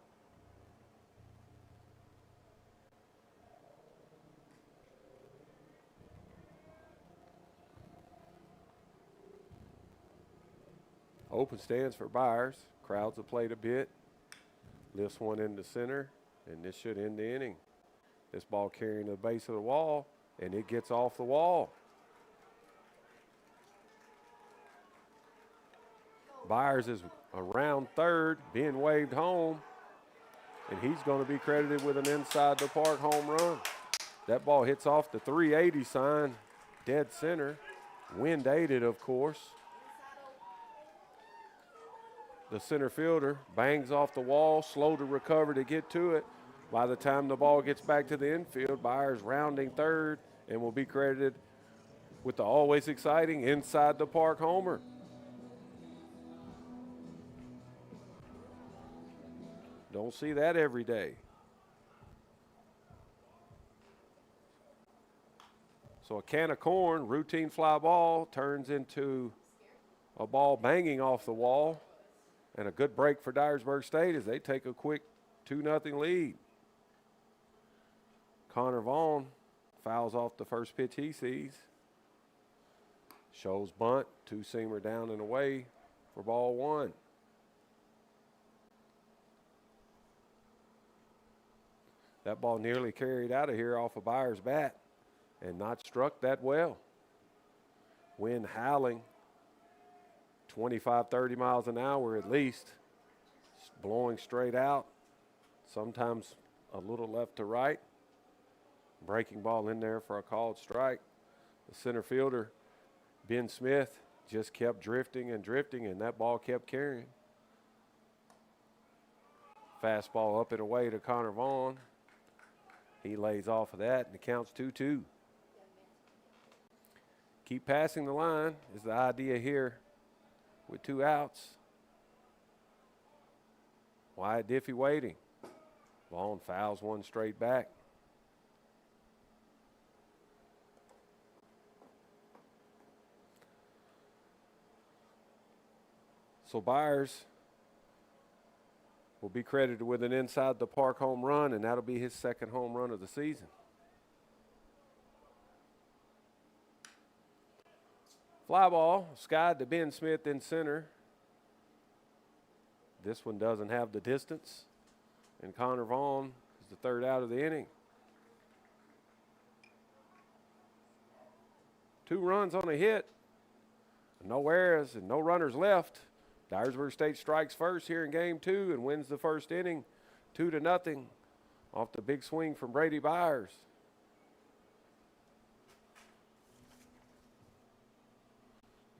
Speaker 1: Open stands for Byers. Crowds the plate a bit. Lifts one into center, and this should end the inning. This ball carrying the base of the wall, and it gets off the wall. Byers is around third, being waved home, and he's going to be credited with an inside the park home run. That ball hits off the 380 sign, dead center. Wind aided, of course. The center fielder bangs off the wall, slow to recover to get to it. By the time the ball gets back to the infield, Byers rounding third and will be credited with the always exciting inside the park homer. Don't see that every day. So a can of corn, routine fly ball, turns into a ball banging off the wall. And a good break for Dyersburg State as they take a quick 2-0 lead. Connor Vaughn fouls off the first pitch he sees. Shows bunt, 2-seamer down and away for ball 1. That ball nearly carried out of here off of Byers' bat and not struck that well. Wind howling. 25, 30 miles an hour at least, blowing straight out, sometimes a little left to right. Breaking ball in there for a called strike. The center fielder, Ben Smith, just kept drifting, and that ball kept carrying. Fastball up and away to Connor Vaughn. He lays off of that, and the count's 2-2. Keep passing the line is the idea here. With 2 outs. Wyatt Diffie waiting. Vaughn fouls one straight back. So Byers will be credited with an inside the park home run, and that'll be his second home run of the season. Fly ball, skied to Ben Smith in center. This one doesn't have the distance. And Connor Vaughn is the third out of the inning. 2 runs on a hit. No errors and no runners left. Dyersburg State strikes first here in game 2 and wins the first inning 2-0 off the big swing from Brady Byers.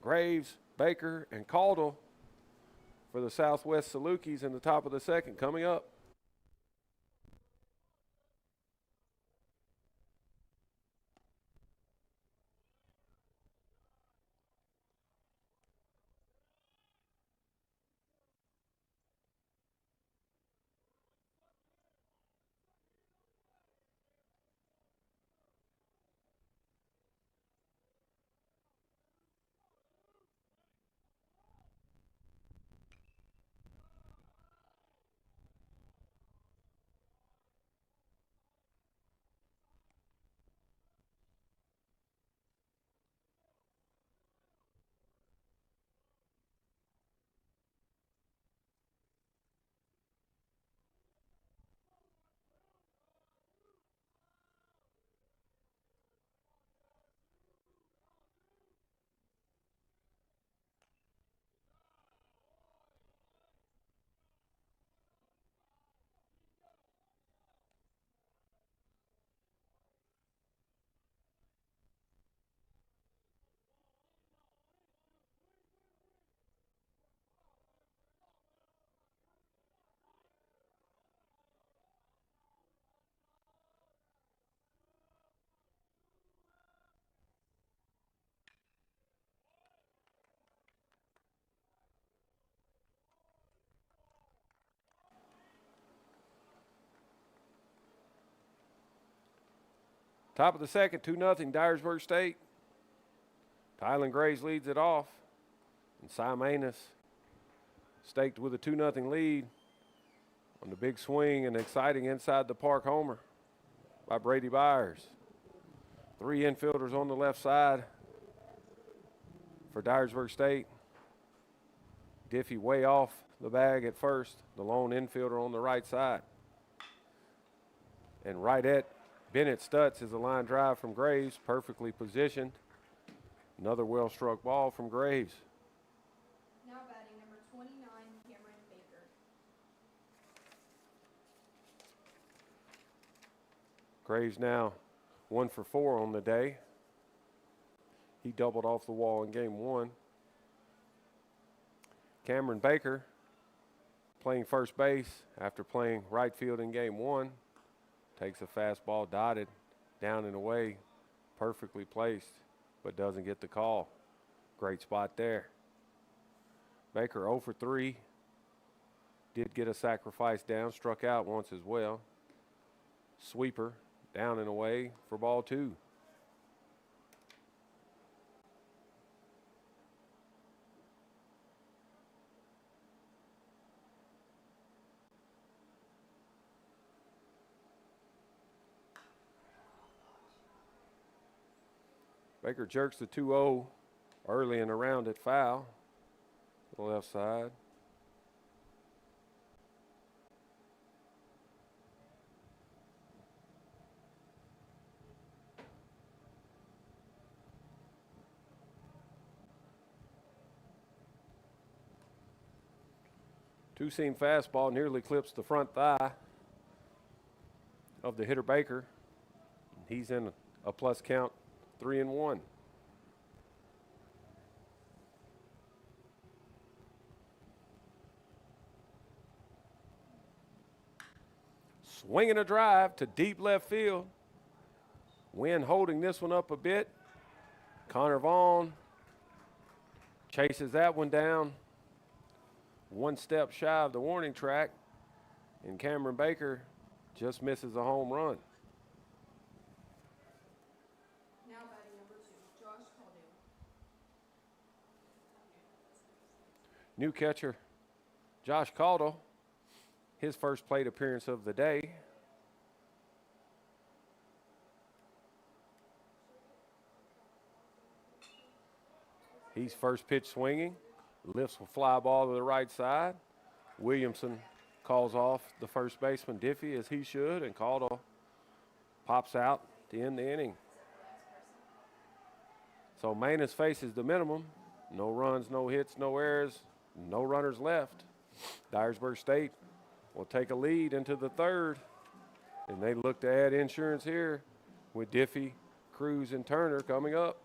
Speaker 1: Graves, Baker, and Caldwell for the Southwest Salukis in the top of the second coming up. Top of the second, 2-0 Dyersburg State. Tylen Graves leads it off. And Cy Manus staked with a 2-0 lead on the big swing and exciting inside the park homer by Brady Byers. 3 infielders on the left side for Dyersburg State. Diffie way off the bag at first, the lone infielder on the right side. And right at Bennett Stutz is a line drive from Graves, perfectly positioned. Another well-struck ball from Graves.
Speaker 2: Now batting number 29, Cameron Baker.
Speaker 1: Graves now 1 for 4 on the day. He doubled off the wall in game 1. Cameron Baker playing first base after playing right field in game 1. Takes a fastball dotted down and away, perfectly placed, but doesn't get the call. Great spot there. Baker 0 for 3. Did get a sacrifice down, struck out once as well. Sweeper down and away for ball 2. Baker jerks the 2-0 early and around it foul to the left side. Two-seam fastball nearly clips the front thigh of the hitter Baker. He's in a plus count, 3-1. Swinging a drive to deep left field. Wynn holding this one up a bit. Connor Vaughn chases that one down. 1 step shy of the warning track, and Cameron Baker just misses a home run.
Speaker 2: Now batting number 2, Josh Caldwell.
Speaker 1: New catcher Josh Caldwell, his first plate appearance of the day. He's first pitch swinging, lifts a fly ball to the right side. Williamson calls off the first baseman Diffie, as he should, and Caldwell pops out to end the inning. So Manus faces the minimum. No runs, no hits, no errors, no runners left. Dyersburg State will take a lead into the third, and they look to add insurance here with Diffie, Cruz, and Turner coming up.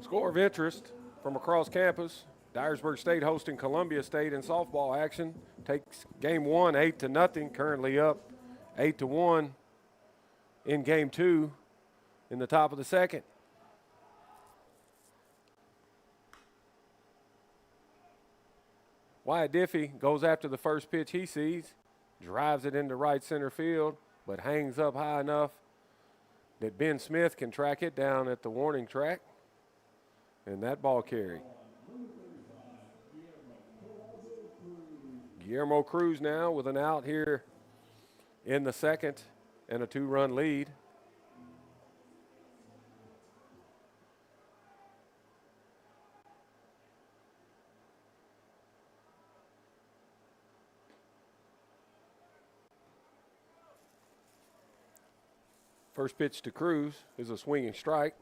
Speaker 1: Score of interest from across campus. Dyersburg State hosting Columbia State in softball action. Takes game one 8-0, currently up 8-1 in game two in the top of the second. Wyatt Diffie goes after the first pitch he sees, drives it into right center field, but hangs up high enough that Ben Smith can track it down at the warning track. And that ball carry. Guillermo Cruz now with an out here in the second and a 2-run lead. First pitch to Cruz is a swinging strike.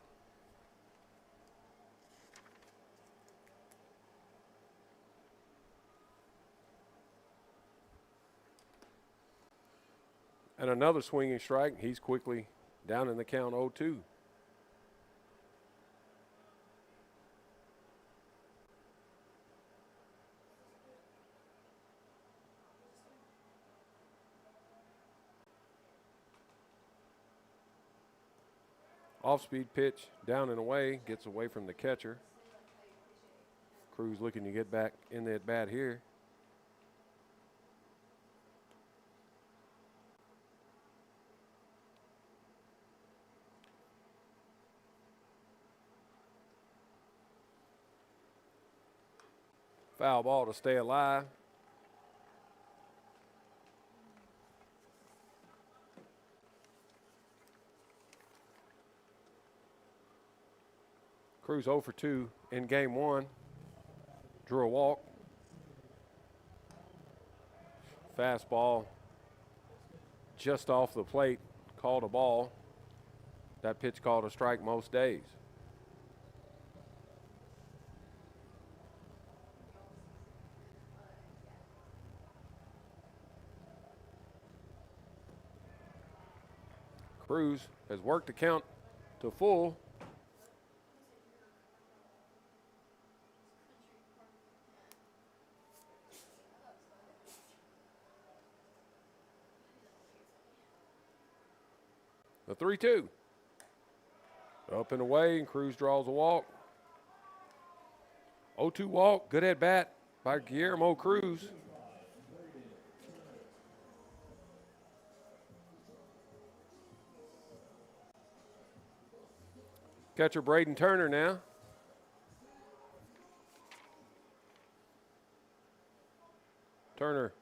Speaker 1: And another swinging strike. He's quickly down in the count 0-2. Off-speed pitch, down and away, gets away from the catcher. Cruz looking to get back in the at-bat here. Foul ball to stay alive. Cruz 0 for 2 in game one. Drew a walk. Fastball just off the plate, called a ball. That pitch called a strike most days. Cruz has worked the count to full. The 3-2. Up and away, and Cruz draws a walk. 0-2 walk, good at bat by Guillermo Cruz. Catcher Braden Turner now. Turner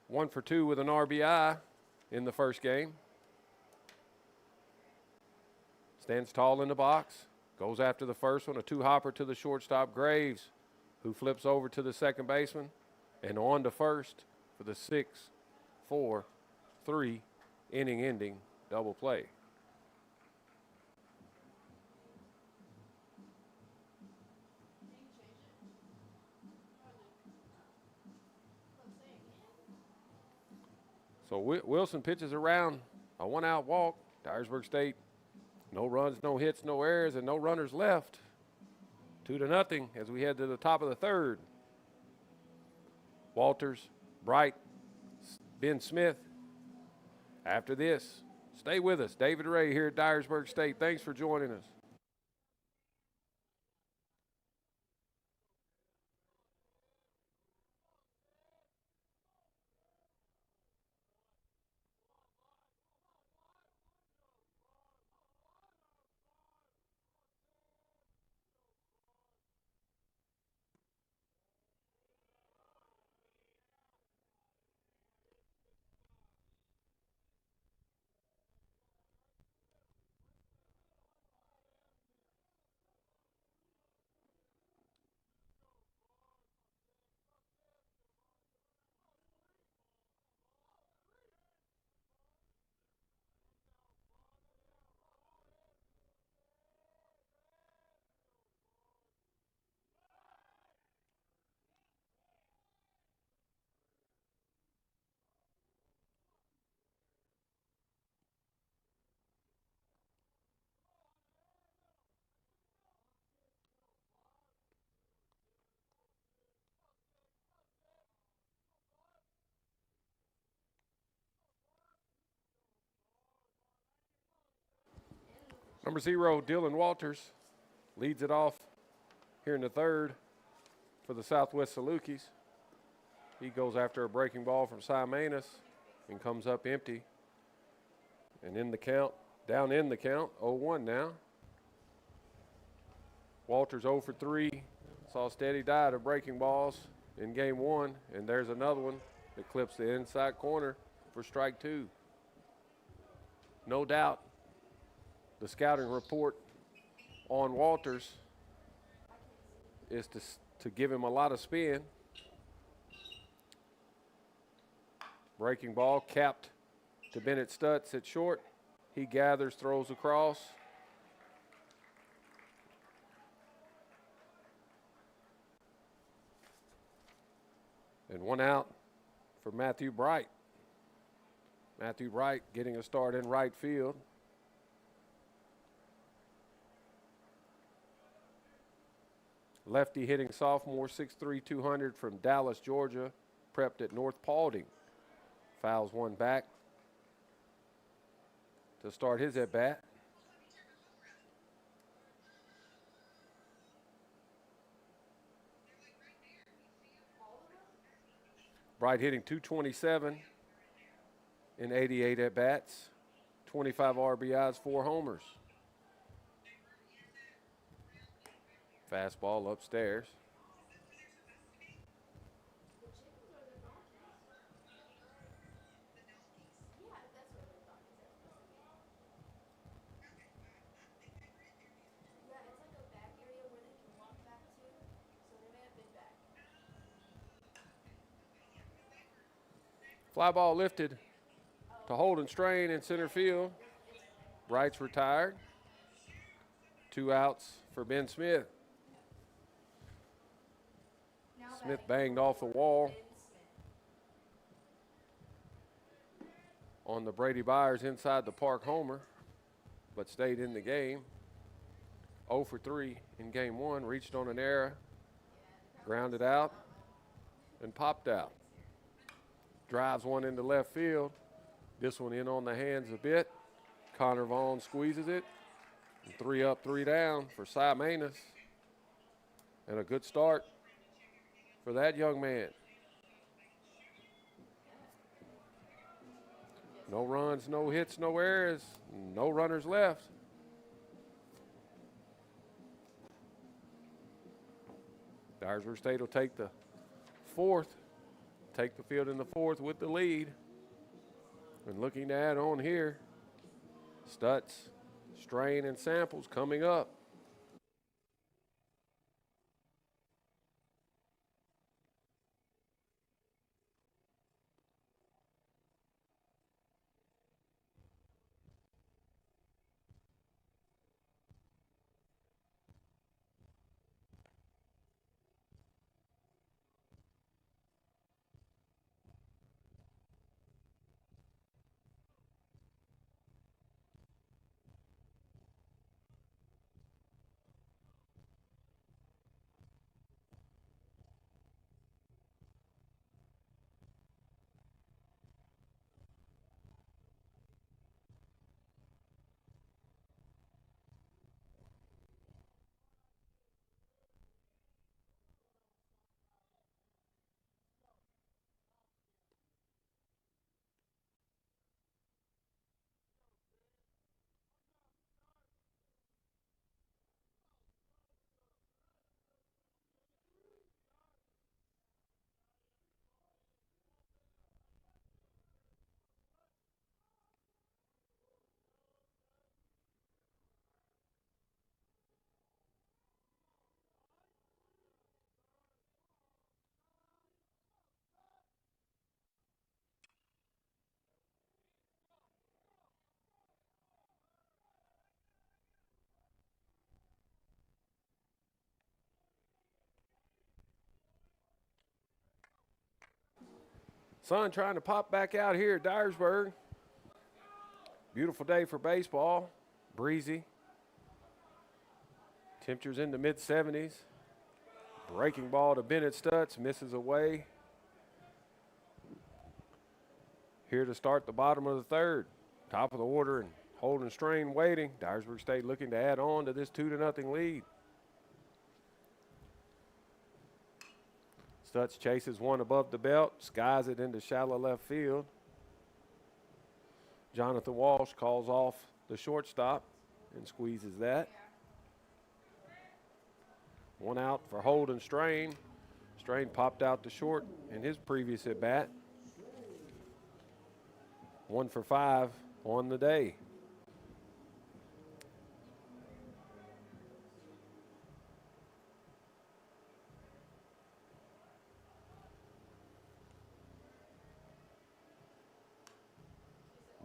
Speaker 1: 1 for 2 with an RBI in the first game. Stands tall in the box, goes after the first one, a two-hopper to the shortstop Graves, who flips over to the second baseman, and on to first for the 6-4-3 inning-ending double play. So Wilson pitches around a one-out walk. Dyersburg State, no runs, no hits, no errors, and no runners left. 2-0 as we head to the top of the third. Walters, Bright, Ben Smith. After this, stay with us. David Ray here at Dyersburg State. Thanks for joining us. Number 0, Dylan Walters, leads it off here in the third for the Southwest Salukis. He goes after a breaking ball from Cy Manus and comes up empty. And in the count, down in the count, 0-1 now. Walters 0 for 3. Saw a steady diet of breaking balls in game 1, and there's another one that clips the inside corner for strike 2. No doubt the scouting report on Walters is to give him a lot of spin. Breaking ball capped to Bennett Stutz at short. He gathers, throws across. And 1 out for Matthew Bright. Matthew Bright getting a start in right field. Lefty hitting sophomore, 6'3", 200 from Dallas, Georgia, prepped at North Paulding. Fouls one back to start his at-bat. Bright hitting .227 in 88 at-bats, 25 RBIs, 4 homers. Fastball upstairs. Fly ball lifted to Holden Strain in center field. Bright's retired. 2 outs for Ben Smith. Smith banged off the wall on the Brady Byers inside the park homer, but stayed in the game. 0 for 3 in game 1, reached on an error, grounded out, and popped out. Drives one into left field. This one in on the hands a bit. Connor Vaughn squeezes it. And 3 up, 3 down for Cy Manus. And a good start for that young man. No runs, no hits, no errors, no runners left. Dyersburg State will take the 4th. Take the field in the 4th with the lead. And looking to add on here, Stutz, Strain, and Samples coming up. Sun trying to pop back out here at Dyersburg. Beautiful day for baseball. Breezy. Temperatures in the mid-70s. Breaking ball to Bennett Stutz. Misses away. Here to start the bottom of the 3rd. Top of the order and Holding strain waiting. Dyersburg State looking to add on to this 2-0 lead. Stutz chases one above the belt, skies it into shallow left field. Jonathan Walsh calls off the shortstop and squeezes that. One out for Holden Strain. Strain popped out to short in his previous at bat. 1 for 5 on the day.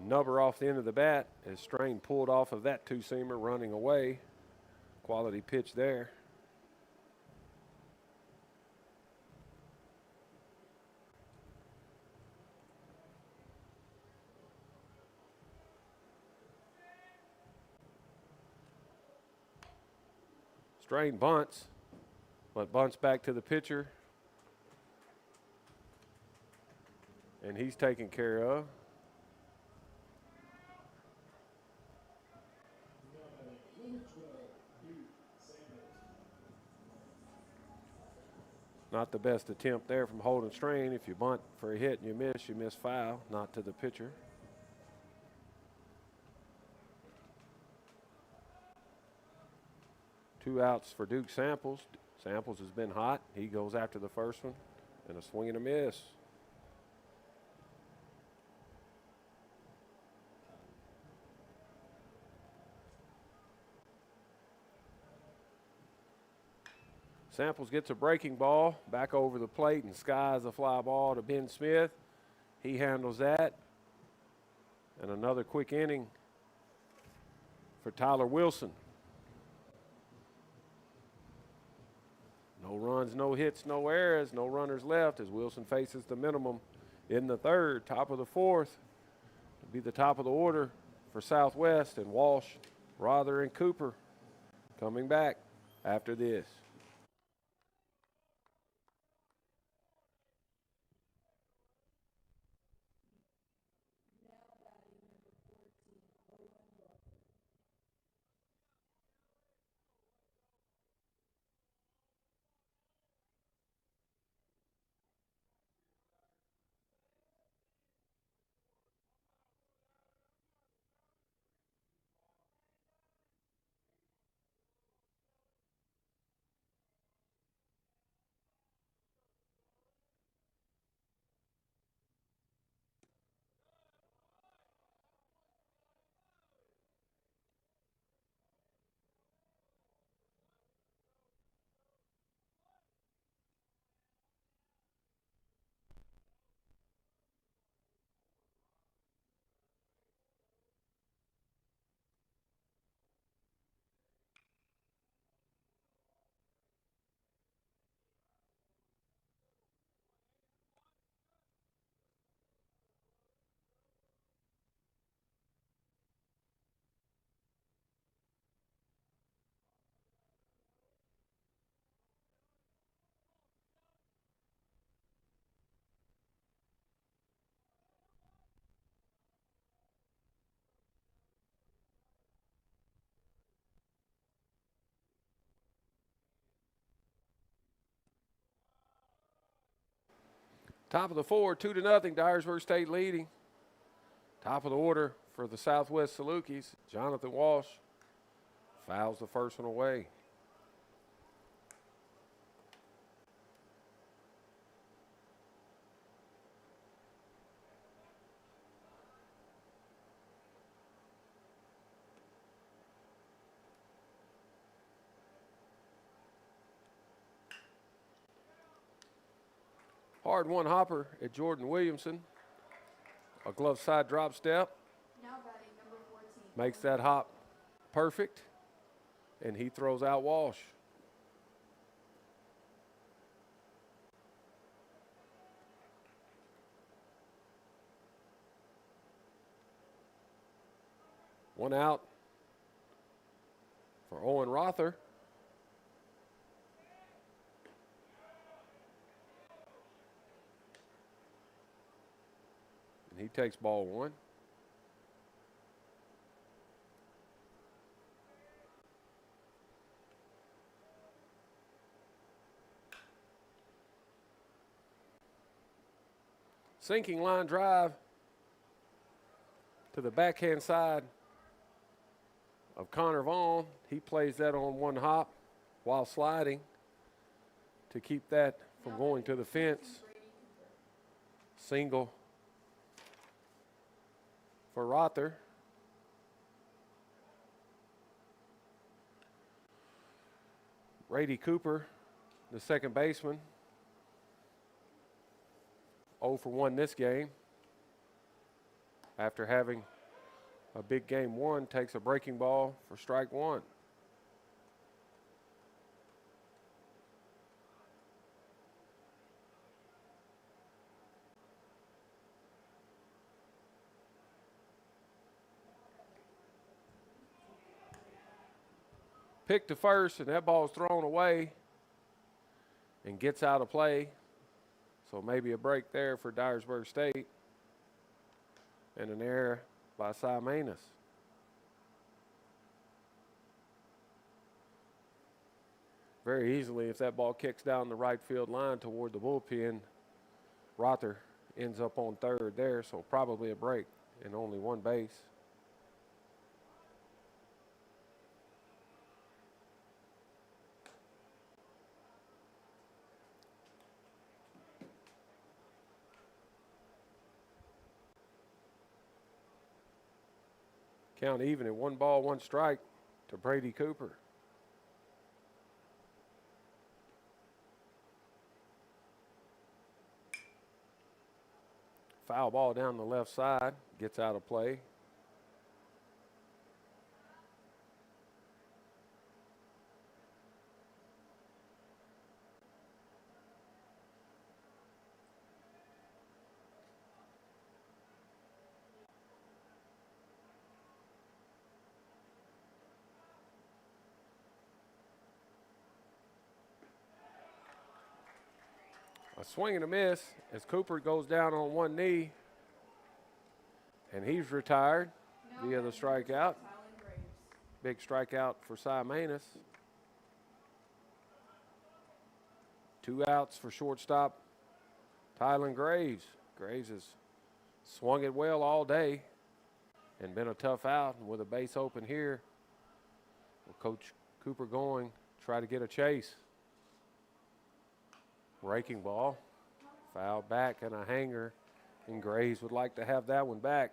Speaker 1: Nubber off the end of the bat as Strain pulled off of that two-seamer running away. Quality pitch there. Strain bunts, but bunts back to the pitcher. And he's taken care of. Not the best attempt there from Holden Strain. If you bunt for a hit and you miss foul, not to the pitcher. Two outs for Duke Samples. Samples has been hot. He goes after the first one, and a swing and a miss. Samples gets a breaking ball back over the plate and skies a fly ball to Ben Smith. He handles that. And another quick inning for Tyler Wilson. No runs, no hits, no errors, no runners left as Wilson faces the minimum in the third. Top of the fourth to be the top of the order for Southwest, and Walsh, Rother, and Cooper coming back after this. Top of the four, 2-0, Dyersburg State leading. Top of the order for the Southwest Salukis, Jonathan Walsh fouls the first one away. Hard one hopper at Jordan Williamson. A glove side drop step.
Speaker 2: Now batting number 14.
Speaker 1: Makes that hop perfect. And he throws out Walsh. One out for Owen Rother. And he takes ball one. Sinking line drive to the backhand side of Connor Vaughn. He plays that on one hop while sliding to keep that from going to the fence. Single for Rother. Brady Cooper, the second baseman, 0 for 1 this game. After having a big game one, takes a breaking ball for strike one. Pick to first, and that ball's thrown away and gets out of play. So maybe a break there for Dyersburg State. And an error by Cy Manus. Very easily, if that ball kicks down the right field line toward the bullpen, Rother ends up on third there, so probably a break and only one base. Count even at 1 ball, 1 strike to Brady Cooper. Foul ball down the left side, gets out of play. A swing and a miss as Cooper goes down on one knee, and he's retired via the strikeout. Big strikeout for Cy Manus. 2 outs for shortstop Tylen Graves. Graves has swung it well all day and been a tough out. And with a base open here, Coach Cooper going, try to get a chase. Breaking ball, foul back and a hanger, and Graves would like to have that one back.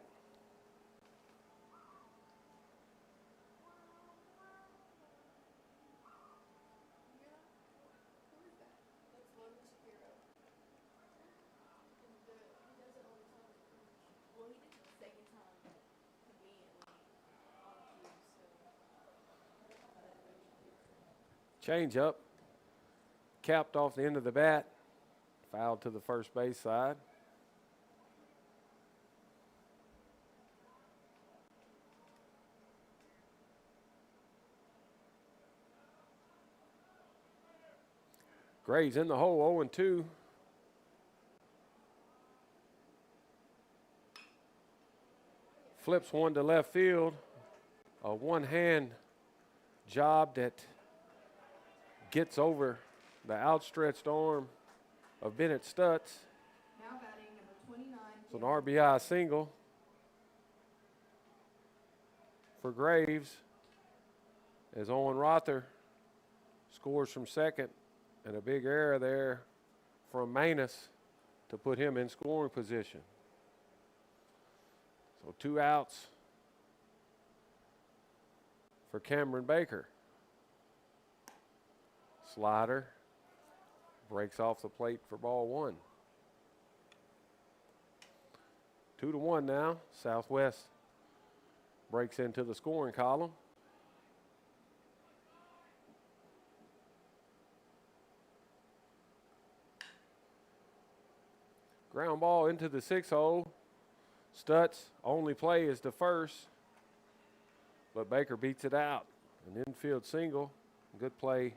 Speaker 1: Change up, capped off the end of the bat, fouled to the first base side. Graves in the hole, 0-2. Flips one to left field. A one-hand job that gets over the outstretched arm of Bennett Stutz.
Speaker 2: Now batting number 29.
Speaker 1: It's an RBI single for Graves as Owen Rother scores from second, and a big error there from Manus to put him in scoring position. So 2 outs for Cameron Baker. Slider breaks off the plate for ball 1. 2-1 now. Southwest breaks into the scoring column. Ground ball into the 6 hole. Stutz only play is to first, but Baker beats it out. An infield single. Good play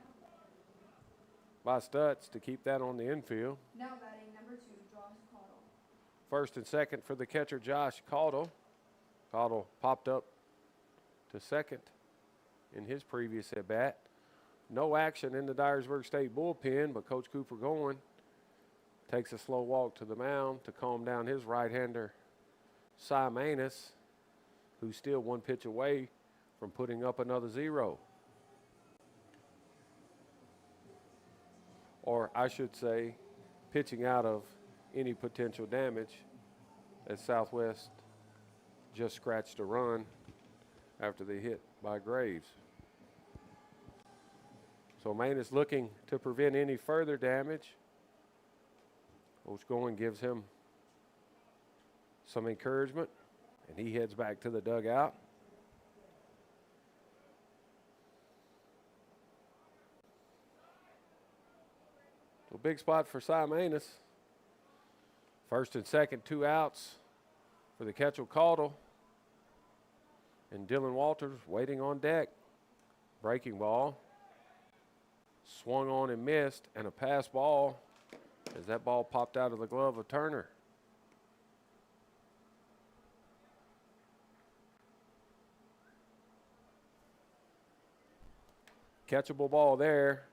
Speaker 1: by Stutz to keep that on the infield.
Speaker 2: Now batting number 2, Josh Caudle.
Speaker 1: First and second for the catcher, Josh Caudle. Caudle popped up to second in his previous at-bat. No action in the Dyersburg State bullpen, but Coach Cooper going takes a slow walk to the mound to calm down his right-hander, Cy Manus, who's still one pitch away from putting up another 0. Or I should say, pitching out of any potential damage, as Southwest just scratched a run after they hit by Graves. So Manus looking to prevent any further damage. Coach Goin gives him some encouragement, and he heads back to the dugout. So big spot for Cy Manus. First and second, 2 outs for the Quetzalcoatl. And Dylan Walters waiting on deck. Breaking ball. Swung on and missed, and a pass ball as that ball popped out of the glove of Turner. Catchable ball there,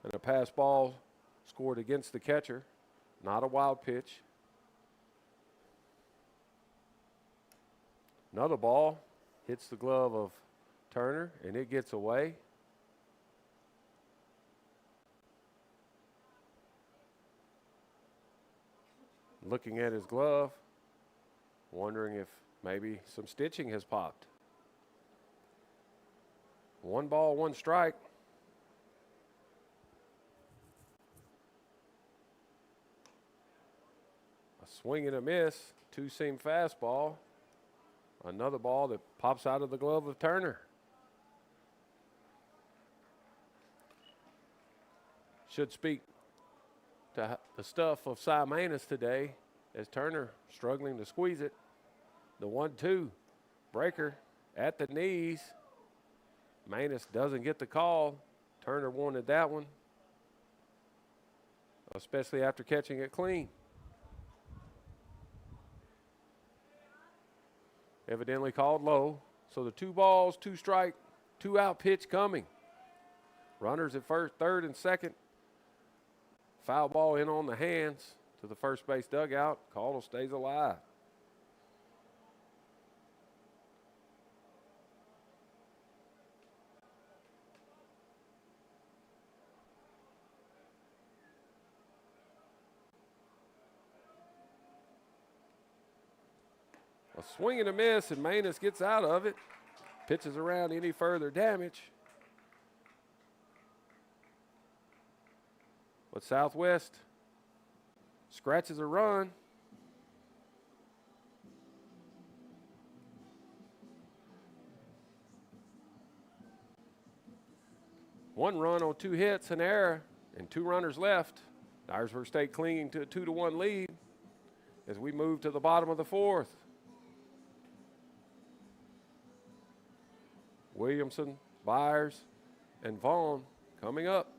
Speaker 1: and a pass ball scored against the catcher. Not a wild pitch. Another ball hits the glove of Turner, and it gets away. Looking at his glove, wondering if maybe some stitching has popped. 1 ball, 1 strike. A swing and a miss, 2-seam fastball. Another ball that pops out of the glove of Turner. Should speak to the stuff of Cy Manus today, as Turner struggling to squeeze it. The 1-2 breaker at the knees. Manus doesn't get the call. Turner wanted that one, especially after catching it clean. Evidently called low. So the 2 balls, 2 strike, 2 out pitch coming. Runners at first, third, and second. Foul ball in on the hands to the first base dugout. Caudle stays alive. A swing and a miss, and Manus gets out of it. Pitches around any further damage. But Southwest scratches a run. One run on 2 hits, an error, and 2 runners left. Dyersburg State clinging to a 2-1 lead as we move to the bottom of the 4th. Williamson, Byers, and Vaughn coming up.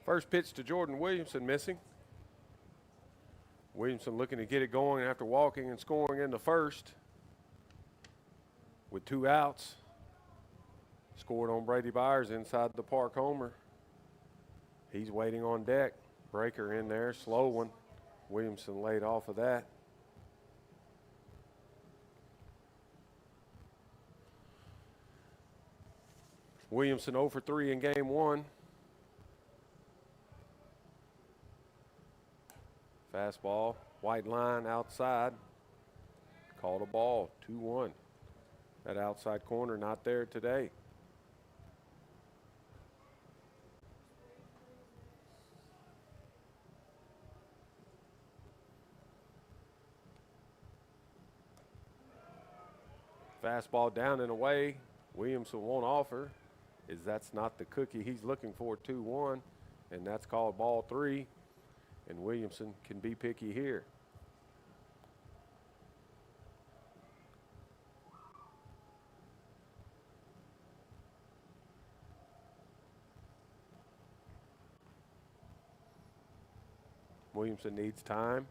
Speaker 1: First pitch to Jordan Williamson, missing. Williamson looking to get it going after walking and scoring in the first with 2 outs. Scored on Brady Byers inside the park homer. He's waiting on deck. Breaker in there, slow one. Williamson laid off of that. Williamson 0 for 3 in game 1. Fastball, white line outside. Called a ball, 2-1. That outside corner not there today. Fastball down and away. Williamson won't offer, as that's not the cookie he's looking for, 2-1, and that's called ball 3, and Williamson can be picky here. Williamson needs time,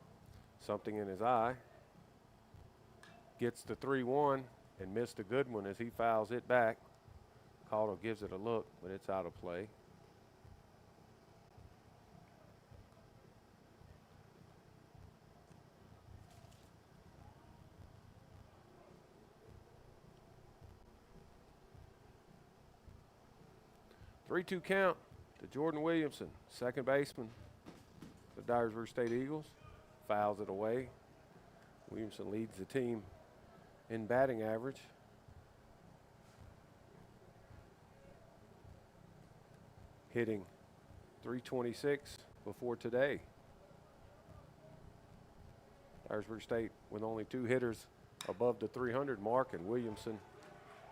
Speaker 1: something in his eye. Gets the 3-1 and missed a good one as he fouls it back. Caudill gives it a look, but it's out of play. Three-two count to Jordan Williamson, second baseman, the Dyersburg State Eagles. Fouls it away. Williamson leads the team in batting average. Hitting .326 before today. Dyersburg State with only 2 hitters above the 300 mark, and Williamson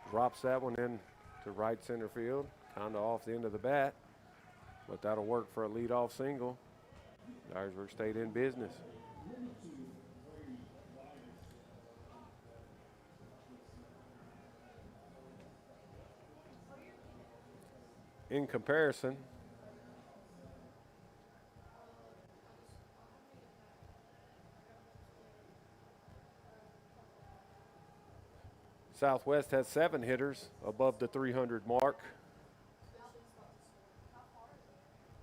Speaker 1: drops that one in to right center field, kind of off the end of the bat, but that'll work for a leadoff single. Dyersburg State in business. In comparison, Southwest has 7 hitters above the 300 mark,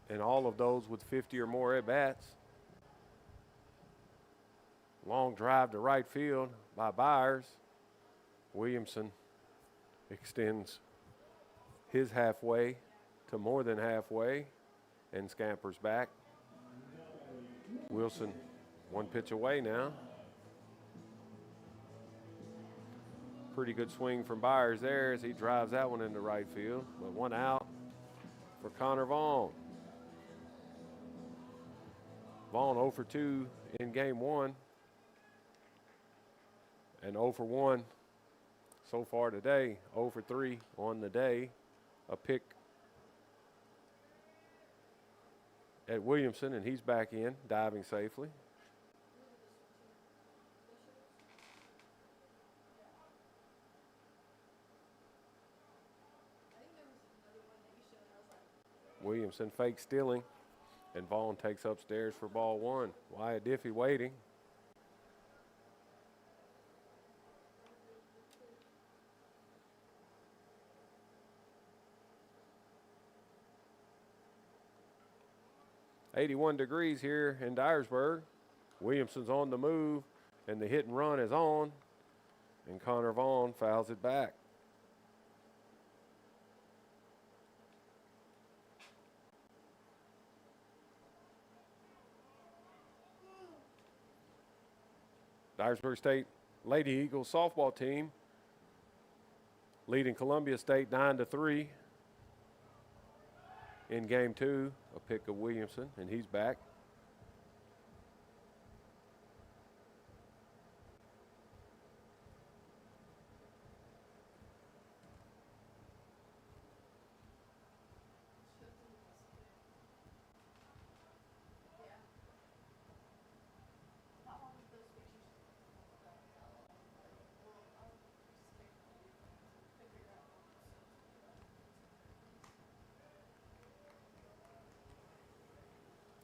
Speaker 1: and all of those with 50 or more at-bats. Long drive to right field by Byers. Williamson extends his halfway to more than halfway and scampers back. Wilson 1 pitch away now. Pretty good swing from Byers there as he drives that one into right field, but 1 out for Connor Vaughn. Vaughn 0 for 2 in game 1 and 0 for 1 so far today. 0 for 3 on the day. A pick at Williamson, and he's back in, diving safely. Williamson fake stealing, and Vaughn takes upstairs for ball 1. Wyatt Diffie waiting. .81 degrees here in Dyersburg. Williamson's on the move, and the hit and run is on, and Connor Vaughn fouls it back. Dyersburg State Lady Eagles softball team leading Columbia State 9-3 in game 2. A pick of Williamson, and he's back.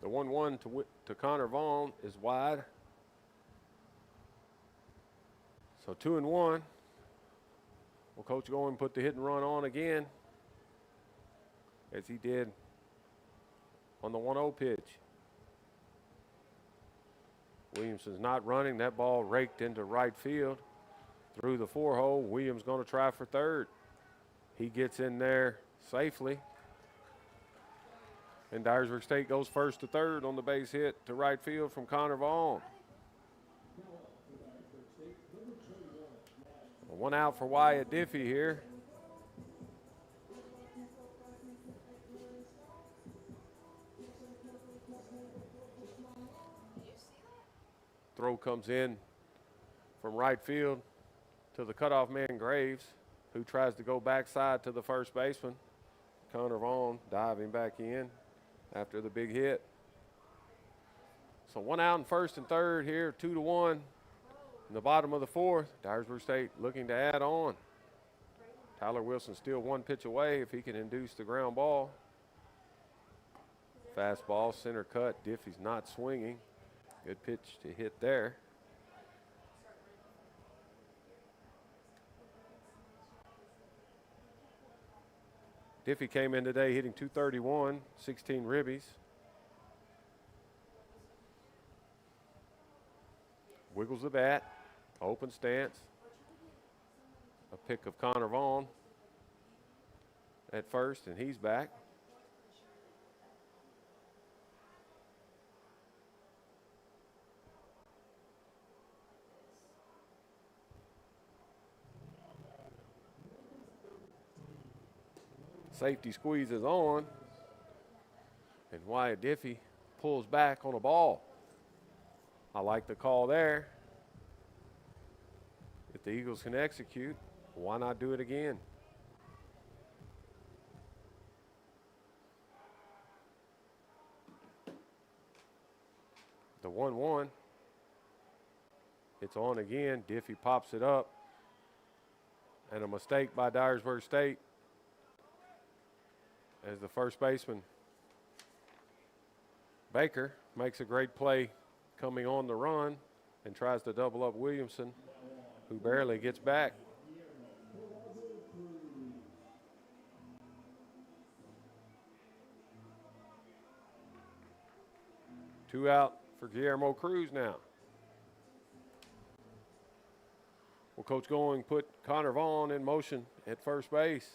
Speaker 1: The 1-1 to Connor Vaughn is wide. So 2-1. Will Coach go and put the hit and run on again, as he did on the 1-0 pitch. Williamson's not running. That ball raked into right field through the 4-hole. Williams going to try for third. He gets in there safely. And Dyersburg State goes first to third on the base hit to right field from Connor Vaughn. One out for Wyatt Diffie here. Throw comes in from right field to the cutoff man Graves, who tries to go backside to the first baseman. Connor Vaughn diving back in after the big hit. So one out in first and third here, 2-1 in the bottom of the fourth. Dyersburg State looking to add on. Tyler Wilson still one pitch away if he can induce the ground ball. Fastball, center cut. Diffie's not swinging. Good pitch to hit there. Diffie came in today hitting .231, 16 ribbies. Wiggles the bat, open stance. A pick of Connor Vaughn at first, and he's back. Safety squeezes on, and Wyatt Diffie pulls back on a ball. I like the call there. If the Eagles can execute, why not do it again? The 1-1. It's on again. Diffie pops it up. And a mistake by Dyersburg State, as the first baseman, Baker, makes a great play coming on the run and tries to double up Williamson, who barely gets back. Two out for Guillermo Cruz now. Well, Coach Going put Connor Vaughn in motion at first base.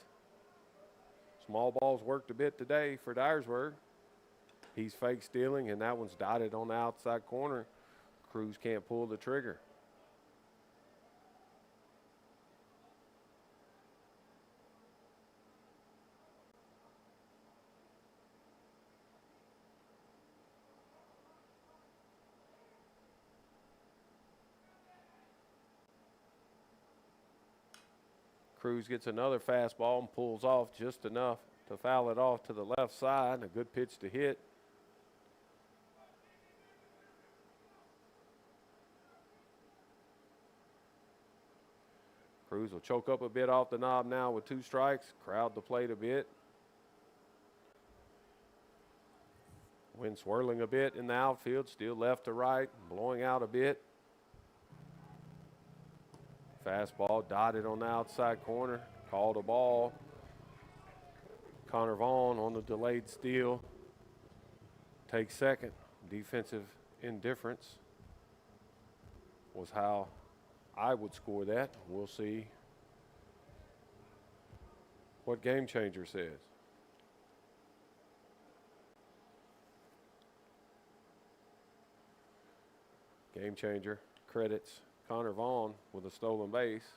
Speaker 1: Small ball's worked a bit today for Dyersburg. He's fake stealing, and that one's dotted on the outside corner. Cruz can't pull the trigger. Cruz gets another fastball and pulls off just enough to foul it off to the left side. A good pitch to hit. Cruz will choke up a bit off the knob now with two strikes. Crowd the plate a bit. Wind swirling a bit in the outfield, still left to right, blowing out a bit. Fastball dotted on the outside corner, called a ball. Connor Vaughn on the delayed steal takes second. Defensive indifference was how I would score that. We'll see what Game Changer says. Game Changer credits Connor Vaughn with a stolen base.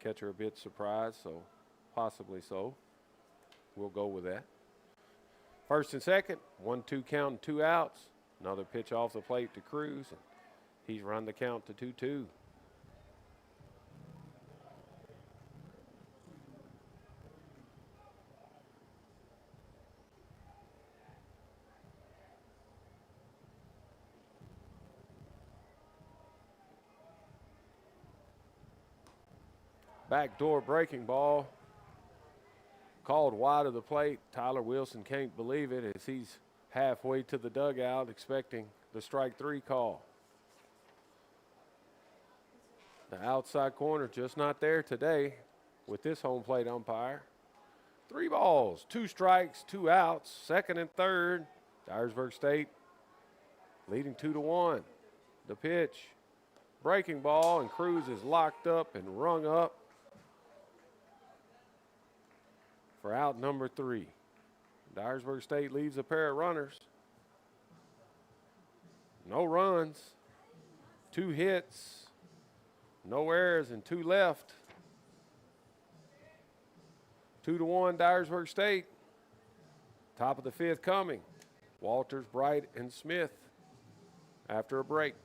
Speaker 1: Catcher a bit surprised, so possibly so. We'll go with that. First and second, 1-2 count and 2 outs. Another pitch off the plate to Cruz, and he's run the count to 2-2. Backdoor breaking ball Called wide of the plate. Tyler Wilson can't believe it as he's halfway to the dugout expecting the strike 3 call. The outside corner just not there today with this home plate umpire. 3 balls, 2 strikes, 2 outs, second and third. Dyersburg State leading 2-1. The pitch, breaking ball, and Cruz is locked up and rung up for out number 3. Dyersburg State leaves a pair of runners. No runs, 2 hits, no errors, and 2 left. 2-1 Dyersburg State. Top of the 5th coming. Walters, Bright, and Smith after a break.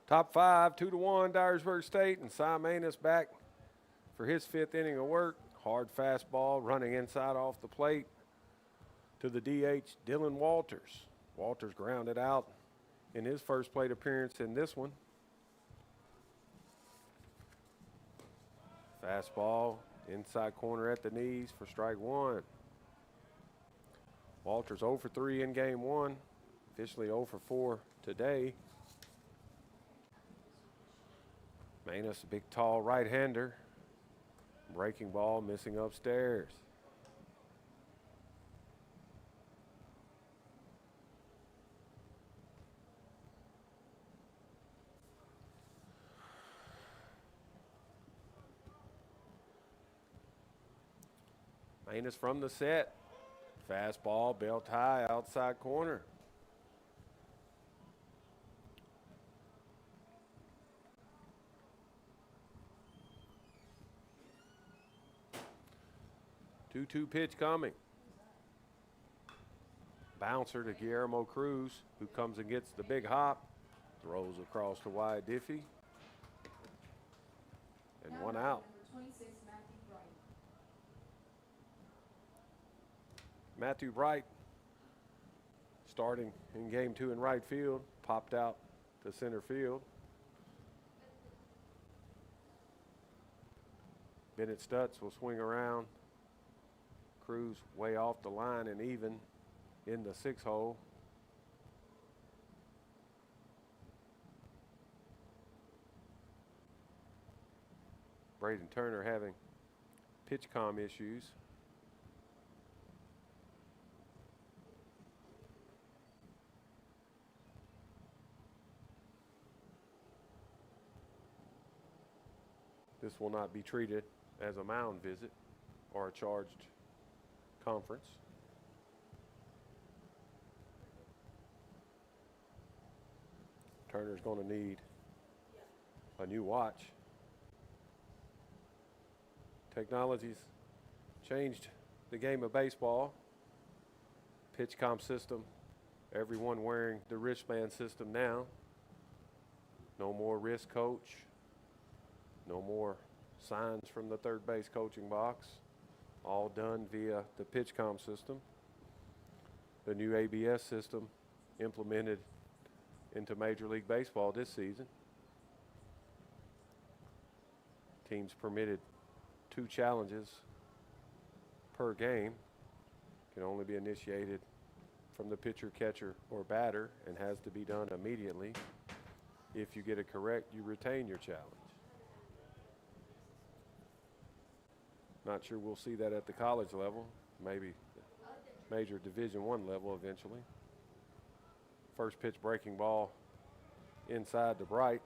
Speaker 1: Top 5, 2-1 Dyersburg State, and Cy Manus back for his 5th inning of work. Hard fastball running inside off the plate to the DH, Dylan Walters. Walters grounded out in his first plate appearance in this one. Fastball inside corner at the knees for strike 1. Walters 0 for 3 in game 1, officially 0 for 4 today. Manus, a big, tall right-hander. Breaking ball, missing upstairs. Manus from the set. Fastball, belt high, outside corner. Two pitch coming. Bouncer to Guillermo Cruz, who comes and gets the big hop. Throws across to wide Diffie. And one out. Matthew Bright starting in game 2 in right field, popped out to center field. Bennett Stutz will swing around. Cruz way off the line and even in the 6 hole. Braden Turner having pitch comm issues. This will not be treated as a mound visit or a charged conference. Turner's going to need a new watch. Technology's changed the game of baseball. Pitch comp system, everyone wearing the wristband system now. No more wrist coach. No more signs from the third base coaching box. All done via the pitch comp system. The new ABS system implemented into Major League Baseball this season. Teams permitted 2 challenges per game. Can only be initiated from the pitcher, catcher, or batter, and has to be done immediately. If you get it correct, you retain your challenge. Not sure we'll see that at the college level, maybe major Division I level eventually. First pitch breaking ball inside the Bright.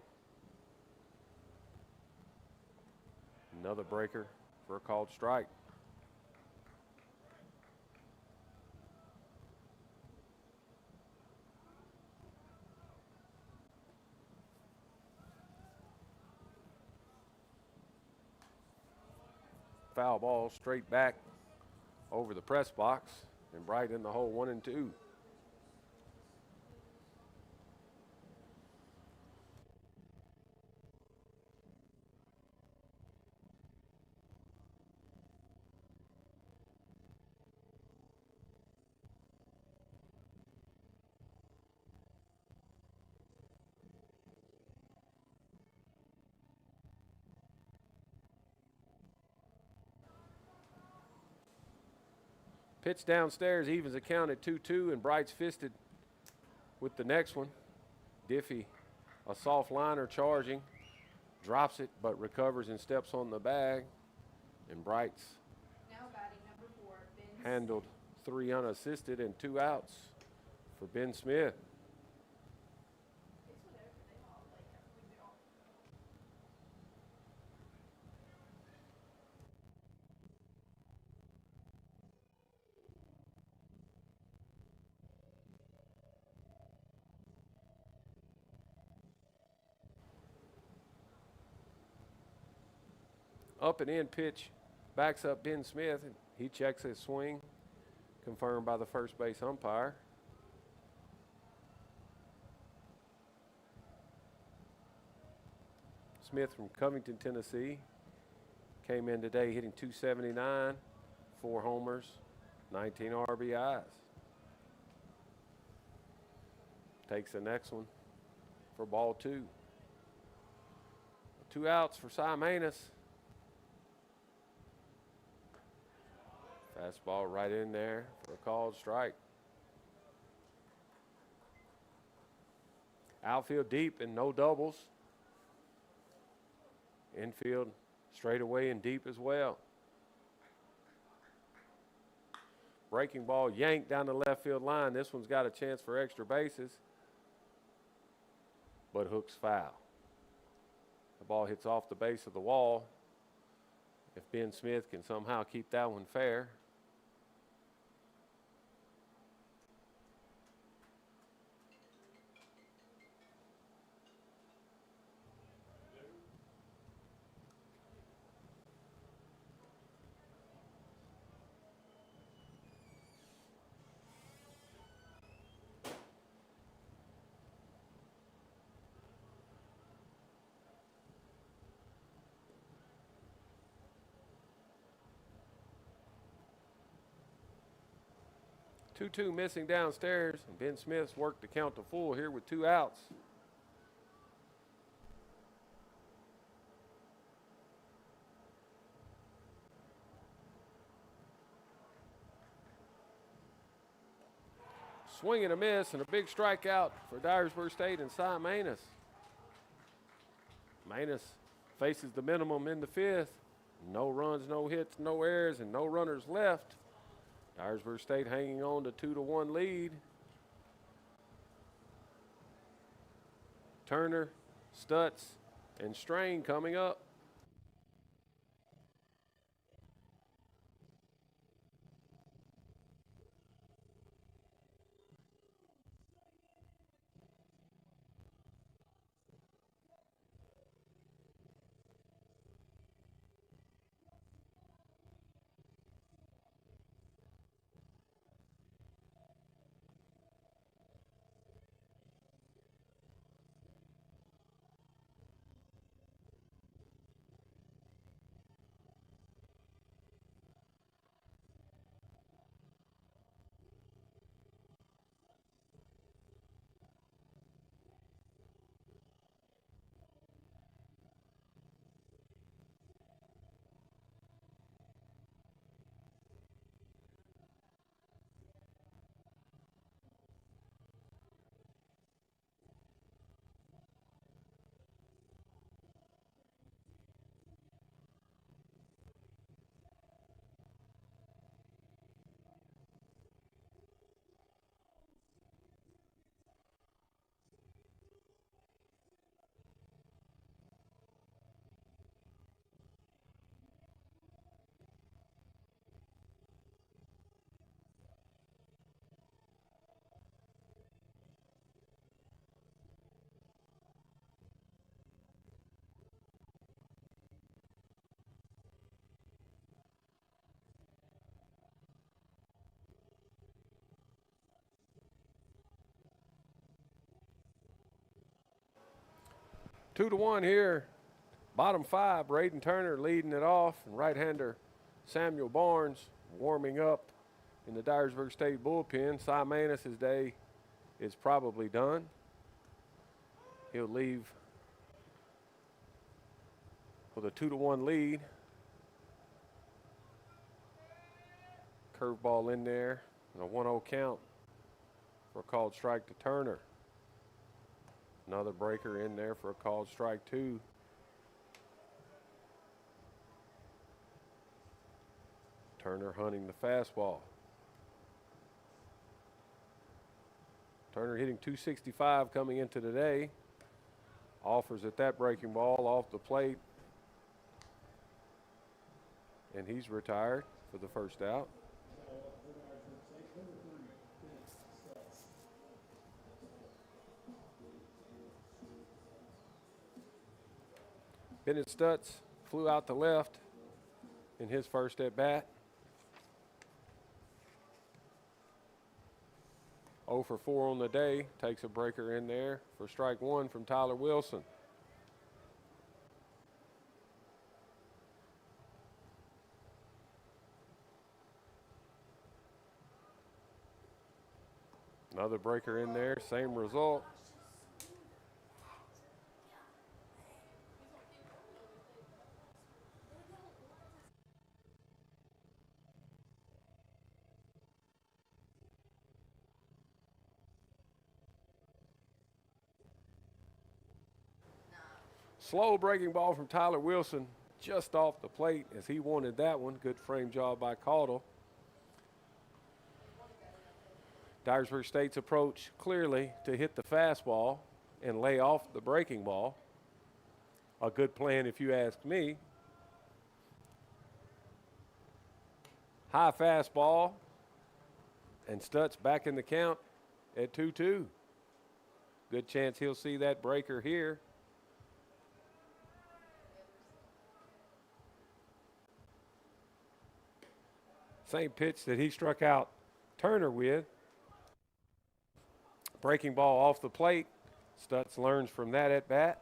Speaker 1: Another breaker for a called strike. Foul ball straight back over the press box, and Bright in the hole 1-2. Pitch downstairs, evens the count at 2-2, and Bright's fisted with the next one. Diffie, a soft liner charging, drops it, but recovers and steps on the bag. And Bright's
Speaker 2: Now batting number 4, Ben
Speaker 1: handled 3 unassisted and 2 outs for Ben Smith.
Speaker 2: It's whatever they all like. They all.
Speaker 1: Up and in pitch backs up Ben Smith, and he checks his swing, confirmed by the first base umpire. Smith from Covington, Tennessee, came in today hitting .279, 4 homers, 19 RBIs. Takes the next one for ball 2. 2 outs for Cy Manus. Fastball right in there for a called strike. Outfield deep and no doubles. Infield straight away and deep as well. Breaking ball yanked down the left field line. This one's got a chance for extra bases, but hooks foul. The ball hits off the base of the wall. If Ben Smith can somehow keep that one fair. Two missing downstairs, and Ben Smith's worked the count to full here with 2 outs. Swing and a miss, and a big strikeout for Dyersburg State and Cy Manus. Manus faces the minimum in the 5th. No runs, no hits, no errors, and no runners left. Dyersburg State hanging on to 2-1 lead. Turner, Stutz, and Strain coming up. 2-1 here. Bottom 5, Braden Turner leading it off, and right-hander Samuel Barnes warming up in the Dyersburg State bullpen. Cy Manis' day is probably done. He'll leave with a 2-1 lead. Curveball in there, and a 1-0 count for a called strike to Turner. Another breaker in there for a called strike 2. Turner hunting the fastball. Turner hitting .265 coming into today. Offers at that breaking ball off the plate. And he's retired for the first out. Bennett Stutz flew out to left in his first at bat. 0 for 4 on the day. Takes a breaker in there for strike 1 from Tyler Wilson. Another breaker in there, same result. Slow breaking ball from Tyler Wilson just off the plate as he wanted that one. Good frame job by Caudle. Dyersburg State's approach clearly to hit the fastball and lay off the breaking ball. A good plan if you ask me. High fastball, and Stutz back in the count at 2-2. Good chance he'll see that breaker here. Same pitch that he struck out Turner with. Breaking ball off the plate. Stutz learns from that at bat.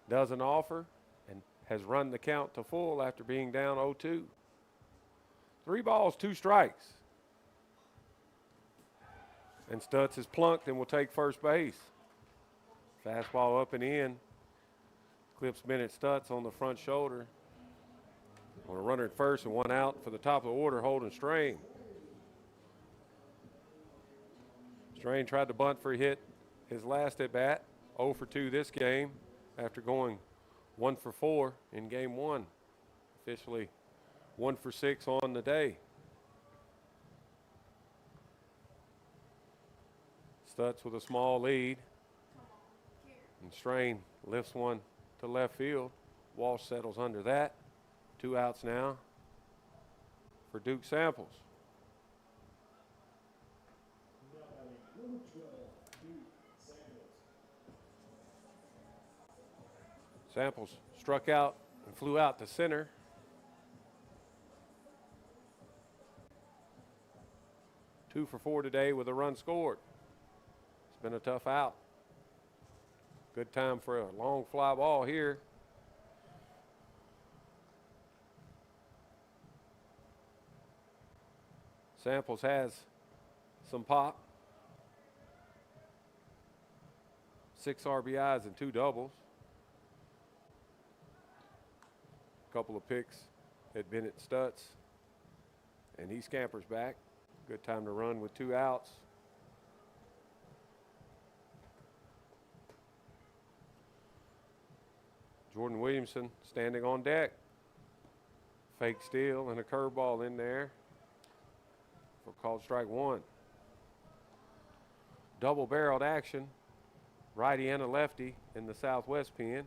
Speaker 1: Doesn't offer and has run the count to full after being down 0-2. 3 balls, 2 strikes. And Stutz is plunked and will take first base. Fastball up and in. Clips Bennett Stutz on the front shoulder. On a runner at first and 1 out for the top of the order, Holden Strain. Strain tried to bunt for a hit his last at bat, 0 for 2 this game after going 1 for 4 in game 1. Officially 1 for 6 on the day. Stutz with a small lead. And Strain lifts one to left field. Walsh settles under that. 2 outs now for Duke Samples. Samples struck out and flew out to center. Two for 4 today with a run scored. It's been a tough out. Good time for a long fly ball here. Samples has some pop. 6 RBIs and 2 doubles. A couple of picks at Bennett Stutz. And he scampers back. Good time to run with 2 outs. Jordan Williamson standing on deck. Fake steal and a curveball in there for called strike 1. Double-barreled action, righty and a lefty in the southwest pen.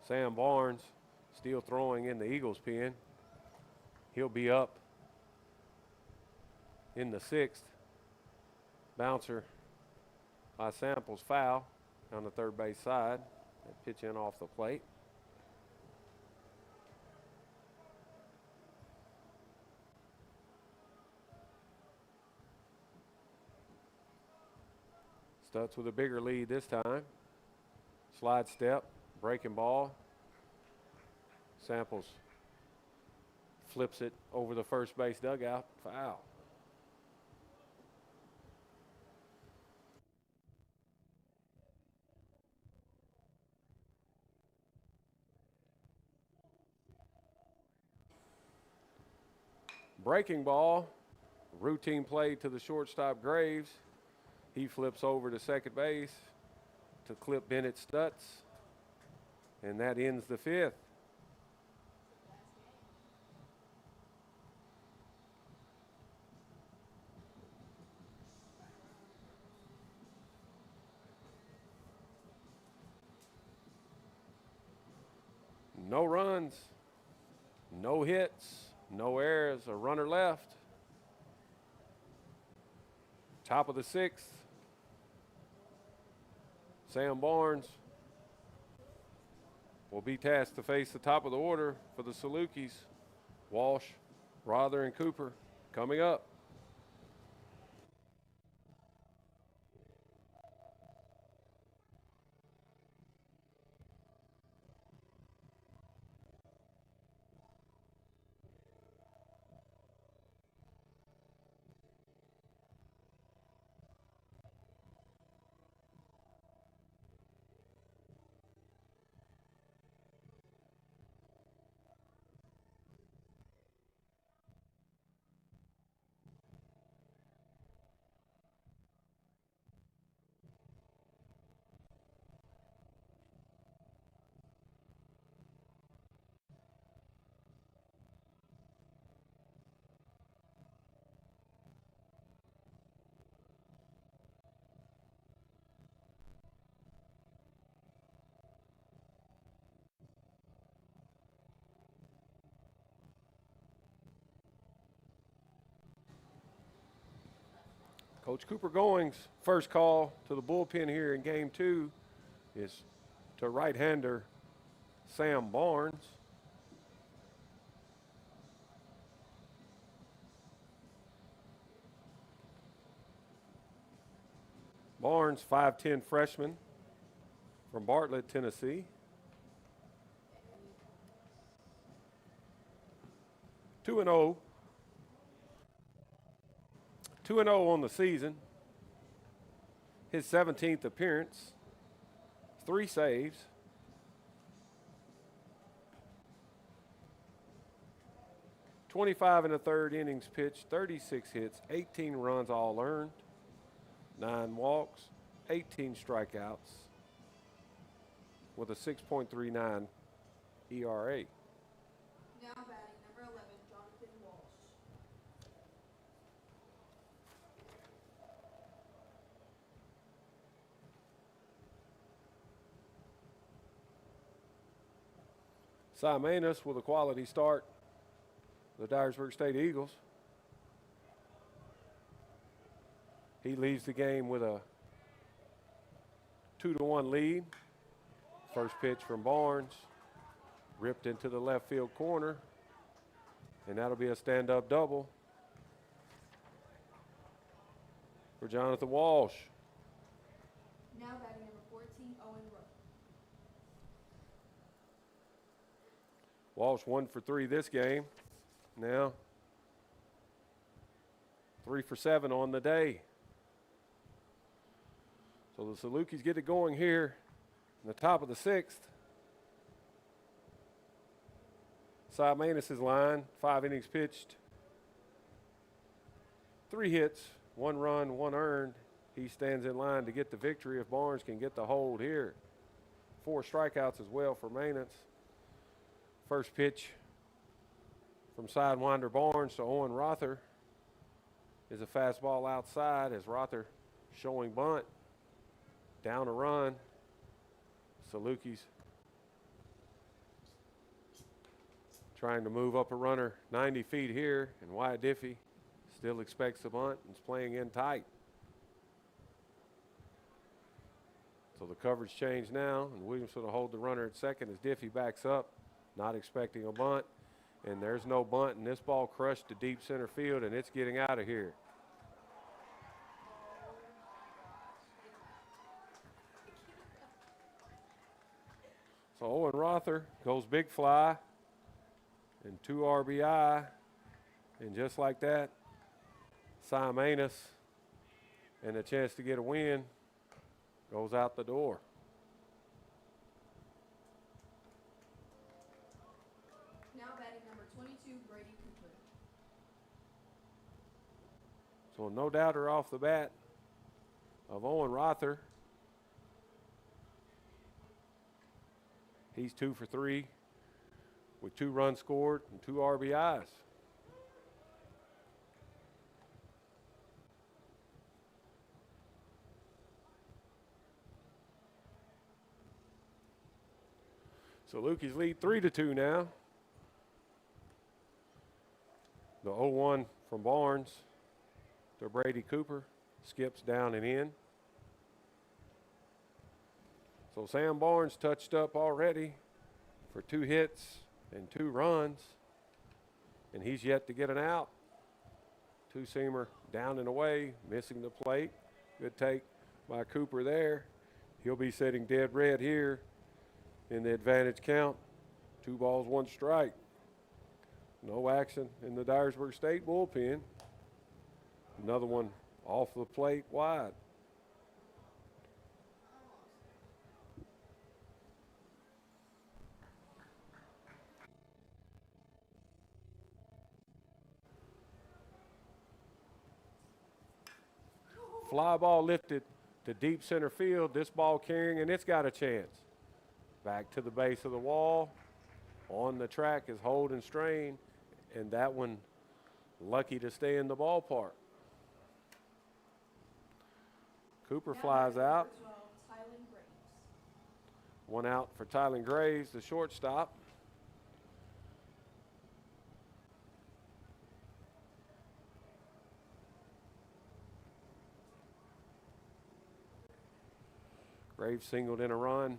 Speaker 1: Sam Barnes still throwing in the Eagles pen. He'll be up in the 6th. Bouncer by Samples foul on the third base side. That pitch in off the plate. Stutz with a bigger lead this time. Slide step, breaking ball. Samples flips it over the first base dugout. Foul. Breaking ball, routine play to the shortstop Graves. He flips over to second base to clip Bennett Stutz, and that ends the fifth. No runs, no hits, no errors, a runner left. Top of the sixth. Sam Barnes will be tasked to face the top of the order for the Salukis. Walsh, Rother, and Cooper coming up. Coach Cooper Goings' first call to the bullpen here in game two is to right-hander Sam Barnes. Barnes, 5'10" freshman from Bartlett, Tennessee. 2-0. 2-0 on the season. His 17th appearance. 3 saves. .25 in the third innings pitched, 36 hits, 18 runs all earned, 9 walks, 18 strikeouts, with a 6.39 ERA.
Speaker 2: Now batting number 11, Jonathan Walsh.
Speaker 1: Simanis with a quality start. The Dyersburg State Eagles. He leads the game with a 2-1 lead. First pitch from Barnes, ripped into the left field corner, and that'll be a stand-up double for Jonathan Walsh.
Speaker 2: Now batting number 14, Owen Rowe.
Speaker 1: Walsh 1 for 3 this game. Now 3 for 7 on the day. So the Salukis get it going here in the top of the sixth. Simanis' line, 5 innings pitched, 3 hits, 1 run, 1 earned. He stands in line to get the victory if Barnes can get the hold here. 4 strikeouts as well for Manus. First pitch from Sidewinder Barnes to Owen Rother is a fastball outside as Rother showing bunt. Down a run. Salukis trying to move up a runner 90 feet here, and Wyatt Diffie still expects the bunt and is playing in tight. So the coverage change now, and Williams will hold the runner at second as Diffie backs up, not expecting a bunt. And there's no bunt, and this ball crushed to deep center field, and it's getting out of here. Owen Rother goes big fly and 2 RBI. And just like that, Simanus and a chance to get a win goes out the door.
Speaker 2: Now batting number 22, Brady Cooper.
Speaker 1: So no doubter off the bat of Owen Rother. He's 2 for 3 with 2 runs scored and 2 RBIs. So Lukey's lead 3-2 now. The 0-1 from Barnes to Brady Cooper. Skips down and in. So Sam Barnes touched up already for 2 hits and 2 runs. And he's yet to get an out. 2-seamer down and away, missing the plate. Good take by Cooper there. He'll be sitting dead red here in the advantage count. 2 balls, 1 strike. No action in the Dyersburg State bullpen. Another one off the plate wide. Fly ball lifted to deep center field. This ball carrying, and it's got a chance. Back to the base of the wall. On the track is Holden Strain, and that one lucky to stay in the ballpark. Cooper flies out.
Speaker 2: 12, Tylen Graves.
Speaker 1: 1 out for Tylen Graves, the shortstop. Graves singled in a run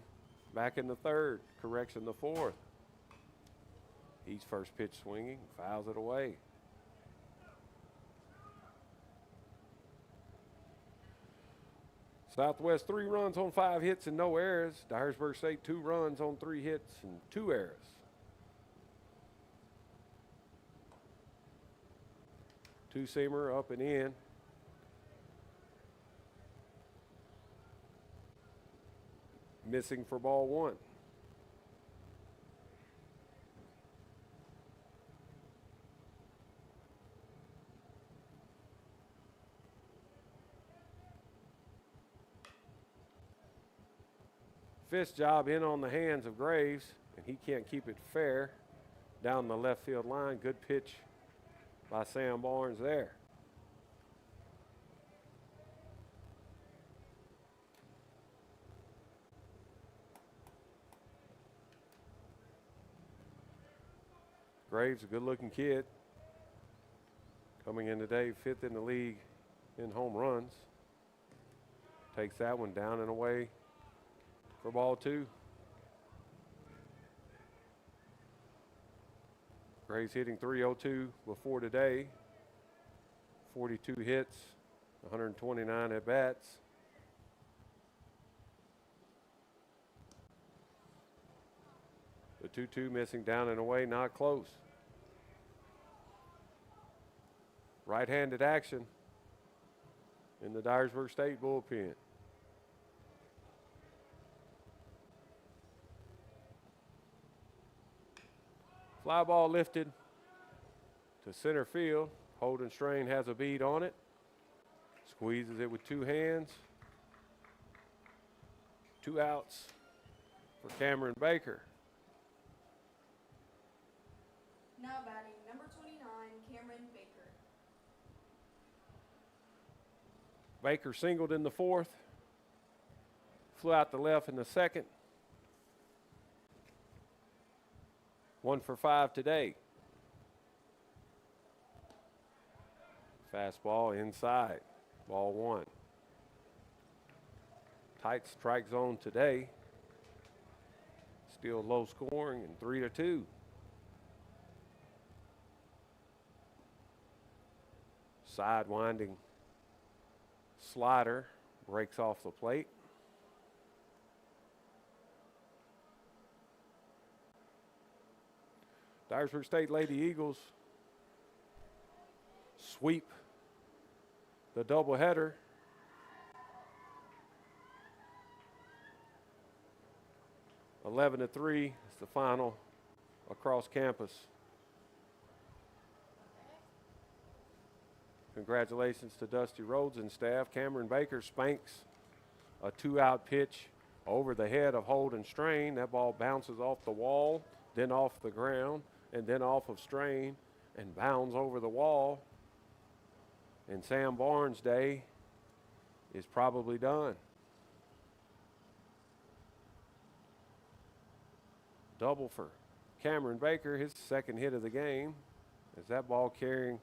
Speaker 1: back in the 3rd, correction the 4th. He's first pitch swinging, fouls it away. Southwest 3 runs on 5 hits and no errors. Dyersburg State 2 runs on 3 hits and 2 errors. Two-seamer up and in. Missing for ball 1. Fifth job in on the hands of Graves, and he can't keep it fair down the left field line. Good pitch by Sam Barnes there. Graves, a good-looking kid, coming in today, 5th in the league in home runs. Takes that one down and away for ball 2. Graves hitting .302 before today. 42 hits, 129 at-bats. The 2-2 missing down and away, not close. Right-handed action in the Dyersburg State bullpen. Fly ball lifted to center field. Holden Strain has a bead on it. Squeezes it with 2 hands. 2 outs for Cameron Baker.
Speaker 2: Now batting number 29, Cameron Baker.
Speaker 1: Baker singled in the 4th. Flew out the left in the 2nd. 1 for 5 today. Fastball inside. Ball 1. Tight strike zone today. Still low scoring and 3-2. Sidewinding slider breaks off the plate. Dyersburg State Lady Eagles sweep the doubleheader. (11-3) is the final across campus. Congratulations to Dusty Rhodes and staff. Cameron Baker spanks a 2-out pitch over the head of Holden Strain. That ball bounces off the wall, then off the ground, and then off of Strain, and bounds over the wall. And Sam Barnes' day is probably done. Double for Cameron Baker, his second hit of the game, as that ball carrying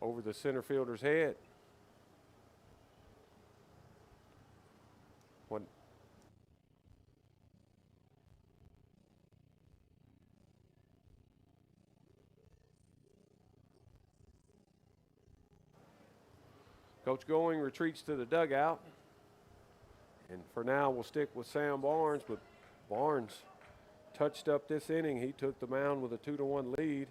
Speaker 1: over the center fielder's head. Coach Going retreats to the dugout. And for now, we'll stick with Sam Barnes, but Barnes touched up this inning. He took the mound with a 2-1 lead.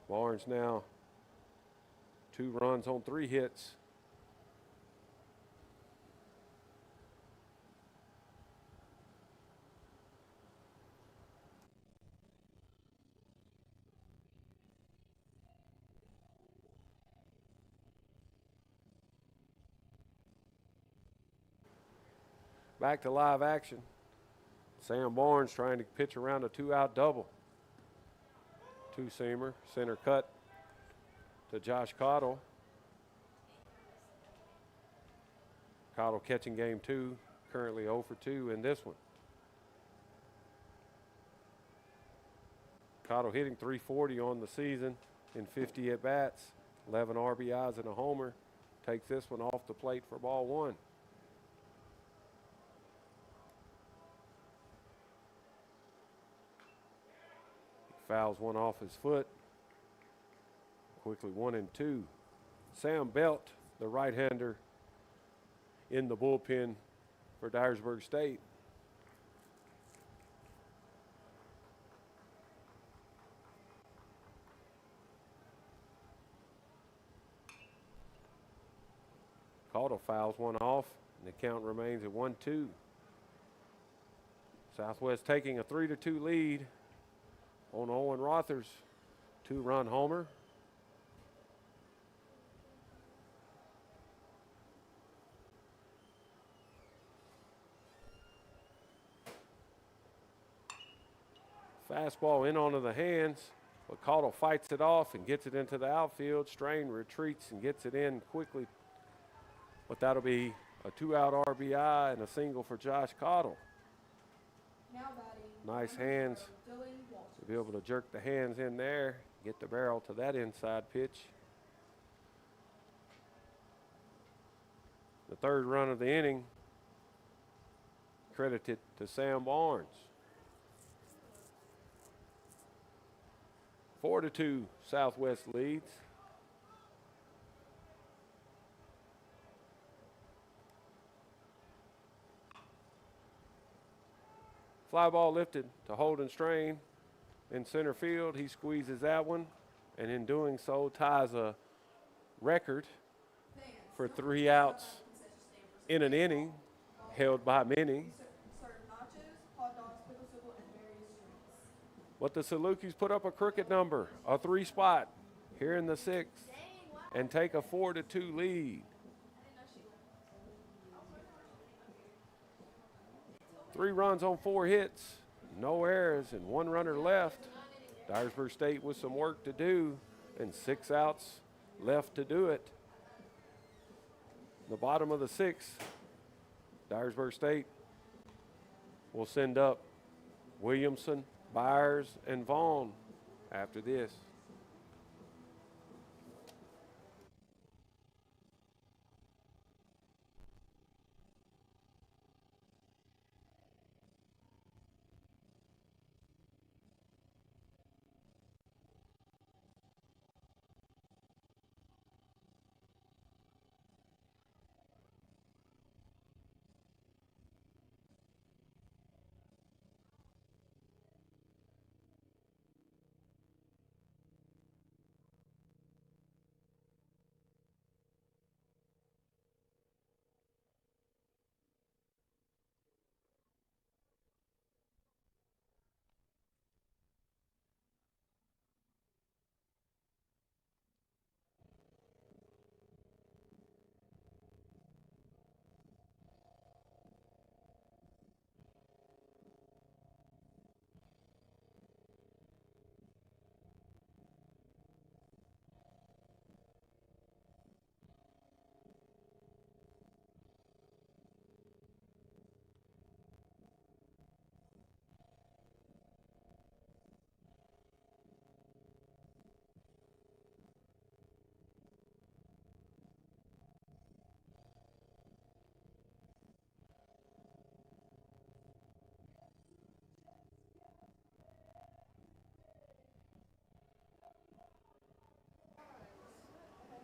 Speaker 1: Barnes now 2 runs on 3 hits. Back to live action. Sam Barnes trying to pitch around a 2-out double. 2-seamer, center cut to Josh Cottle. Cottle catching game 2, currently 0 for 2 in this one. Cottle hitting .340 on the season in 50 at-bats, 11 RBIs and a homer. Takes this one off the plate for ball 1. Fouls one off his foot. Quickly 1-2. Sam Belt, the right-hander, in the bullpen for Dyersburg State. Cottle fouls one off, and the count remains at 1-2. Southwest taking a 3-2 lead on Owen Rothers' 2-run homer. Fastball in onto the hands, but Cottle fights it off and gets it into the outfield. Strain retreats and gets it in quickly, but that'll be a 2-out RBI and a single for Josh Cottle. Nice hands to be able to jerk the hands in there, get the barrel to that inside pitch. The 3rd run of the inning credited to Sam Barnes. 4-2, Southwest leads. Fly ball lifted to Holden Strain in center field. He squeezes that one, and in doing so ties a record for 3 outs in an inning, held by many. But the Salukis put up a crooked number, a 3 spot here in the 6th, and take a 4-2 lead. 3 runs on 4 hits, no errors, and 1 runner left. Dyersburg State with some work to do, and 6 outs left to do it. The bottom of the 6th, Dyersburg State will send up Williamson, Byers, and Vaughn after this.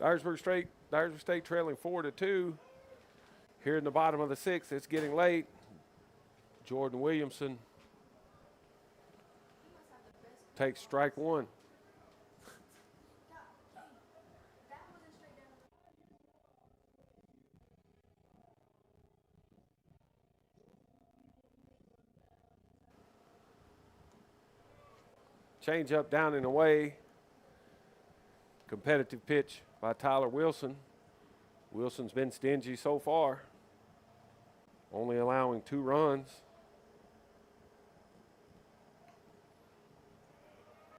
Speaker 1: Dyersburg State trailing 4-2. Here in the bottom of the sixth, it's getting late. Jordan Williamson takes strike one. Change up down and away. Competitive pitch by Tyler Wilson. Wilson's been stingy so far, only allowing 2 runs.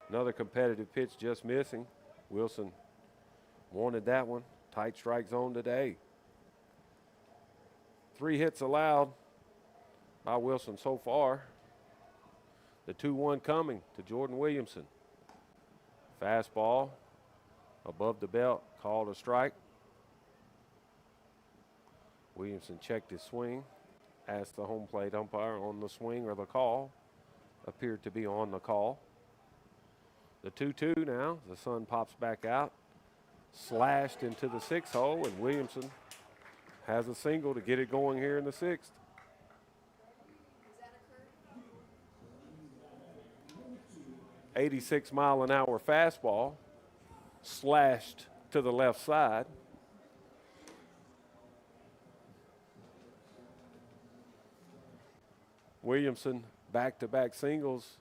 Speaker 1: Another competitive pitch just missing. Wilson wanted that one. Tight strike zone today. 3 hits allowed by Wilson so far. The 2-1 coming to Jordan Williamson. Fastball above the belt, called a strike. Williamson checked his swing, asked the home plate umpire on the swing or the call. Appeared to be on the call. The 2-2 now, the sun pops back out. Slashed into the 6th hole, and Williamson has a single to get it going here in the 6th. .86-mile-an-hour fastball, slashed to the left side. Williamson back-to-back singles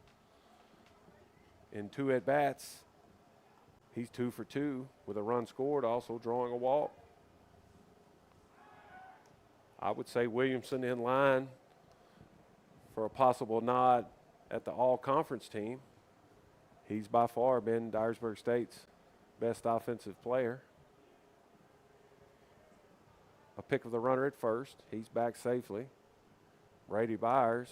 Speaker 1: in 2 at-bats. He's 2 for 2 with a run scored, also drawing a walk. I would say Williamson in line for a possible nod at the all-conference team. He's by far been Dyersburg State's best offensive player. A pick of the runner at first. He's back safely. Brady Byers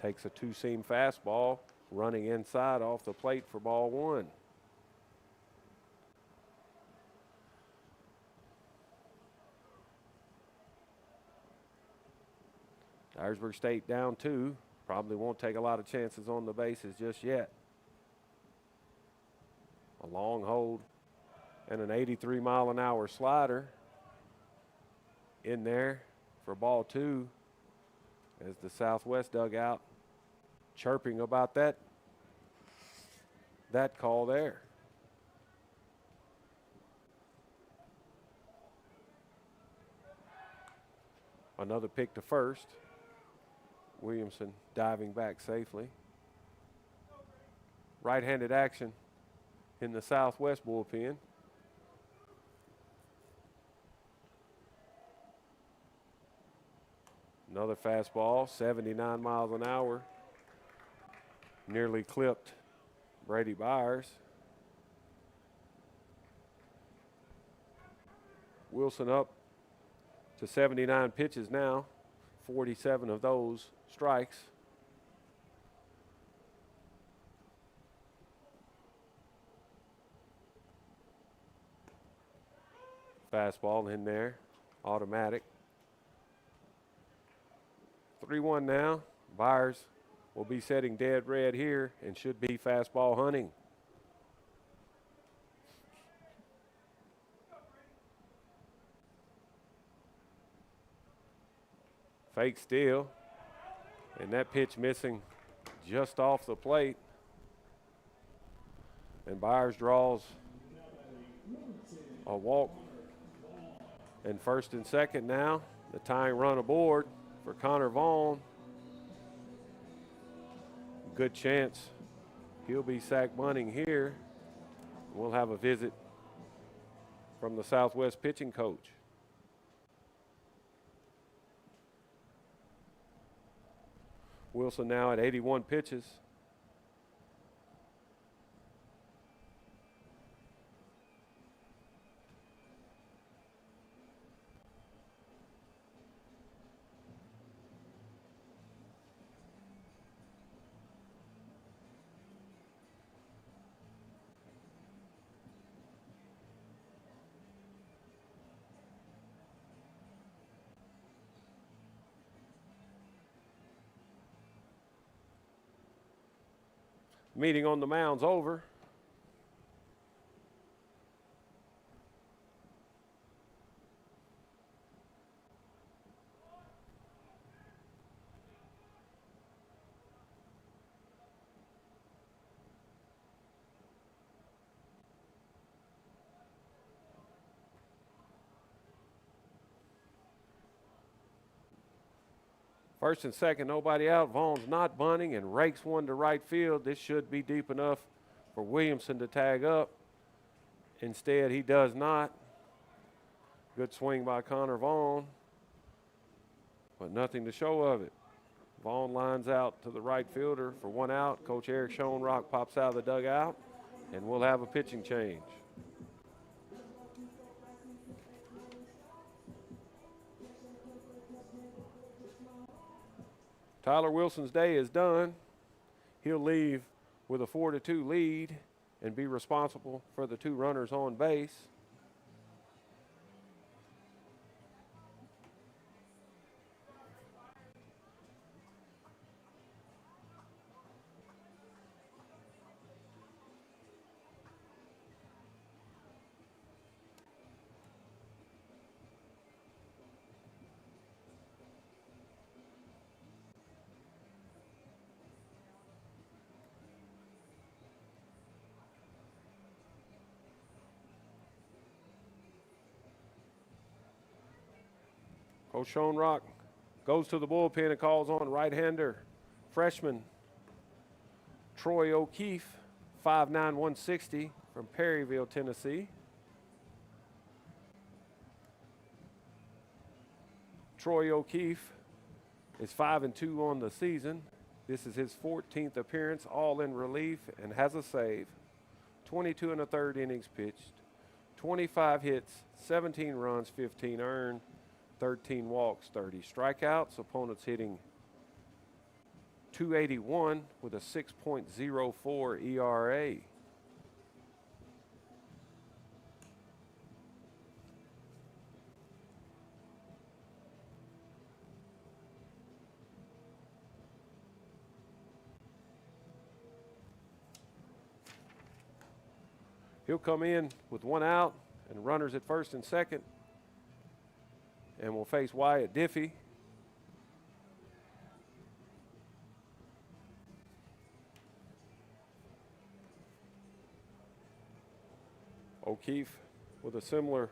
Speaker 1: takes a 2-seam fastball, running inside off the plate for ball 1. Dyersburg State down 2. Probably won't take a lot of chances on the bases just yet. A long hold and an 83-mile-an-hour slider in there for ball 2 as the Southwest dugout chirping about that call there. Another pick to first. Williamson diving back safely. Right-handed action in the Southwest bullpen. Another fastball, 79 miles an hour. Nearly clipped Brady Byers. Wilson up to 79 pitches now, 47 of those strikes. Fastball in there, automatic. 3-1 now. Byers will be setting dead red here and should be fastball hunting. Fake steal, and that pitch missing just off the plate. And Byers draws a walk. And first and second now, the tying run aboard for Connor Vaughn. Good chance he'll be sack bunting here. We'll have a visit from the Southwest pitching coach. Wilson now at 81 pitches. Meeting on the mound's over. First and second, nobody out. Vaughn's not bunting and rakes one to right field. This should be deep enough for Williamson to tag up. Instead, he does not. Good swing by Connor Vaughn, but nothing to show of it. Vaughn lines out to the right fielder for one out. Coach Eric Schoenrock pops out of the dugout, and we'll have a pitching change. Tyler Wilson's day is done. He'll leave with a 4-2 lead and be responsible for the 2 runners on base. Coach Schoenrock goes to the bullpen and calls on right-hander freshman Troy O'Keefe, 5'9", 160 from Perryville, Tennessee. Troy O'Keefe is 5-2 on the season. This is his 14th appearance, all in relief, and has a save. 22 1/3 innings pitched, 25 hits, 17 runs, 15 earned, 13 walks, 30 strikeouts. Opponents hitting .281 with a 6.04 ERA. He'll come in with one out and runners at first and second, and will face Wyatt Diffie. O'Keefe with a similar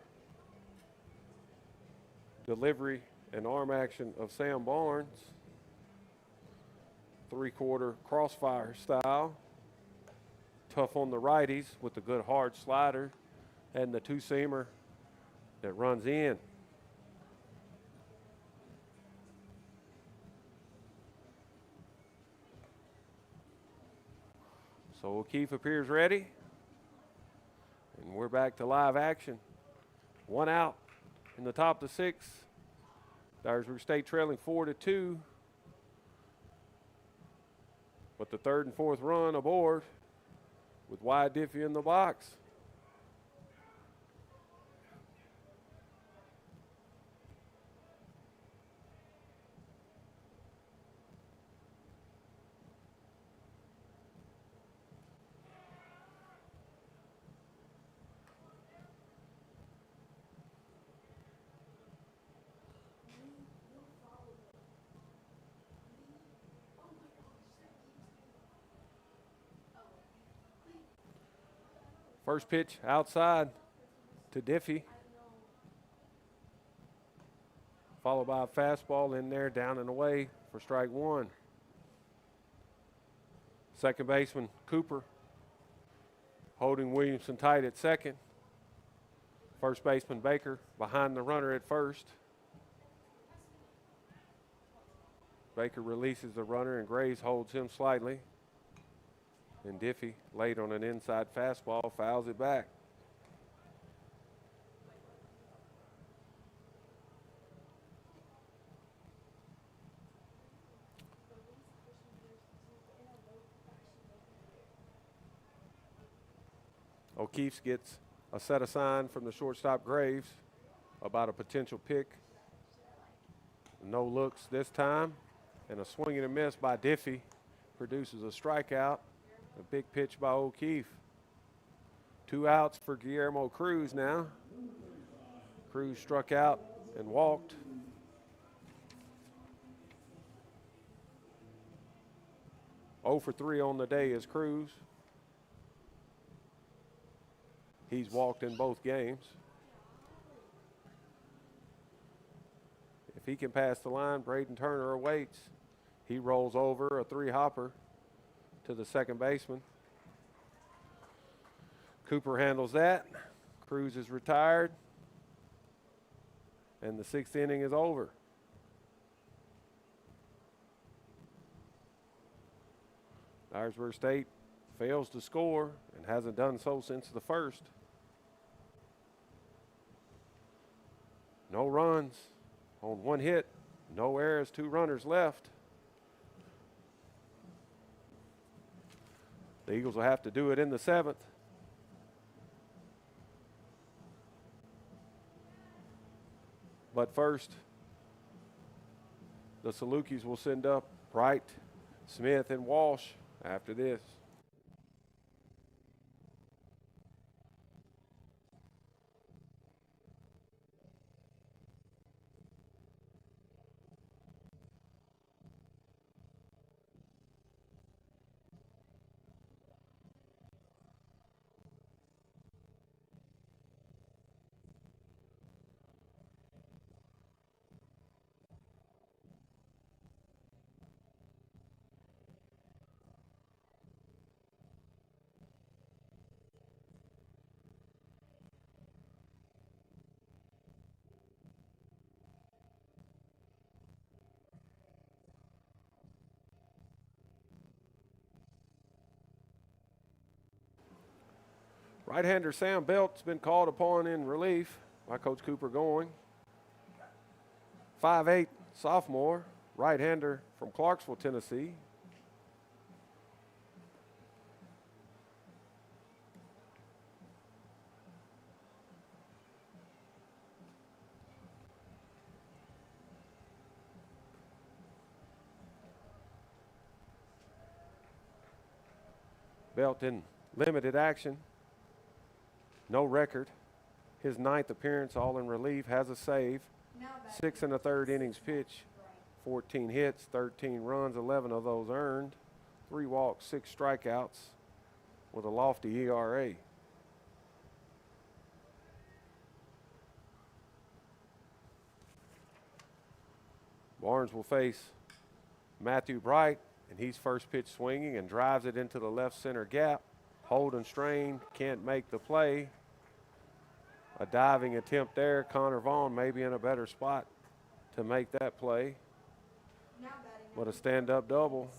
Speaker 1: delivery and arm action of Sam Barnes. 3/4 crossfire style. Tough on the righties with the good hard slider and the 2-seamer that runs in. So O'Keefe appears ready, and we're back to live action. One out in the top of the 6th. Dyersburg State trailing 4-2. But the 3rd and 4th run aboard with Wyatt Diffie in the box. First pitch outside to Diffie. Followed by a fastball in there, down and away for strike 1. Second baseman Cooper holding Williamson tight at second. First baseman Baker behind the runner at first. Baker releases the runner and Graves holds him slightly. And Diffie, late on an inside fastball, fouls it back. O'Keefe gets a set aside from the shortstop Graves about a potential pick. No looks this time, and a swing and a miss by Diffie produces a strikeout. A big pitch by O'Keefe. 2 outs for Guillermo Cruz now. Cruz struck out and walked. Oh for 3 on the day is Cruz. He's walked in both games. If he can pass the line, Braden Turner awaits. He rolls over a three-hopper to the second baseman. Cooper handles that. Cruz is retired. And the sixth inning is over. Dyersburg State fails to score and hasn't done so since the first. No runs on one hit, no errors, 2 runners left. The Eagles will have to do it in the 7th. But first, the Salukis will send up Bright, Smith, and Walsh after this. Right-hander Sam Belt's been called upon in relief by Coach Cooper going. 5'8", sophomore, right-hander from Clarksville, Tennessee. Belt in limited action. No record. His 9th appearance, all in relief, has a save. 6 1/3 innings pitch, 14 hits, 13 runs, 11 of those earned, 3 walks, 6 strikeouts with a lofty ERA. Barnes will face Matthew Bright, and he's first pitch swinging and drives it into the left center gap. Hold and strain, can't make the play. A diving attempt there. Connor Vaughn may be in a better spot to make that play. But a stand-up double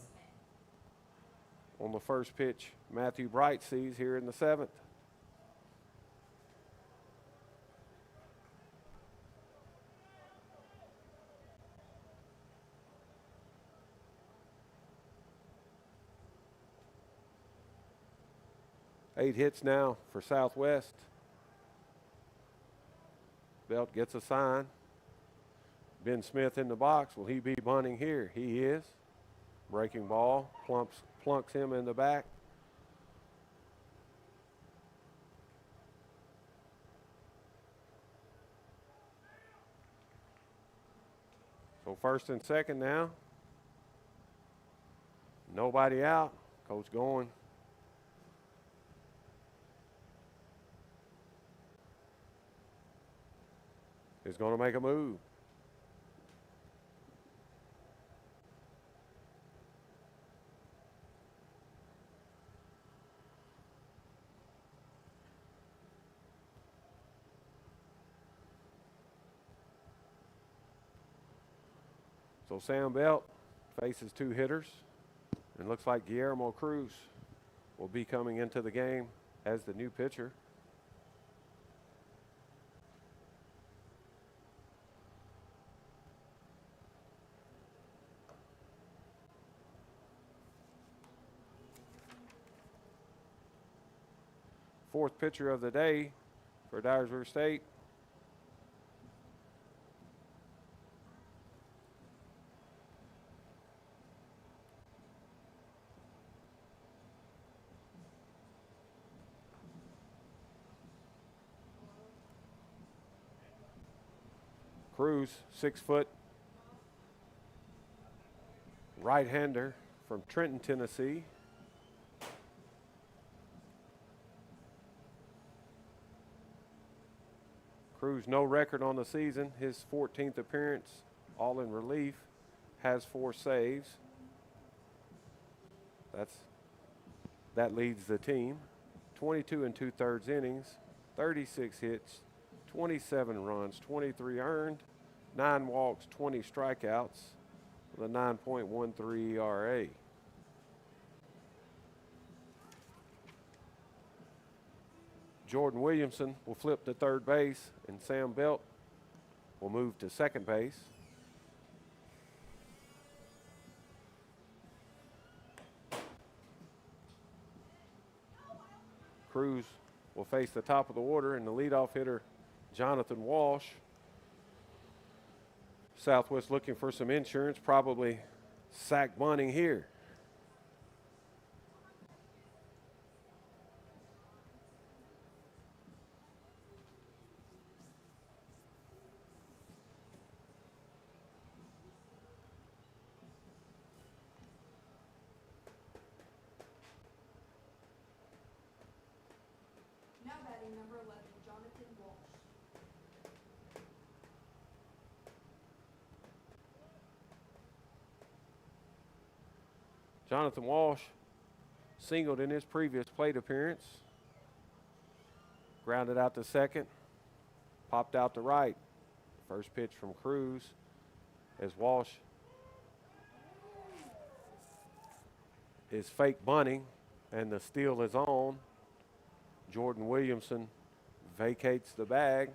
Speaker 1: on the first pitch Matthew Bright sees here in the 7th. Eight hits now for Southwest. Belt gets a sign. Ben Smith in the box. Will he be bunting here? He is. Breaking ball. Plunks him in the back. So first and second now. Nobody out. Coach going. Is going to make a move. So Sam Belt faces 2 hitters. And looks like Guillermo Cruz will be coming into the game as the new pitcher. Fourth pitcher of the day for Dyersburg State. Cruz, 6 foot, right-hander from Trenton, Tennessee. Cruz, no record on the season. His 14th appearance, all in relief, has 4 saves. That leads the team. 22 2/3 innings, 36 hits, 27 runs, 23 earned, 9 walks, 20 strikeouts, with a 9.13 ERA. Jordan Williamson will flip to third base, and Sam Belt will move to second base. Cruz will face the top of the order, and the leadoff hitter, Jonathan Walsh. Southwest looking for some insurance, probably sack bunting here.
Speaker 2: Now batting number 11, Jonathan Walsh.
Speaker 1: Jonathan Walsh singled in his previous plate appearance. Grounded out to second, popped out to right. First pitch from Cruz as Walsh is fake bunting, and the steal is on. Jordan Williamson vacates the bag.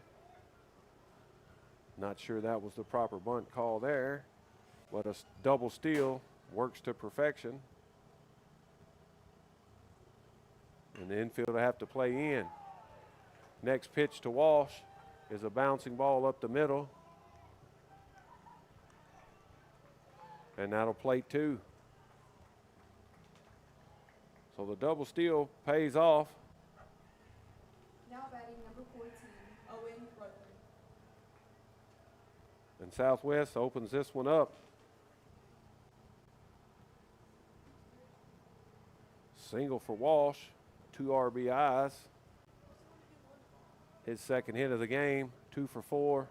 Speaker 1: Not sure that was the proper bunt call there, but a double steal works to perfection. And the infield will have to play in. Next pitch to Walsh is a bouncing ball up the middle. And that'll play 2. So the double steal pays off.
Speaker 2: Now batting number 14, Owen Rutherford.
Speaker 1: And Southwest opens this one up. Single for Walsh, 2 RBIs. His second hit of the game, 2 for 4.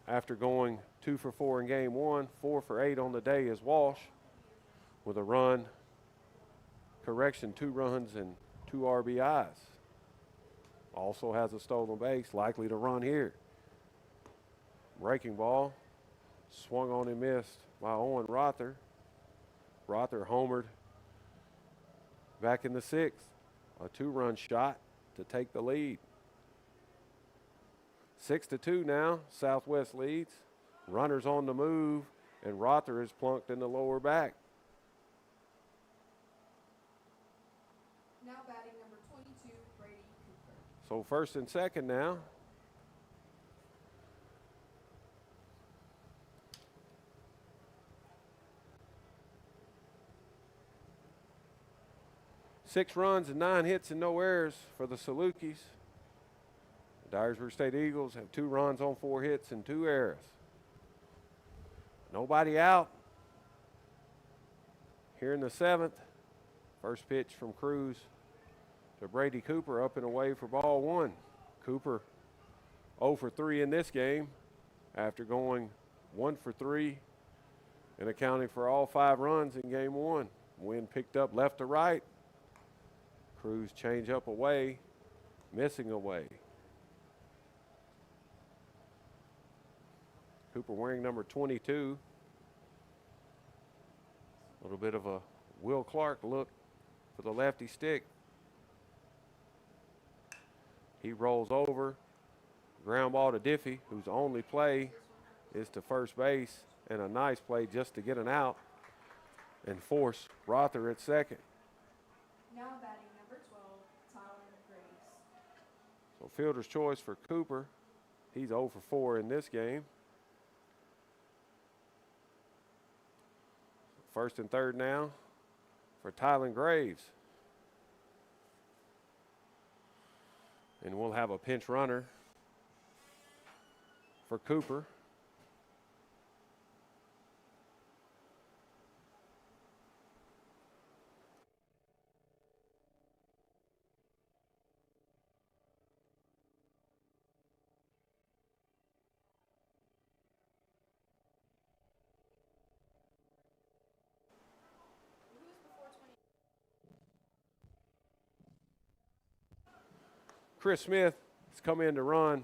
Speaker 1: After going 2 for 4 in game 1, 4 for 8 on the day is Walsh with a run, 2 runs and 2 RBIs. Also has a stolen base, likely to run here. Breaking ball, swung on and missed by Owen Rother. Rother homered back in the 6th. A 2-run shot to take the lead. 6-2 now, Southwest leads. Runners on the move, and Rother is plunked in the lower back.
Speaker 2: Now batting number 22, Brady Cooper.
Speaker 1: So first and second now. Six runs and 9 hits and no errors for the Salukis. The Dyersburg State Eagles have 2 runs on 4 hits and 2 errors. Nobody out. Here in the 7th, first pitch from Cruz to Brady Cooper, up and away for ball 1. Cooper 0 for 3 in this game after going 1 for 3 and accounting for all 5 runs in game 1. Wind picked up left to right. Cruz change up away, missing away. Cooper wearing number 22. A little bit of a Will Clark look for the lefty stick. He rolls over, ground ball to Diffie, whose only play is to first base, and a nice play just to get an out and force Rother at second.
Speaker 2: Now batting number 12, Tyler Graves.
Speaker 1: So fielder's choice for Cooper. He's 0 for 4 in this game. First and third now for Tylen Graves. And we'll have a pinch runner for Cooper. Chris Smith has come in to run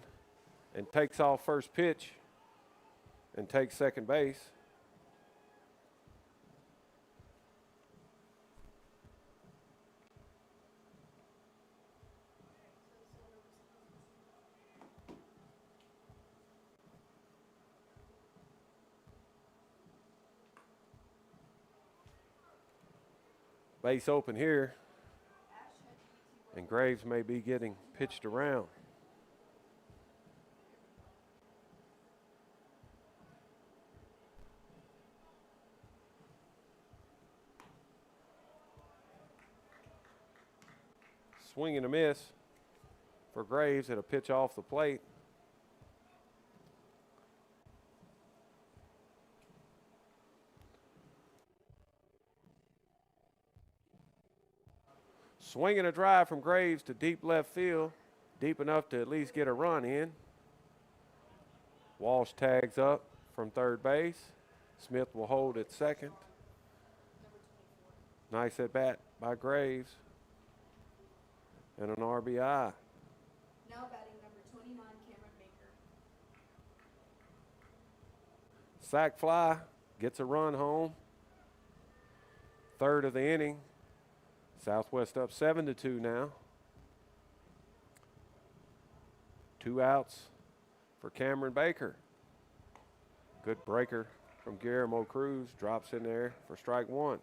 Speaker 1: and takes off first pitch and takes second base. Base open here, and Graves may be getting pitched around. Swing and a miss for Graves at a pitch off the plate. Swing and a drive from Graves to deep left field, deep enough to at least get a run in. Walsh tags up from third base. Smith will hold at second. Nice at bat by Graves. And an RBI.
Speaker 2: Now batting number 29, Cameron Baker.
Speaker 1: Sac fly, gets a run home. Third of the inning. Southwest up 7-2 now. 2 outs for Cameron Baker. Good breaker from Guillermo Cruz. Drops in there for strike one.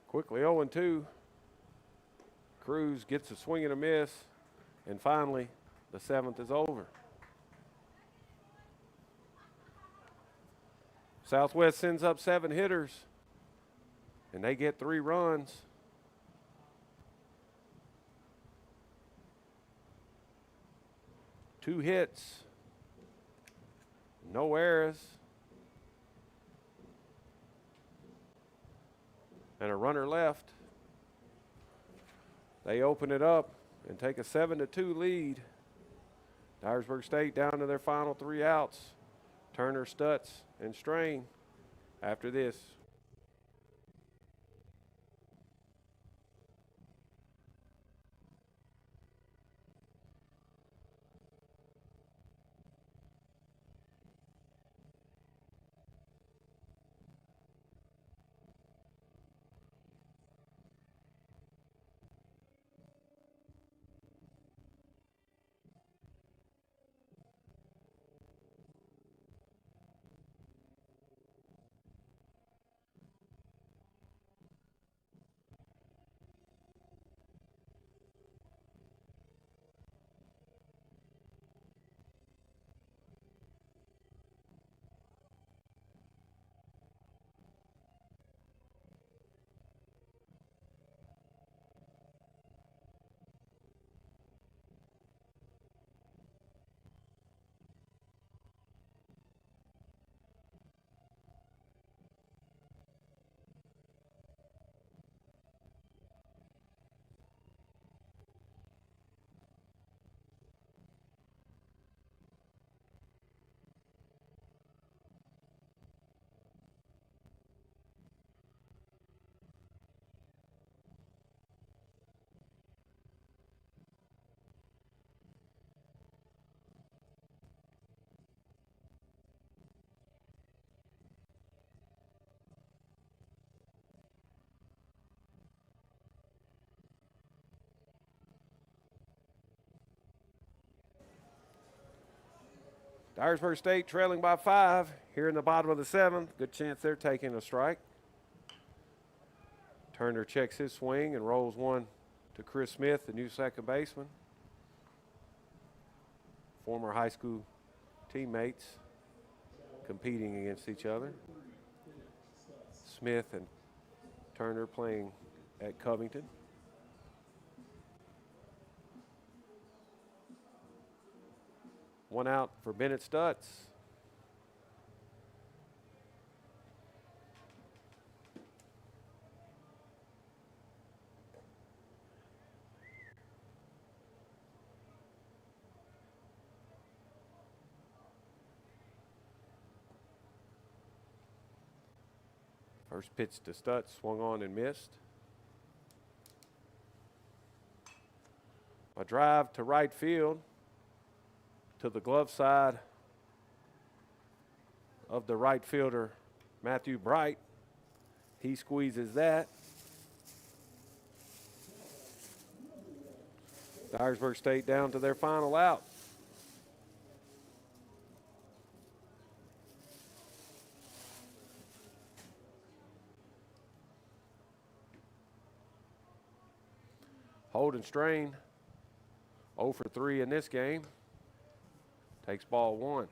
Speaker 1: Quickly 0-2. Cruz gets a swing and a miss, and finally the 7th is over. Southwest sends up 7 hitters, and they get 3 runs. Two hits, no errors, and a runner left. They open it up and take a 7-2 lead. Dyersburg State down to their final 3 outs. Turner, Stutz, and Strain after this. Dyersburg State trailing by 5 here in the bottom of the 7th. Good chance they're taking a strike. Turner checks his swing and rolls one to Chris Smith, the new second baseman. Former high school teammates competing against each other. Smith and Turner playing at Covington. One out for Bennett Stutz. First pitch to Stutz, swung on and missed. A drive to right field to the glove side of the right fielder, Matthew Bright. He squeezes that. Dyersburg State down to their final out. Holden Strain, 0 for 3 in this game. Takes ball 1.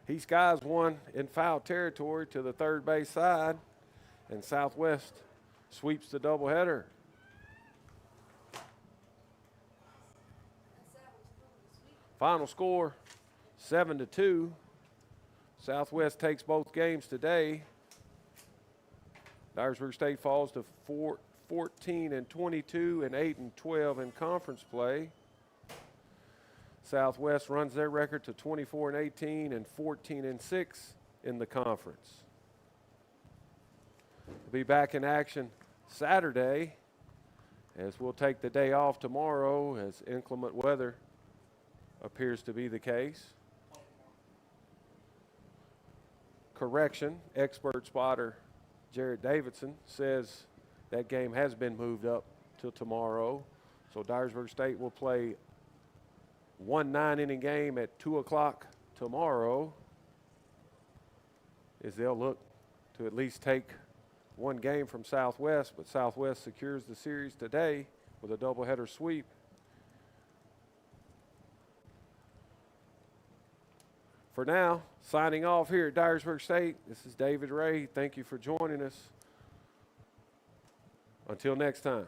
Speaker 1: He skies one in foul territory to the third base side, and Southwest sweeps the doubleheader. Final score, 7-2. Southwest takes both games today. Dyersburg State falls to 14-22 and 8-12 in conference play. Southwest runs their record to 24-18 and 14-6 in the conference. We'll be back in action Saturday, as we'll take the day off tomorrow as inclement weather appears to be the case. Correction, expert spotter Jared Davidson says that game has been moved up till tomorrow. So Dyersburg State will play one 9-inning game at 2 o'clock tomorrow, as they'll look to at least take one game from Southwest, but Southwest secures the series today with a doubleheader sweep. For now, signing off here at Dyersburg State, this is David Ray. Thank you for joining us. Until next time.